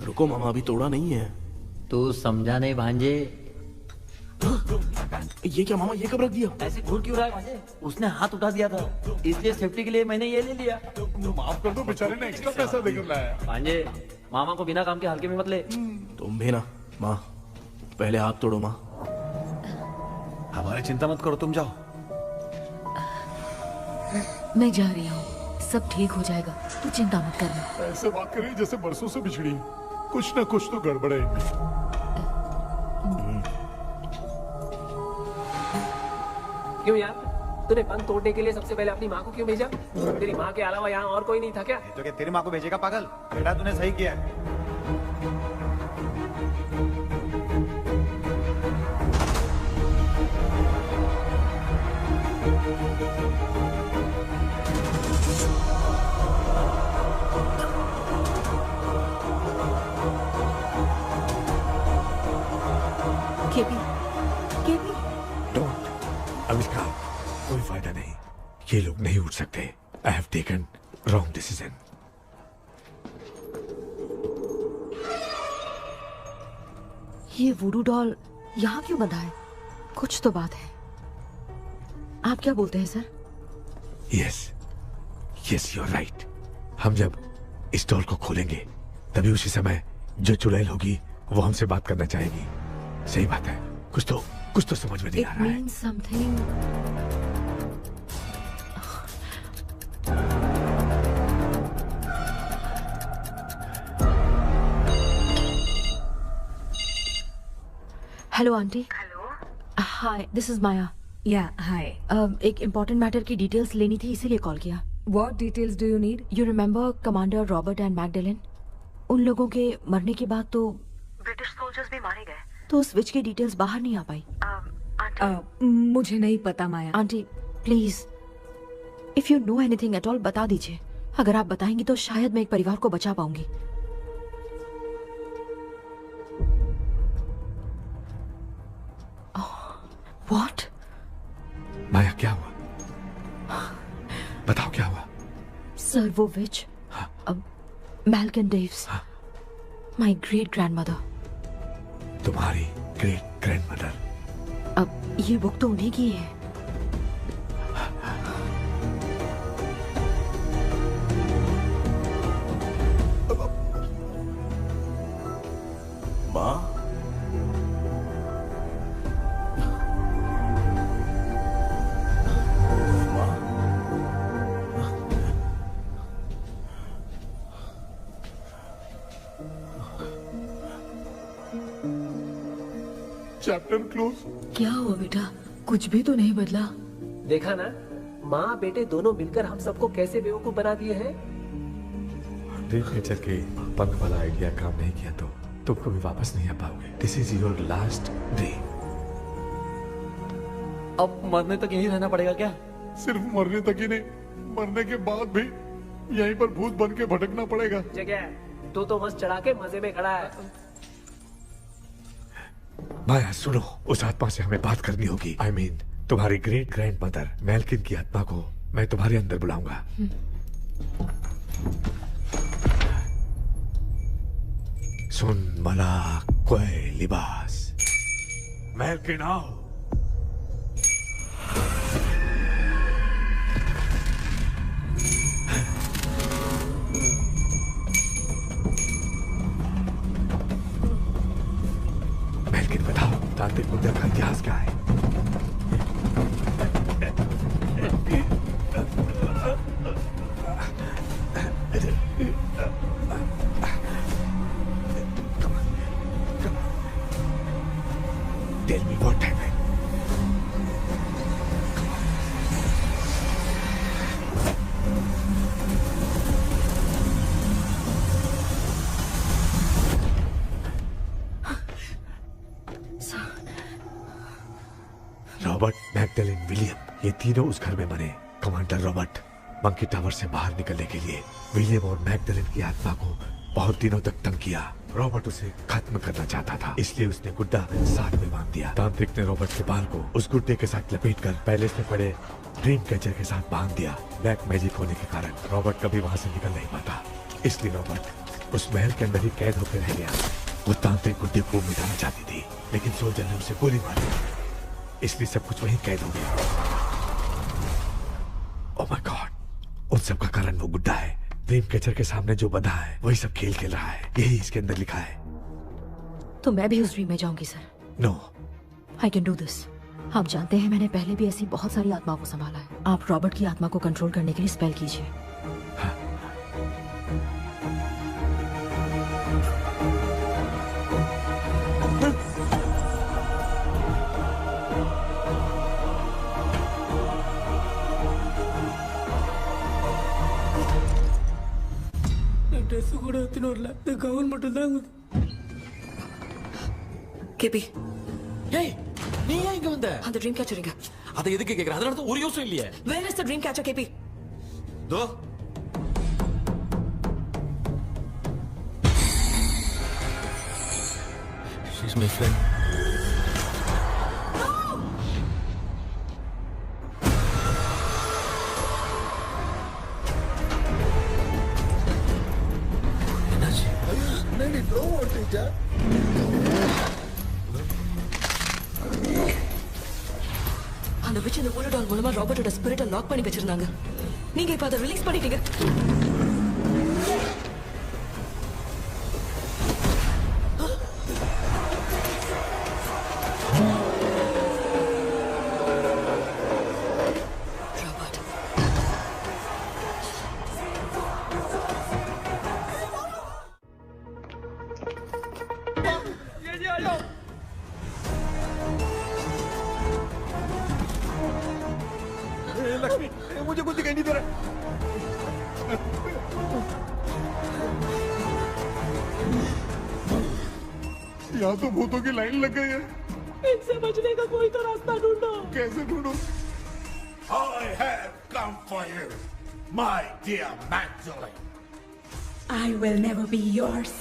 रुको मामा, अभी तोड़ा नहीं है। तू समझा नहीं भांजे। ये क्या मामा, ये कब रख दिया? ऐसे घूर क्यों रहा है भांजे? उसने हाथ उठा दिया था, इसलिए सेफ्टी के लिए मैंने ये ले लिया। माफ कर दो, बेचारे ने एक्स्ट्रा पैसा देकर लाया। भांजे, मामा को बिना काम के हल्के में मत ले। तुम भी ना माँ, पहले हाथ तोड़ो माँ। हमारी चिंता मत करो, तुम जाओ। मैं जा रही हूँ, सब ठीक हो जाएगा, तू चिंता मत करना। ऐसे बात करिए जैसे बरसों से बिछड़ी। कुछ ना कुछ तो गड़बड़ है इनमें। क्यों यार, तूने पंख तोड़ने के लिए सबसे पहले अपनी माँ को क्यों भेजा? तेरी माँ के अलावा यहाँ और कोई नहीं था क्या? तो क्या तेरी माँ को भेजेगा पागल? बेटा तूने सही किया है। KP, KP. डोंट अविष्का, कोई फायदा नहीं। ये लोग नहीं उठ सकते। I have taken wrong decision. ये वुडू डॉल यहाँ क्यों बंधा है? कुछ तो बात है। आप क्या बोलते हैं sir? Yes yes, you are right. हम जब इस डॉल को खोलेंगे तभी उसी समय जो चुड़ैल होगी वो हमसे बात करना चाहेगी। सही बात है। कुछ तो समझ में नहीं आ रहा है। It means something. Hello aunty. Hello. Hi, this is Maya. Yeah hi. एक इम्पोर्टेंट मैटर की डिटेल्स लेनी थी, इसीलिए कॉल किया। What details do you need? You remember commander Robert and Magdalene? उन लोगों के मरने के बाद तो ब्रिटिश सोल्जर्स भी मारे गए। तो स्विच की डिटेल्स बाहर नहीं आ पाई। मुझे नहीं पता Maya. Aunty please, if you know anything at all बता दीजिए। अगर आप बताएंगी तो शायद मैं एक परिवार को बचा पाऊंगी। व्हाट? माया क्या हुआ? बताओ क्या हुआ? सर वो विच, मैल्कन डेव्स, माय ग्रेट ग्रैंडमदर। तुम्हारी ग्रेट ग्रैंडमदर? अब ये बुक तो उन्हीं की है। माँ, चैप्टर क्लोज। क्या हुआ बेटा? कुछ भी तो नहीं बदला। देखा ना, माँ बेटे दोनों मिलकर हम सबको कैसे बेवकूफ बना दिए हैं। ड्रीम कैचर के पंख वाला आइडिया काम नहीं किया तो तुम कभी वापस नहीं आ पाओगे। This is your last dream. अब मरने तक यहीं रहना पड़ेगा क्या? सिर्फ मरने तक ही नहीं, मरने के बाद भी यहीं पर भूत बन के भटकना पड़ेगा। जगह तो मस्त चढ़ा के मजे में खड़ा है। माया सुनो, उस आत्मा से हमें बात करनी होगी। I mean, तुम्हारी ग्रेट ग्रैंड मदर मैल्किन की आत्मा को मैं तुम्हारे अंदर बुलाऊंगा। सुन मला कोई लिबास, मैल्किन आओ। मैल्किन बताओ, तांत्रिक मुद्रा का इतिहास क्या है? Tell me what happened. Robert, Magdalene, William, ये तीनों उस घर में मरे। कमांडर रॉबर्ट मंकी टावर से बाहर निकलने के लिए विलियम और मैगडेलिन की आत्मा को बहुत दिनों तक तंग किया। रॉबर्ट उसे खत्म करना चाहता था, इसलिए उसने गुड्डा साथ में बांध दिया। तांत्रिक ने रॉबर्ट के बाल को उस गुड्डे के साथ लपेटकर पैलेस में पड़े ड्रीम कैचर के साथ बांध दिया। ब्लैक मैजिक होने के कारण रॉबर्ट कभी वहां से निकल नहीं पाता, इसलिए रॉबर्ट उस महल के अंदर ही कैद होकर रह गया। वो तांत्रिक गुड्डे को मिटाना चाहती थी, लेकिन सोल्जर ने उसे गोली मार दी, इसलिए सब कुछ वहीं कैद हो गया। ओह माय गॉड, उन सब का कारण वो गुड्डा है। ड्रीम कैचर के सामने जो बंधा है वही सब खेल खेल रहा है, यही इसके अंदर लिखा है। तो मैं भी उस ड्रीम में जाऊंगी sir? No, I can do this. आप जानते हैं मैंने पहले भी ऐसी बहुत सारी आत्माओं को संभाला है। आप रॉबर्ट की आत्मा को कंट्रोल करने के लिए स्पेल कीजिए। ட்ரெஸ் கூட எடுத்துன்னு வரல, இந்த கவுன் மட்டும் தான். கேபி, ஏய் நீ ஏன் இங்க வந்த? அந்த ட்ரீம் கேச்சர் எங்க? அதை எதுக்கு கேக்குற? அதனால தான் ஒரு யோசனை இல்லையே. Where is the dream catcher, KP? Though she's my friend. teacher. அந்த witch இந்த voodoo doll மூலமா ராபர்ட்டோட ஸ்பிரிட்டை லாக் பண்ணி வச்சிருந்தாங்க. நீங்க இப்ப அதை ரிலீஸ் பண்ணிட்டீங்க. लक्ष्मी मुझे कुछ दिखाई नहीं दे रहा। यहाँ तो भूतों की लाइन लग गई है। इनसे बचने का कोई तो रास्ता ढूंढो। कैसे ढूंढो? I have come for you, my dear Magdalene. I will never be yours.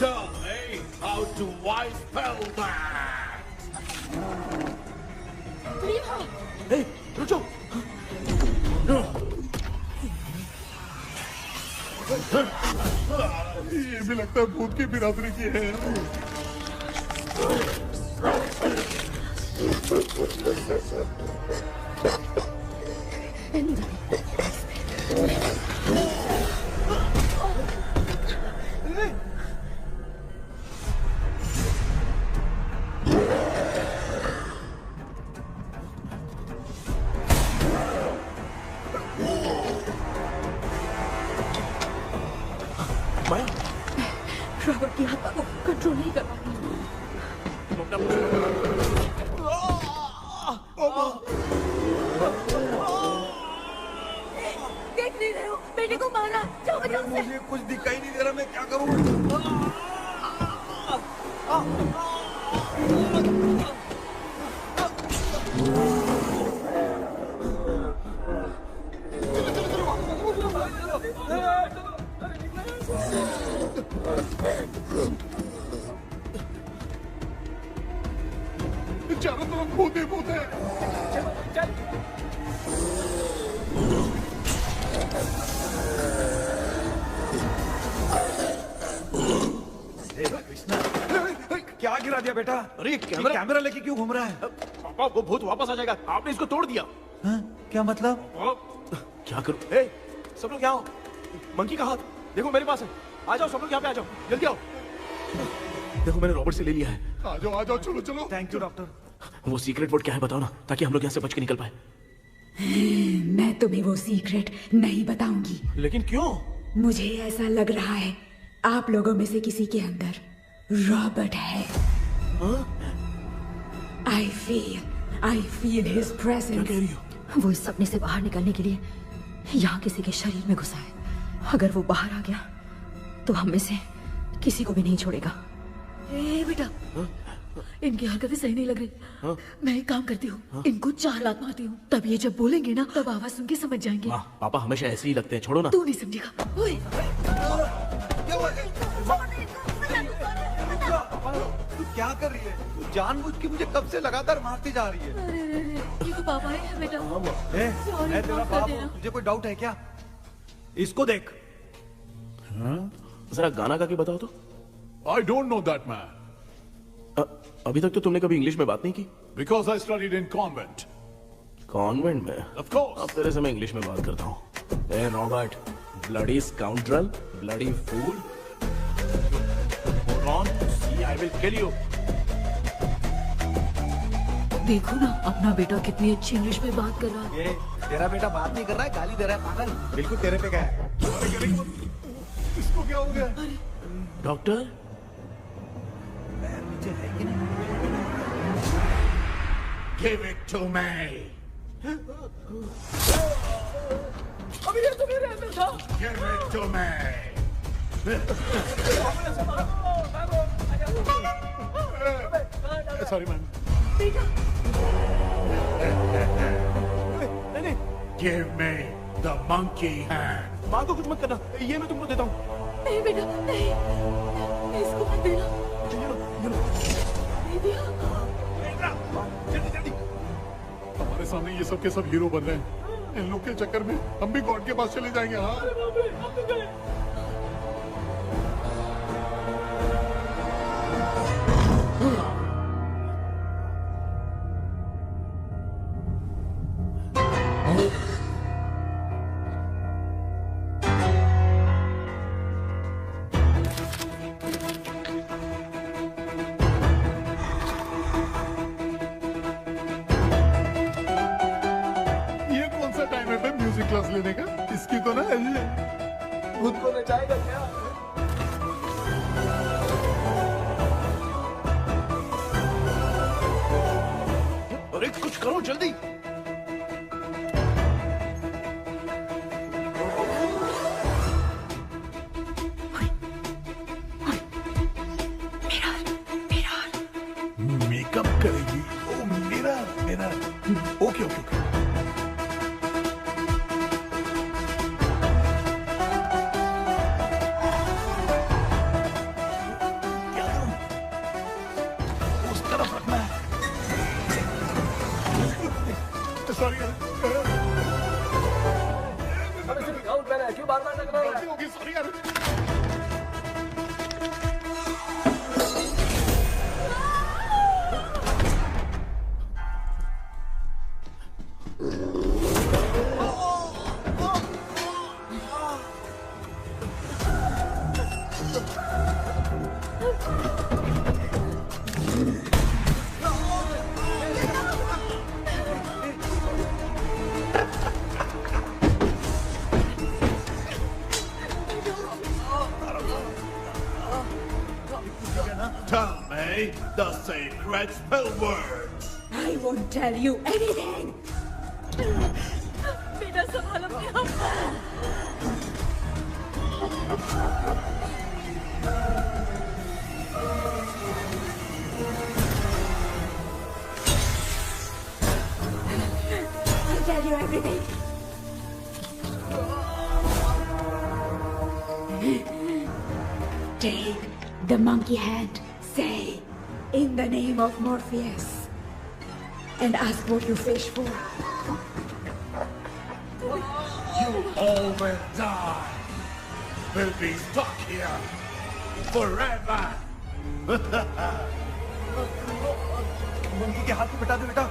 Tell me how to wipe spell that. Hey, रुको। ये भी लगता है भूत की बिरादरी की है। रॉबर्ट की आत्मा को कंट्रोल नहीं कर पा रही। देख नहीं रहे हो बेटे को मारा। जाओ बचाओ उसे। मुझे कुछ दिखाई नहीं दे रहा, मैं क्या करूं? चारों तरफ भूत ही भूत है। क्या गिरा दिया बेटा? अरे कैमरा लेके क्यों घूम रहा है? पापा वो भूत वापस आ जाएगा, आपने इसको तोड़ दिया। क्या मतलब? क्या करूं? सब लोग यहाँ आओ। मंकी का हाथ देखो मेरे पास है। आ जाओ सब लोग यहाँ पे आ जाओ, जल्दी आओ। देखो मैंने रॉबर्ट से ले लिया है। आ जाओ चलो चलो। Thank you doctor. वो सीक्रेट वर्ड क्या है बताओ ना, ताकि हम लोग यहाँ से बच के निकल पाए। मैं तुम्हें वो सीक्रेट नहीं बताऊंगी। लेकिन क्यों? मुझे ऐसा लग रहा है आप लोगों में से किसी के अंदर रॉबर्ट है। I feel his presence। क्या कह रही हो? वो इस सपने से बाहर निकलने के लिए यहाँ किसी के शरीर में घुसा है। अगर वो बाहर आ गया तो हम में से किसी को भी नहीं छोड़ेगा। ए बेटा, इनकी हरकतें सही नहीं लग रही। मैं एक काम करती हूँ, इनको 4 लात मारती हूँ, तब ये जब बोलेंगे ना तब आवाज सुन के समझ जाएंगे। पापा हमेशा ऐसे ही लगते हैं, छोड़ो ना। तू नहीं समझेगा। ओए, तू क्या कर रही है? तू जानबूझ के मुझे कब से लगातार मारती जा रही है। अरे ये तो पापा है बेटा। मैं तेरा बाप हूँ, तुझे कोई डाउट है क्या? इसको देख। जरा गाना गा के बताओ तो। I don't know that man. अभी तक तो तुमने कभी इंग्लिश में बात नहीं की। Because I studied in convent. Convent में? Of course. अब तेरे से मैं इंग्लिश में बात करता हूँ। ए Robert, bloody scoundrel, bloody fool. Hold on, see I will kill you. देखो ना अपना बेटा कितनी अच्छी इंग्लिश में बात कर रहा है। ये तेरा बेटा बात नहीं कर रहा है, गाली दे रहा है पागल। बिल्कुल तेरे पे क्या है? इसको क्या हो गया? डॉक्टर नीचे है कि नहीं? Give it to me. अभी ये तो मेरे अंदर था। Give it to me. Sorry man. नहीं। Give me the monkey hand. माँ को कुछ मत करना, ये मैं तुमको देता हूँ। नहीं बेटा नहीं, इसको मत देना। सामने ये सब के सब हीरो बन रहे हैं। इन लोग के चक्कर में हम भी गॉड के पास चले जाएंगे। हाँ क्लास लेने का, इसकी तो ना खुद को नचाएगा क्या? अरे कुछ करो जल्दी। मेकअप करेगी। ओ मेरा ओके ओके ओके। क्यों बार-बार टकरा रहा है? ओके सॉरी यार। Tell me the sacred spell words. I won't tell you anything. बेटा संभाल अपने आप को। I'll tell you everything. Take the monkey hand. Say, in the name of Morpheus, and ask what you fish for. You all will die. Will be stuck here forever. Monkey के हाथ में बता दो बेटा।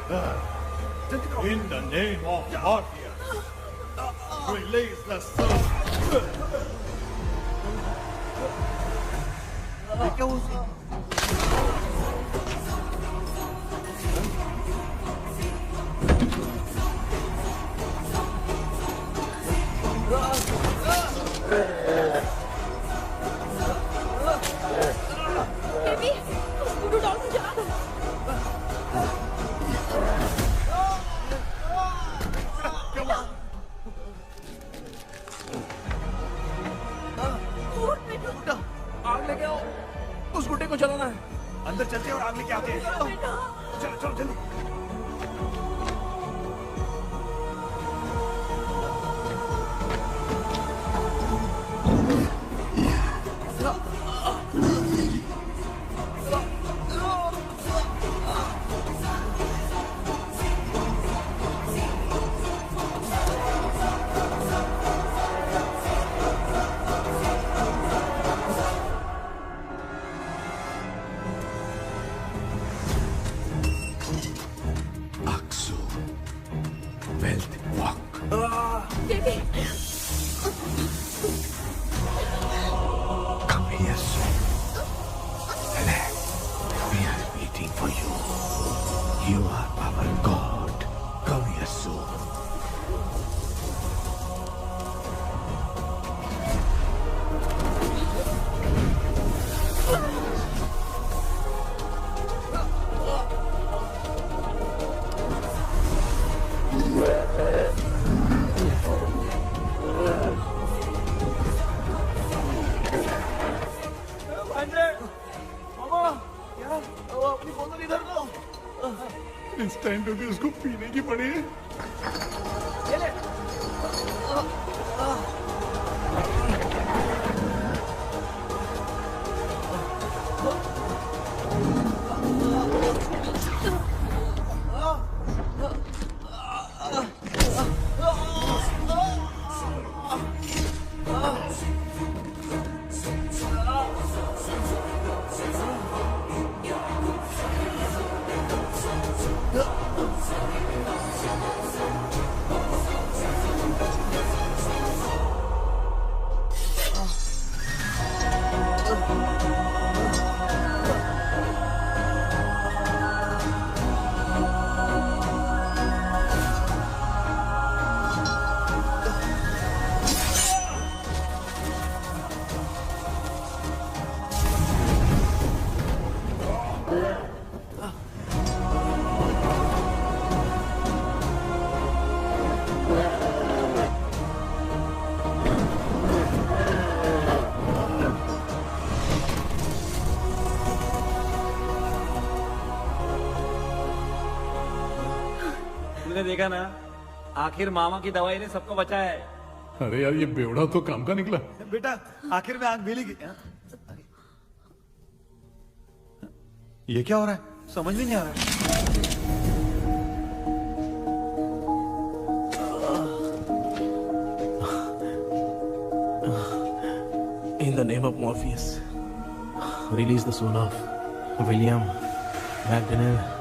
In the name of Morpheus, release the soul. क्या हुआ? Baby, उसको doll में जला दो। आग लेके आओ, उस गुड्डे को जलाना है। अंदर चलते हैं और आग लेके आते हैं। चलो चलो जल्दी। इंस्टेंट होगी, उसको पीने की पड़ी है। तूने देखा ना, आखिर मामा की दवाई ने सबको बचाया है। अरे यार ये बेवड़ा तो काम का निकला। बेटा आखिर में आंख मिली। ये क्या हो रहा है, समझ में नहीं आ रहा है। In the name of Morpheus, release the soul of William McDonnell.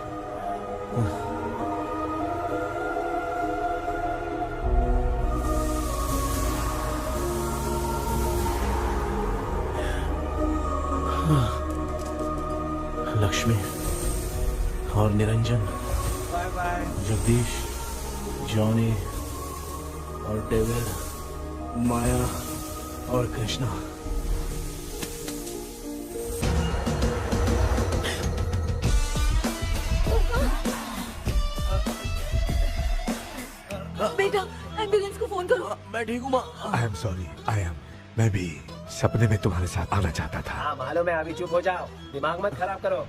Lakshmi और Niranjan, bye bye. Jagdish, Johnny और डेविड, माया और कृष्णा। बेटा एम्बुलेंस को फोन करो। मैं ठीक हूँ माँ। आई एम सॉरी, मैं भी सपने में तुम्हारे साथ आना चाहता था। हाँ मालूम है, अभी चुप हो जाओ, दिमाग मत खराब करो।